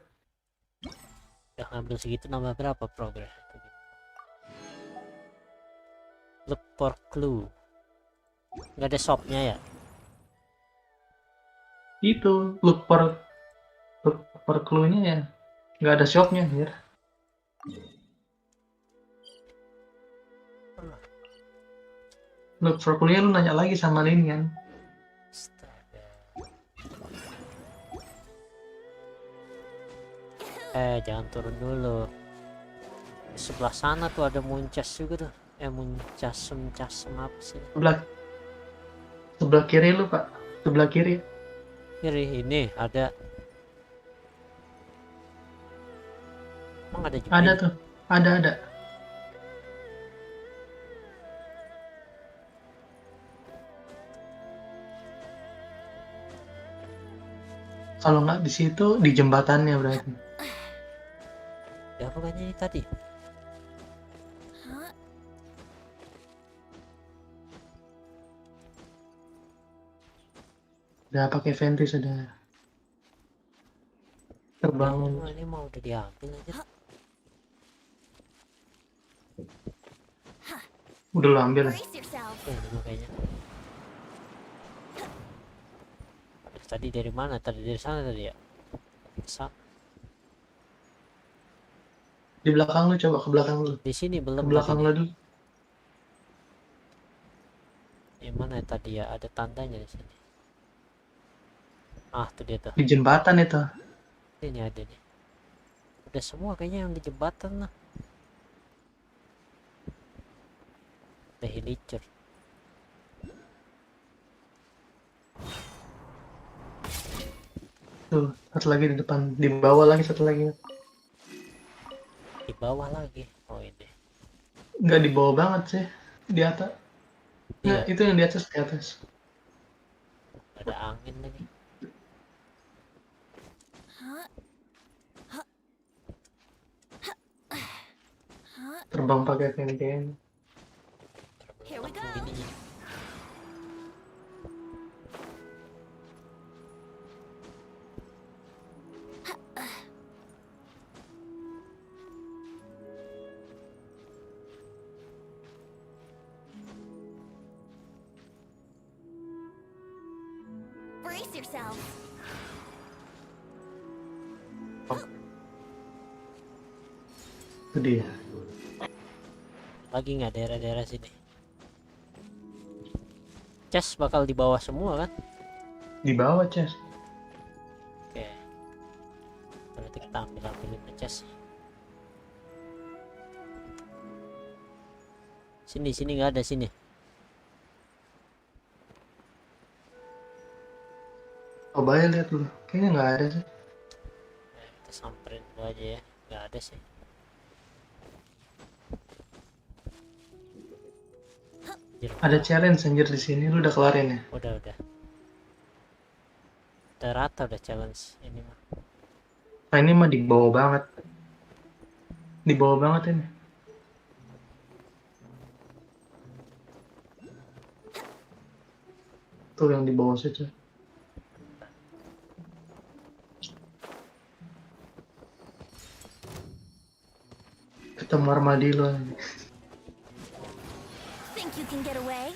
Udah ngambil segitu nambah berapa progress? Look for clue. Nggak ada shopnya ya? Itu look for clue-nya ya. Nggak ada shopnya anjir. Look for clue-nya lu nanya lagi sama Lin kan. Jangan turun dulu. Di sebelah sana tuh ada muncas juga tuh. Muncasem apa sih? Sebelah kiri lu, Pak. Sebelah kiri. Kiri ini ada. Emang ada juga? Ada tuh. Ada. Kalau nggak di situ, di jembatannya berarti. Ya bukannya ini tadi. Udah pakai venti sudah. Terbang. Ini mau udah diambil aja. Udah lo ambil. Dulu kayaknya. Tadi dari mana? Tadi dari sana tadi ya? Di belakang lu, coba ke belakang lu. Di sini belum. Ke belakang lu dulu. Yang mana tadi ya? Ada tandanya di sini. Tuh dia tuh. Di jembatan itu. Ini ada nih. Udah semua kayaknya yang di jembatan lah. Ada hilicur. Tuh, satu lagi di depan. Di bawah lagi satu lagi. Di bawah lagi. Oh ini. Nggak di bawah banget sih. Di atas. Nah, itu yang di atas, di atas. Ada angin lagi. Terbang pakai venti. Here we go. Brace yourself. Itu dia. Lagi nggak daerah-daerah sini? Chest bakal di bawah semua kan? Di bawah, Ces. Oke. nanti kita ambilin chest. Sini nggak ada sini. Coba ya lihat dulu, kayaknya nggak ada sih. Kita samperin dulu aja ya, nggak ada sih. Ada challenge anjir di sini, lu udah kelarin ya? Udah. Udah rata udah challenge ini mah. Nah ini mah di bawah banget. Di bawah banget ini. Tuh yang di bawah saja. Ketemu armadillo. Think you can get away?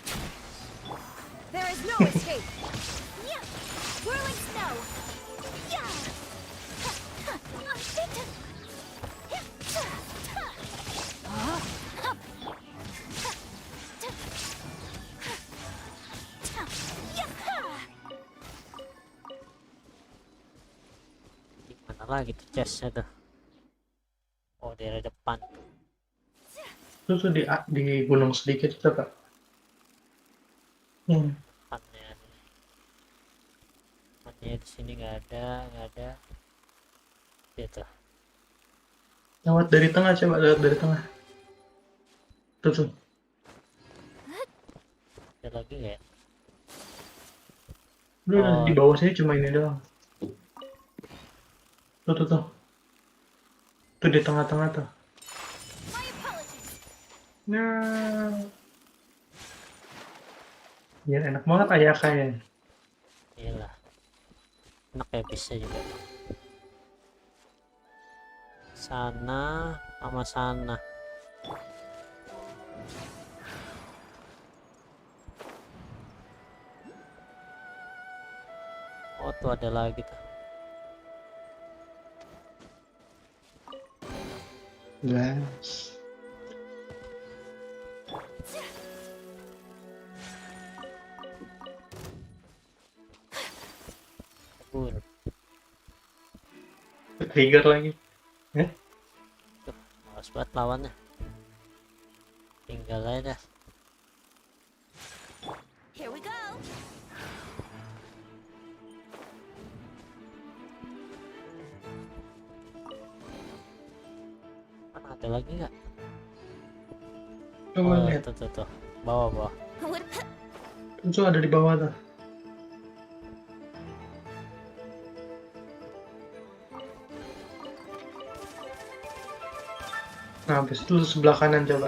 There is no escape. Yeah. Whirling snow. Yeah. Mana lagi tuh chestnya tuh? Oh, daerah depan. Tuh di gunung sedikit coba. Depannya di sini nggak ada. Itu. Lewat dari tengah coba, lewat dari tengah. Tuh. Ada lagi nggak? Di bawah sini cuma ini doang. Tuh. Tuh di tengah-tengah tuh. Nah. Ya enak banget ayaknya. Iyalah. Enak ya bisa juga. Sana sama sana. Oh tuh ada lagi tuh. Guys. Trigger lagi. Tuh, males banget lawannya. Tinggal aja dah. Here we go. Ada lagi nggak? Coba lihat. Tuh. Bawah. Itu ada di bawah tuh. Nah, habis itu sebelah kanan coba.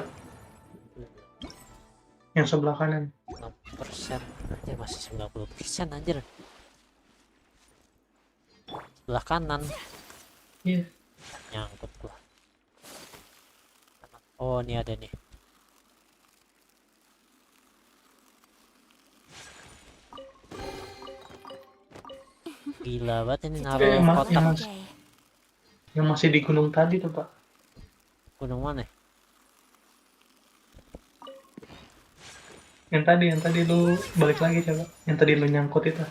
Yang sebelah kanan. 6% aja masih 90% anjir. Sebelah kanan. Iya. Nyangkut gua. Oh, ini ada nih. Gila banget ini naruh kotak. Yang masih di gunung tadi tuh, Pak. Gunung mana? Yang tadi lu balik lagi coba. Yang tadi lu nyangkut itu.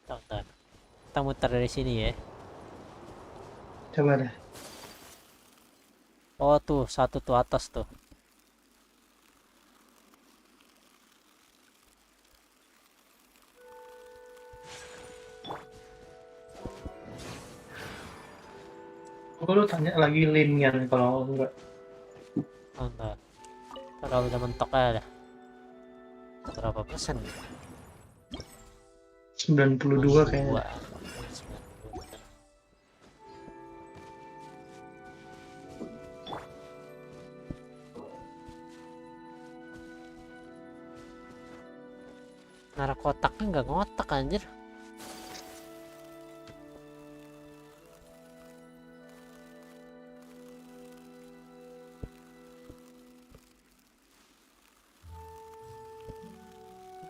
Bentar. Kita muter dari sini ya. Coba deh. Oh tuh, satu tuh atas tuh. Lu tanya lagi linian kalau enggak. Oh, enggak. Kalau udah mentok aja dah. Berapa persen? 92 kayaknya. Naruh kotaknya nggak ngotak anjir.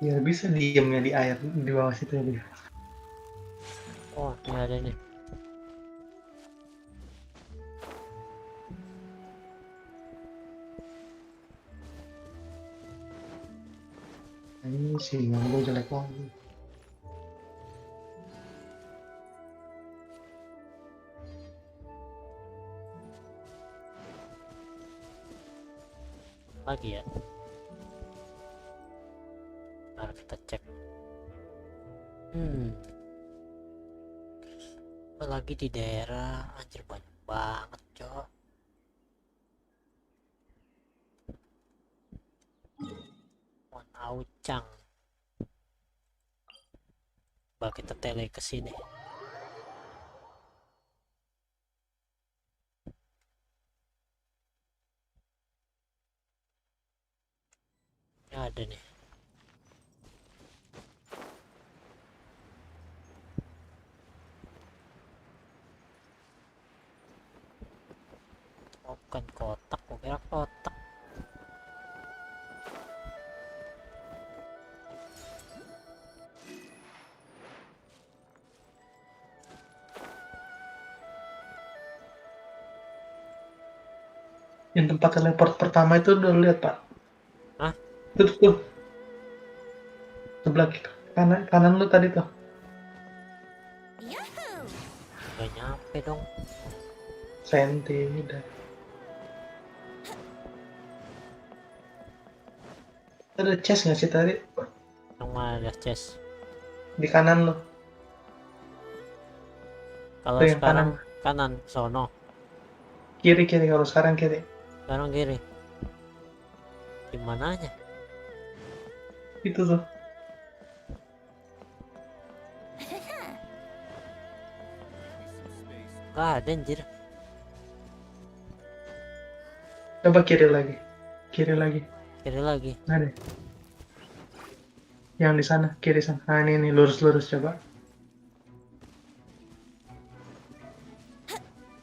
Biar bisa diemnya di air di bawah situ dia. Oh, ini ada nih. Ini sih gue jelek lagi. lagi ya. Mari kita cek. Apalagi di daerah, anjir banyak banget cok. Aucang. Coba kita tele ke sini. Ya, ada nih. Oh, bukan kotak, aku kira kotak. Yang tempat teleport pertama itu udah lihat pak? Hah? Tuh. Sebelah kanan lu tadi tuh. Gak nyampe dong. Senti udah. Ada chest nggak sih tadi? Yang mana ada chest? Di kanan lo. Kalau Tuh, yang sekarang kanan sono. Kiri kalau sekarang kiri. Sekarang kiri. Gimana aja? Itu tuh. Gak ada anjir. Coba kiri lagi. Kiri lagi. Ada. Yang di sana, kiri sana. Nah ini lurus coba.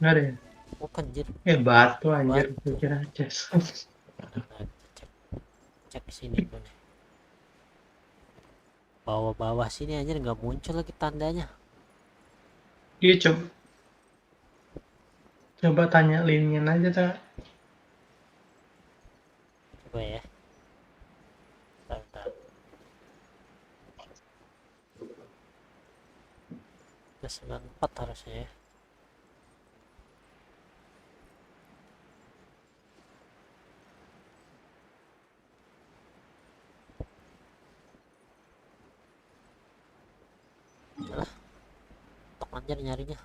Nggak ada ya? Bukan anjir. Batu anjir. Kira chest. Cek sini gue nih. Bawah sini anjir nggak muncul lagi tandanya. Iya coba tanya Linian aja tak. Coba ya. Bentar. Udah 94 harusnya ya. Tok anjir nyarinya.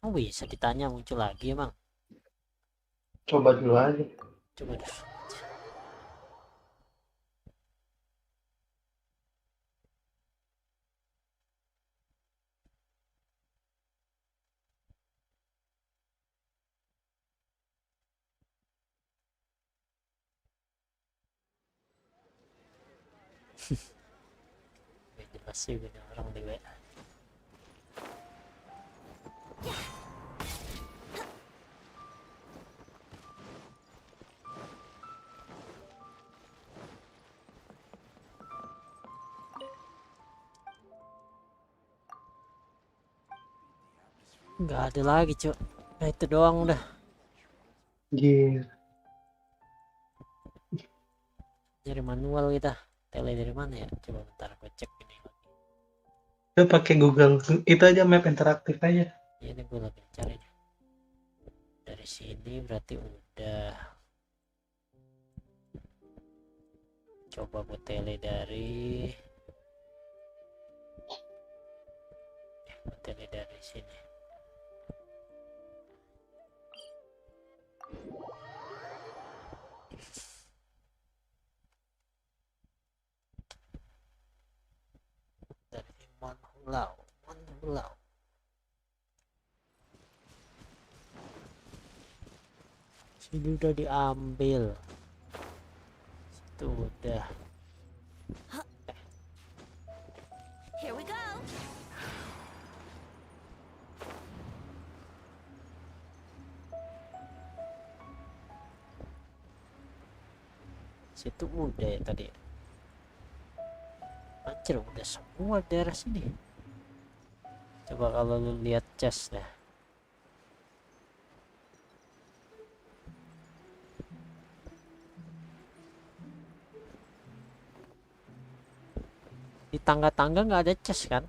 Oh bisa ditanya muncul lagi emang. Coba dulu aja. Coba dulu. Jelas sih punya orang di WA. Nggak ada lagi cok. Nah itu doang udah. Gila. Nyari manual kita. Tele dari mana ya? Coba bentar gue cek ini lagi. Coba pakai Google. Itu aja map interaktif aja. Iya nih gue lagi cari nih. Dari sini berarti udah. Coba gue tele dari. Gue tele dari sini. Dari Menhulau. Sini udah diambil. Situ udah. Here we go. Situ udah ya tadi. Anjir udah semua daerah sini. Coba kalau lu lihat chest dah. Di tangga-tangga nggak ada chest kan?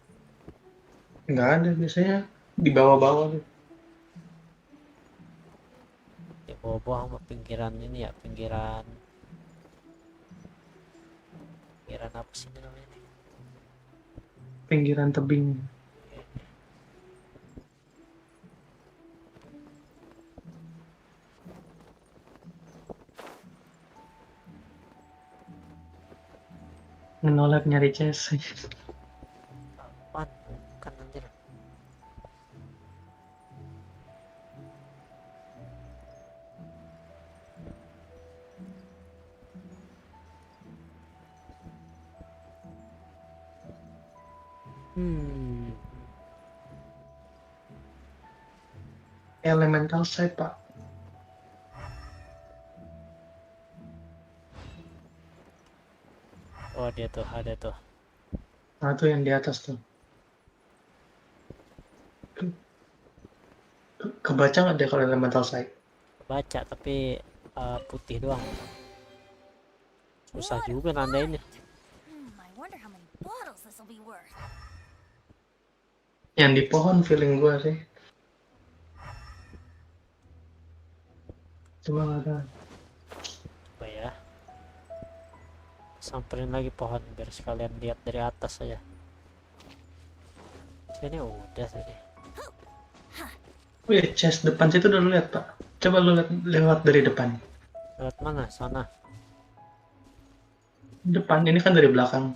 Nggak ada, biasanya di bawah-bawah tuh. Ya bawah sama pinggiran ini ya, pinggiran apa sih ini namanya? Pinggiran tebing. Menolak nyari chest. Apaan? Bukan anjir. Elemental side, Pak. Oh dia tuh, ada tuh. Nah, itu yang di atas tuh. Kebaca nggak deh kalau elemental side? Baca tapi putih doang. Susah juga nandainnya. I wonder how many bottles this will be worth. Yang di pohon feeling gue sih. Coba nggak ada. Apa ya? Samperin lagi pohon biar sekalian lihat dari atas aja. Ini udah tadi. Oh ya, chest depan situ udah lu lihat, Pak. Coba lu lihat lewat dari depan. Lewat mana? Sana. Depan, ini kan dari belakang.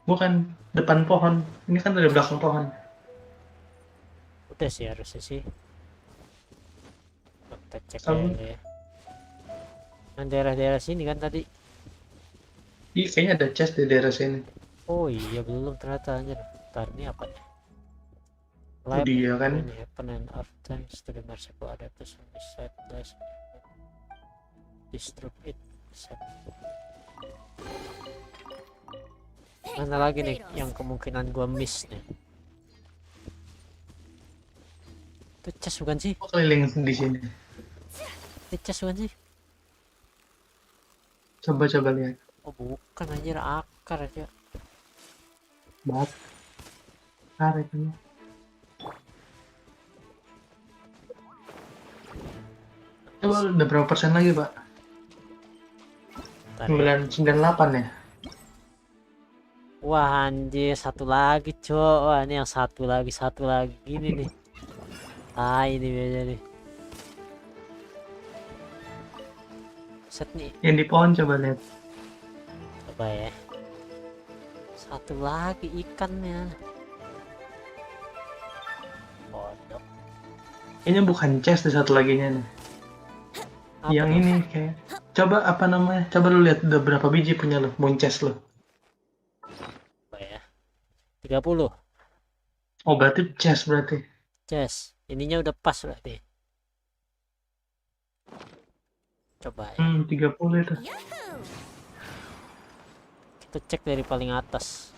Bukan depan pohon. Ini kan dari belakang pohon. Udah sih harusnya sih. Kita cek Sama. aja ya. Yang daerah-daerah sini kan tadi. Iya, kayaknya ada chest di daerah sini. Oh iya belum ternyata anjir. Ntar ini apa nih? Oh, dia kan. When happen and art times to the merciful adapters on this side less disturb it. Mana lagi nih yang kemungkinan gua miss nih? Itu chest bukan sih? Oh, keliling di sini. Itu chest bukan sih? Coba lihat. Oh bukan anjir, akar aja. Bat. Tarik ini. Coba udah berapa persen lagi, Pak? 98 ya? Wah anjir, satu lagi cok. Wah ini yang satu lagi ini nih. Ini biasa nih. Set nih. Yang di pohon coba lihat. Coba ya. Satu lagi ikannya. Bodoh. Kayaknya bukan chest di satu laginya nih. Apa yang dong? ini kayak. Coba apa namanya? Coba lu lihat udah berapa biji punya lu, moon chest lu. Apa ya? 30. Oh berarti chest berarti. Chest. Ininya udah pas berarti. Coba ya. 30 itu. Kita cek dari paling atas.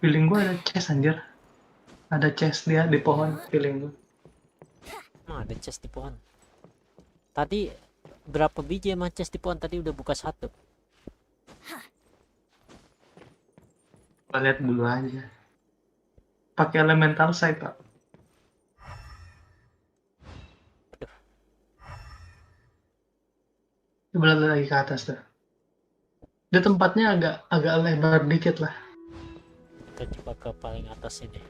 Feeling gua ada chest anjir. Ada chest dia di pohon, feeling gua. Ada chest di pohon. Tadi berapa biji emang chest di pohon? Tadi udah buka satu. Coba lihat dulu aja. Pakai elemental side, Pak. Coba lihat lagi ke atas tuh. Dia tempatnya agak lebar dikit lah. Kita coba ke paling atas ini.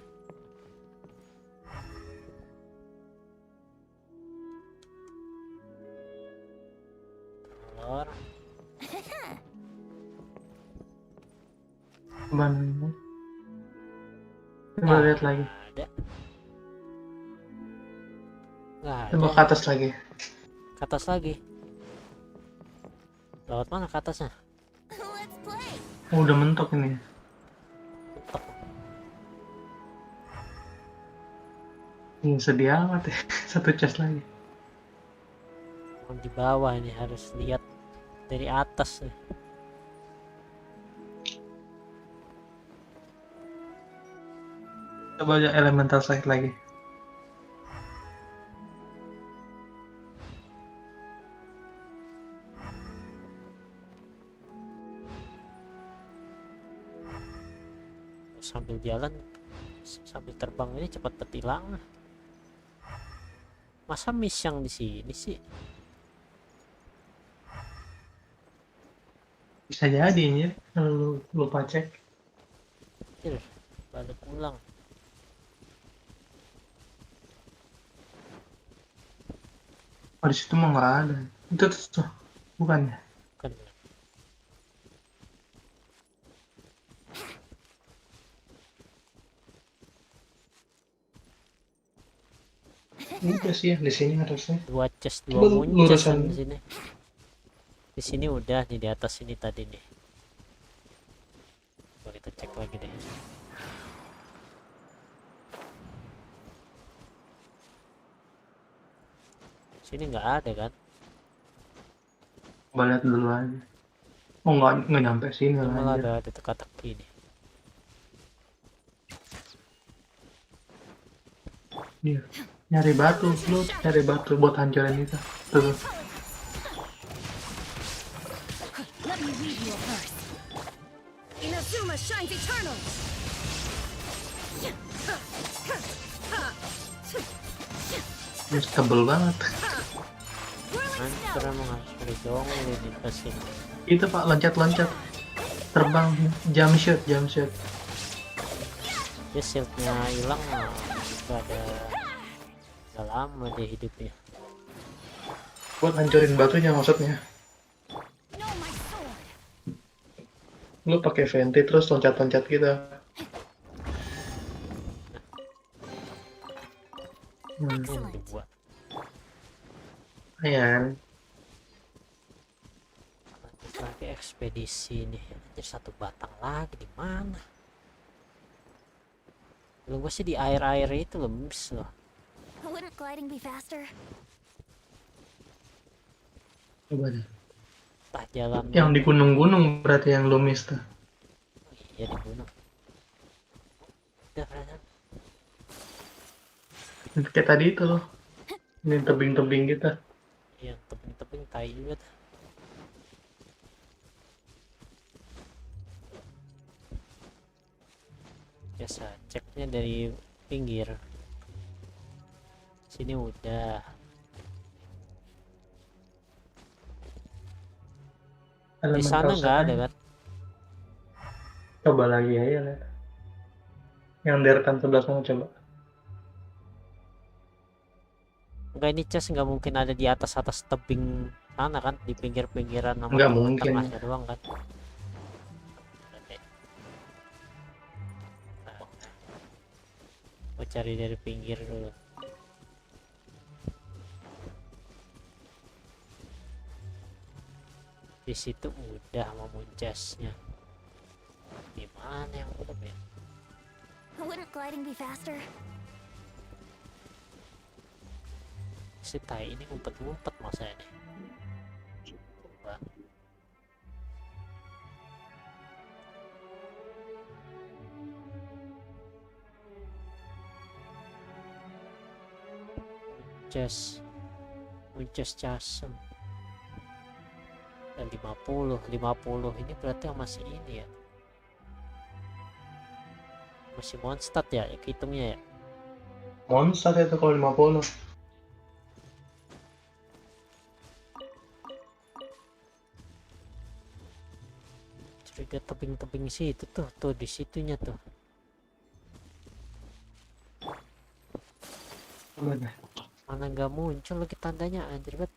Telur. Mana? Coba lihat lagi. Ada. Nggak ada. Coba ke atas lagi. Ke atas lagi. Lewat mana ke atasnya? Oh, udah mentok ini. Sedih amat ya. Satu chest lagi. Di bawah ini harus lihat dari atas nih. Coba aja elemental side lagi. Sambil jalan, sambil terbang ini cepat hilang. Masa miss yang di sini sih? Bisa jadi ya kalau lu lupa cek. Anjir, balik ulang. Oh di situ mah nggak ada. Itu tuh bukan ya? Kan Udah sih ya di sini harusnya. dua chest, Coba dua muncas lurusan. kan di sini. Di sini udah nih, di atas ini tadi nih. Coba kita cek lagi deh. Sini nggak ada kan? Coba lihat dulu aja. Oh nggak nyampe sini Ini lah malah anjir. ada teka-teki nih. Iya. Nyari batu, lu cari batu buat hancurin itu. Tuh. Let me read you a verse. Inazuma shines eternal. Ini tebel banget. Hancur emang harus berdongeng di pas ini. Itu pak loncat-loncat. Terbang jump shoot. Dia shieldnya hilang, nggak ada, nggak lama dia hidupnya. Buat hancurin batunya maksudnya. Lu pakai venti terus loncat-loncat gitu. Ini buat Ayan. pakai ekspedisi nih. Anjir, satu batang lagi di mana? Lu gua sih di air-air itu lemes loh. Wouldn't gliding be faster? Coba deh. Tah jalan Yang di gunung-gunung berarti yang lu miss tuh. iya di gunung. Udah Fran. Kayak tadi itu loh. Ini tebing-tebing gitu. Iya, tebing-tebing tai juga tuh. Biasa ceknya dari pinggir. Sini udah. Di sana nggak ada kan? Coba lagi aja lihat. Yang deretan sebelah sana coba. Enggak, ini chest nggak mungkin ada di atas tebing sana kan, di pinggir-pinggiran sama Nggak di mungkin. tengahnya doang kan. Mau cari dari pinggir dulu. Di situ udah mau muncasnya. Di mana yang belum ya? Wouldn't gliding be faster? Si tai ini ngumpet-ngumpet masa ini. Coba. Muncas casem. Dan 50 ini berarti yang masih ini ya. Masih monster ya, hitungnya ya. Monster itu kalau 50. Curiga tebing-tebing situ tuh di situnya tuh. Mana nggak muncul lagi tandanya, anjir banget.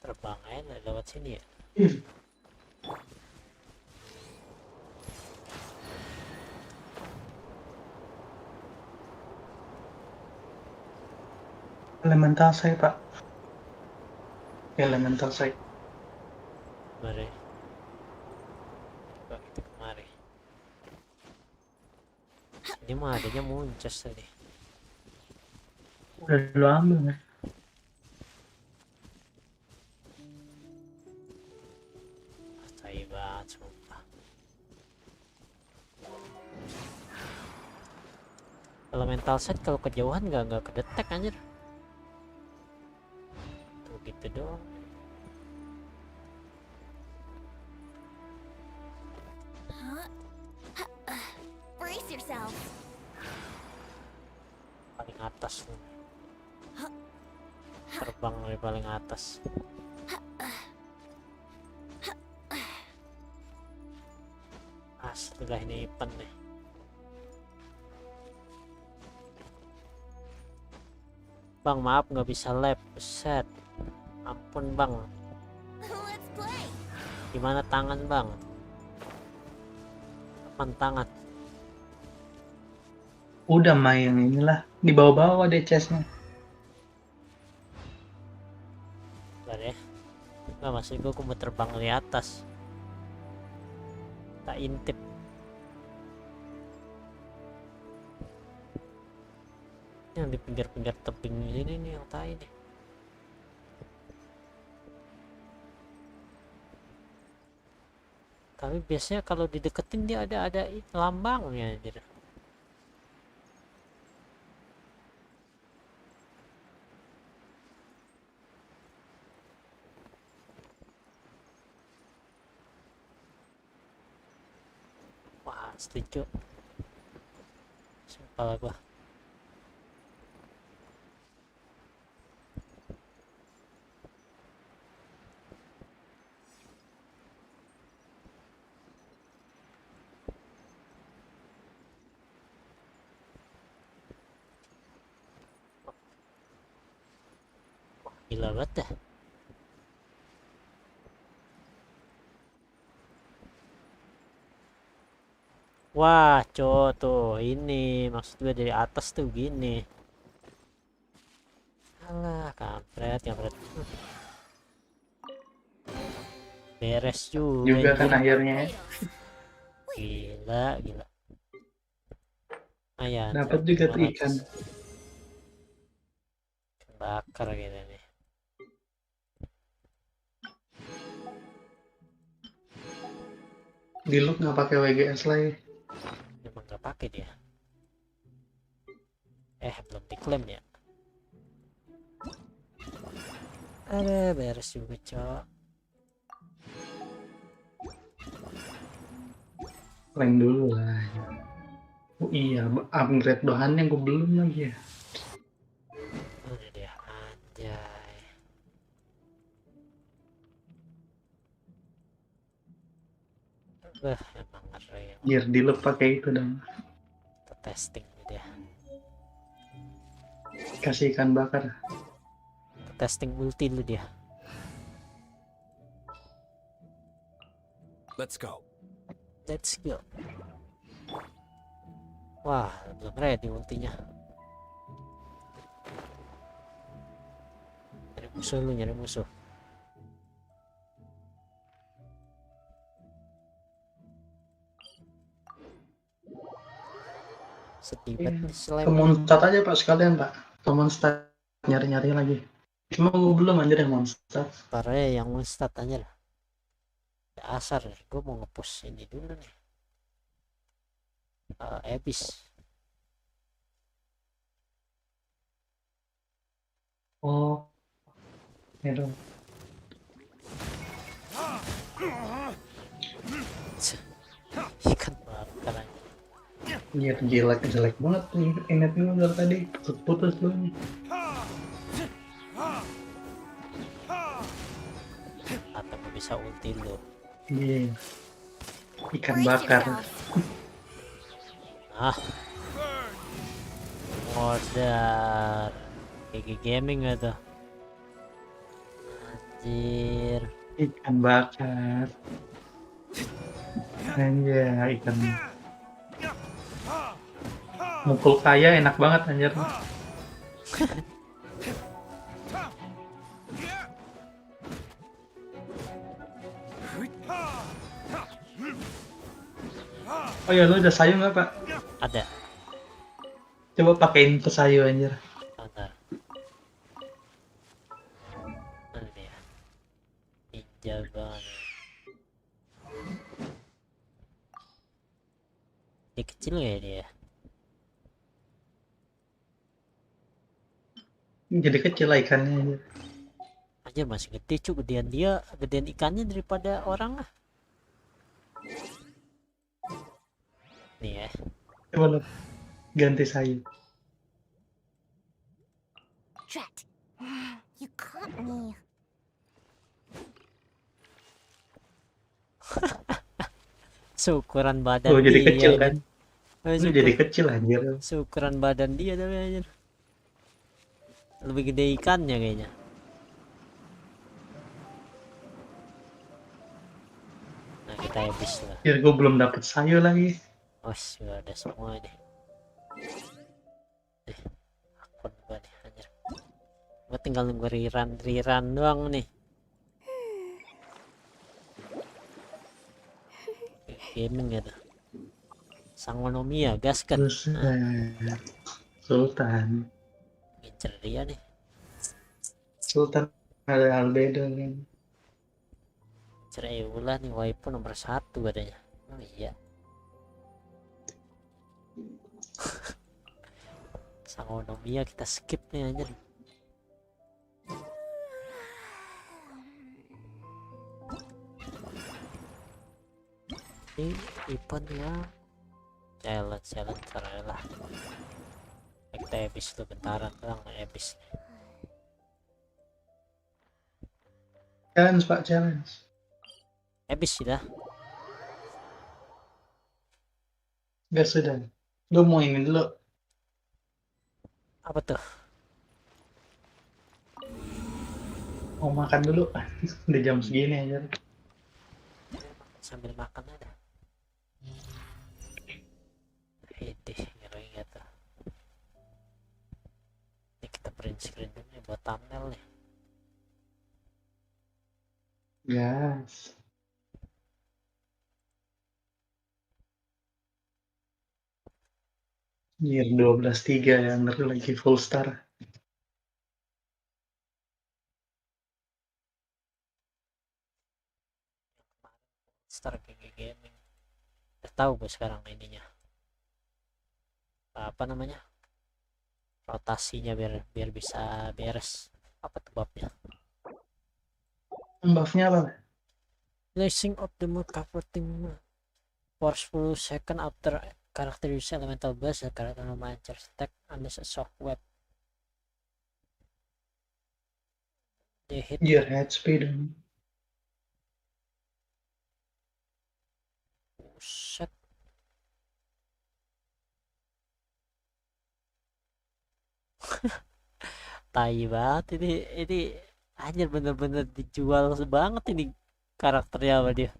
Terbang aja lewat sini ya. Elemental saya pak. Elemental saya. Mari. Coba kita kemari. Ini mah adanya muncas tadi. Udah lu ambil ya. Tai banget sumpah. Elemental set kalau kejauhan nggak kedetek anjir. Tuh gitu doang. yourself. Paling atas nih. Terbang dari paling atas. Astaga, ini event nih. Bang, maaf nggak bisa lab. Set. Ampun bang. Let's play. Gimana tangan bang? Kapan tangan? Udah main inilah, di bawah-bawah deh chestnya. Bentar ya. Nggak, maksud gue mau terbang di atas. Tak intip. Yang di pinggir-pinggir tebing ini nih yang tai nih. Tapi biasanya kalau dideketin dia ada lambangnya anjir. Wah, setuju. Sumpah gua. Gila banget dah. Wah, cowok tuh ini maksud gue dari atas tuh gini. Alah, kampret. Beres juga Kan akhirnya. Gila. Ayan. Dapat juga tuh ikan. Bakar gitu nih. Dulu nggak pakai WGS lagi. Emang nggak pakai dia. Belum diklaim ya. Ada beres juga cok. Klaim dulu lah. Oh iya, upgrade bahannya gue belum lagi ya. Udah dia anjay. Emang ngeri. Biar dilep pakai itu dong. Testing dia. Kasih ikan bakar. Testing multi lu dia. Let's go. Wah, belum ready ultinya. Nyari musuh. Sedih banget Ke Mondstadt aja pak sekalian pak. Ke Mondstadt nyari-nyari lagi. Cuma gue belum anjir yang Mondstadt. Parah yang Mondstadt anjir. Dasar, gue mau nge-push ini dulu nih. Ebis. Oh. Ya dong. Ikan bakar aja. Iya, jelek banget tuh internetnya dari tadi. Putus tuh. Atau gue bisa ulti lu. Iya. Ikan bakar. Modar. Kayak gaming gak tuh? Anjir. Ikan bakar. Anjir, ikan. Mukul kaya enak banget anjir. Oh ya, lu udah sayu nggak pak? Ada. Coba pakein pesayu anjir. Bentar. Mana dia? Ninja banget. Dia kecil ya dia? Jadi kecil lah ikannya anjir. Aja masih gede cuy, gedean ikannya daripada orang lah. Nih ya. Coba lu ganti sayur. Drat. You caught me. Seukuran Oh, badan jadi dia kecil anjir. kan? Lu jadi kecil anjir. Seukuran badan dia tapi anjir. Lebih gede ikannya kayaknya. Nah, kita habis lah. Ya, gue belum dapet sayur lagi. Oh, sudah ada semua deh. Akun gua nih anjir. Gua tinggal nunggu riran doang nih. Gaming gitu. Sangonomia gas kan. Sultan. Ngincer dia nih. Sultan ada albedo kan. Cerai ulah nih waifu nomor 1 katanya. Oh iya. Sangonomia kita skip nih anjir. Ini event ya. Challenge lah. Kita habis tuh bentaran doang habis. Challenge pak, challenge. Habis sudah. Gak sudah. Lu mau ini dulu. Apa tuh? Mau makan dulu. Udah jam segini aja. Sambil makan aja. Hidih, ngeri gitu. Ini kita print screen dulu nih buat thumbnail nih. Yes. Year 12-3 yang ngeri lagi full star. Star gaming. Udah tahu gue sekarang ininya. Apa namanya? Rotasinya biar bisa beres. Apa tuh babnya? Buffnya apa? Blessing of the mood comforting forceful second after character use elemental blast, the character no matcher attack unless a shock web. They hit Your head speed. Set. Tai banget ini anjir bener-bener dijual banget ini karakternya sama dia.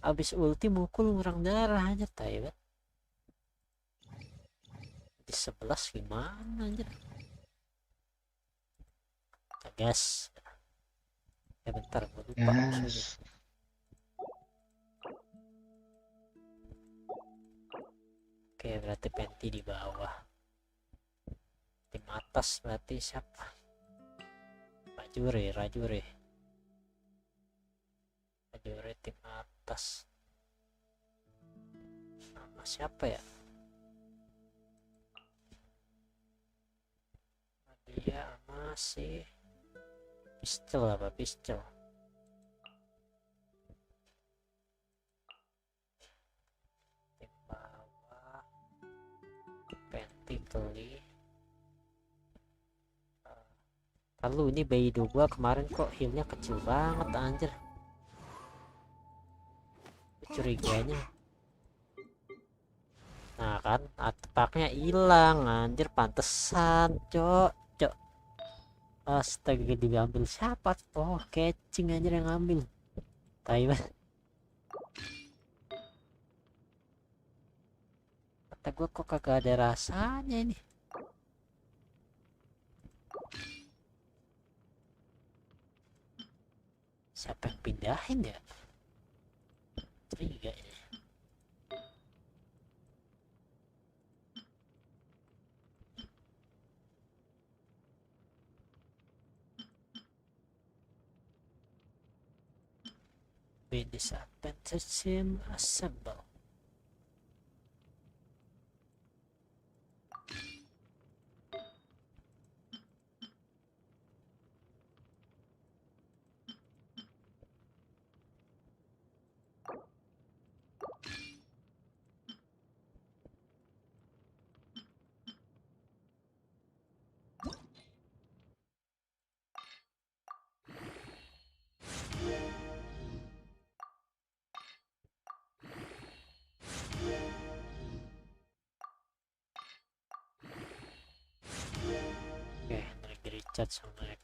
Abis ulti mukul ngurang darah aja tai banget. Di 11 gimana anjir? Gas. Ya bentar gue lupa musuhnya. Oke berarti penti di bawah. Tim atas berarti siapa? Rajure tim atas. Nama siapa ya? Dia masih pistol apa pistol? Tim bawah penti beli. Lalu ini Baido gua kemarin kok healnya kecil banget anjir. Curiganya. Nah kan artefaknya hilang anjir, pantesan cok. Astaga, diambil siapa? Oh catching anjir yang ngambil. Taiwan. Kata gua kok kagak ada rasanya ini. Siapa yang pindahin ya? Tiga ini. Disadvantage him assemble. chat sama telat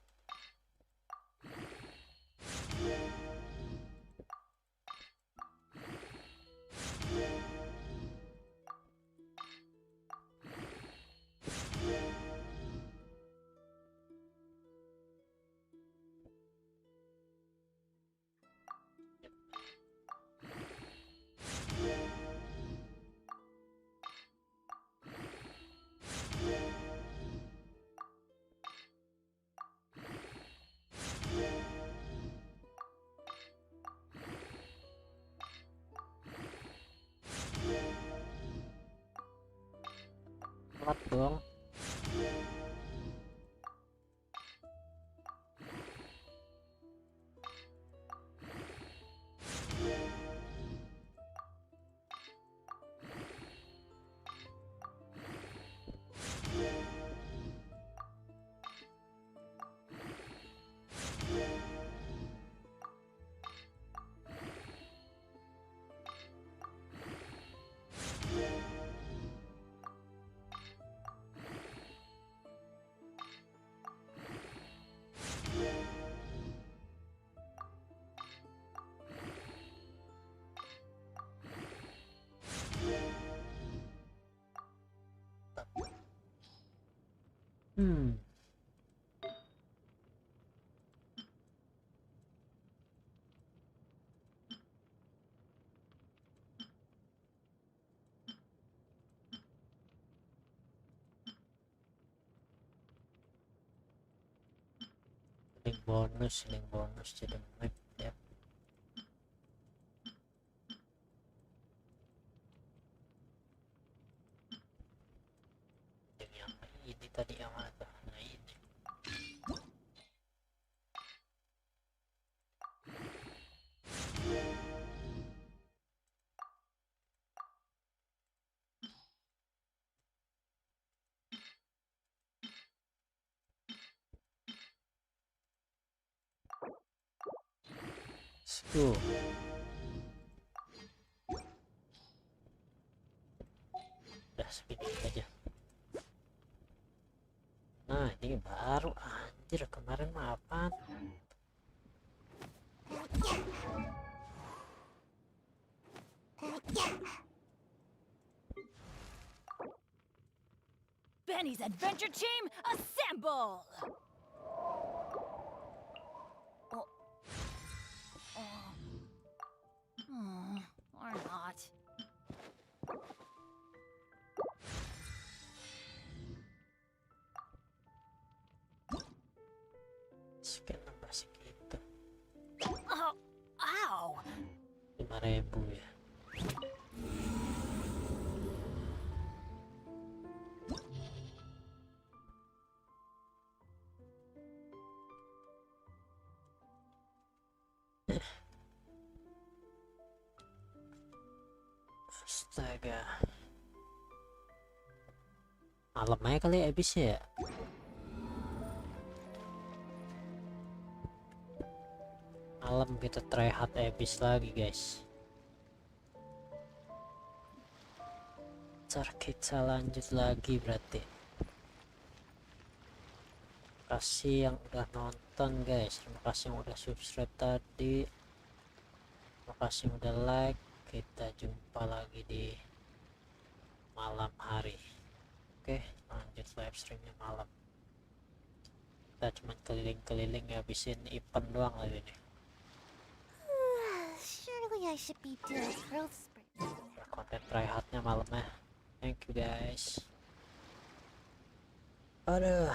dong. link bonus jadi map ya. Yang ini tadi yang mana tuh? Nah ini. Tuh. Udah segini aja. Nah ini baru anjir, kemarin mah apaan? Benny's adventure team, assemble! Or not. Sekian nambah segitu. Oh, ow! 5.000 ya. Astaga, malam aja kali habis ya. Malam kita try hard habis lagi guys. Ntar kita lanjut lagi berarti. Terima kasih yang udah nonton guys, terima kasih yang udah subscribe tadi, terima kasih yang udah like. Kita jumpa lagi di malam hari. Oke, lanjut live streamnya malam. Kita cuma keliling-keliling ngabisin event doang lagi nih. Surely I should be doing growth spurts. Konten tryhardnya malamnya. Thank you guys. Aduh.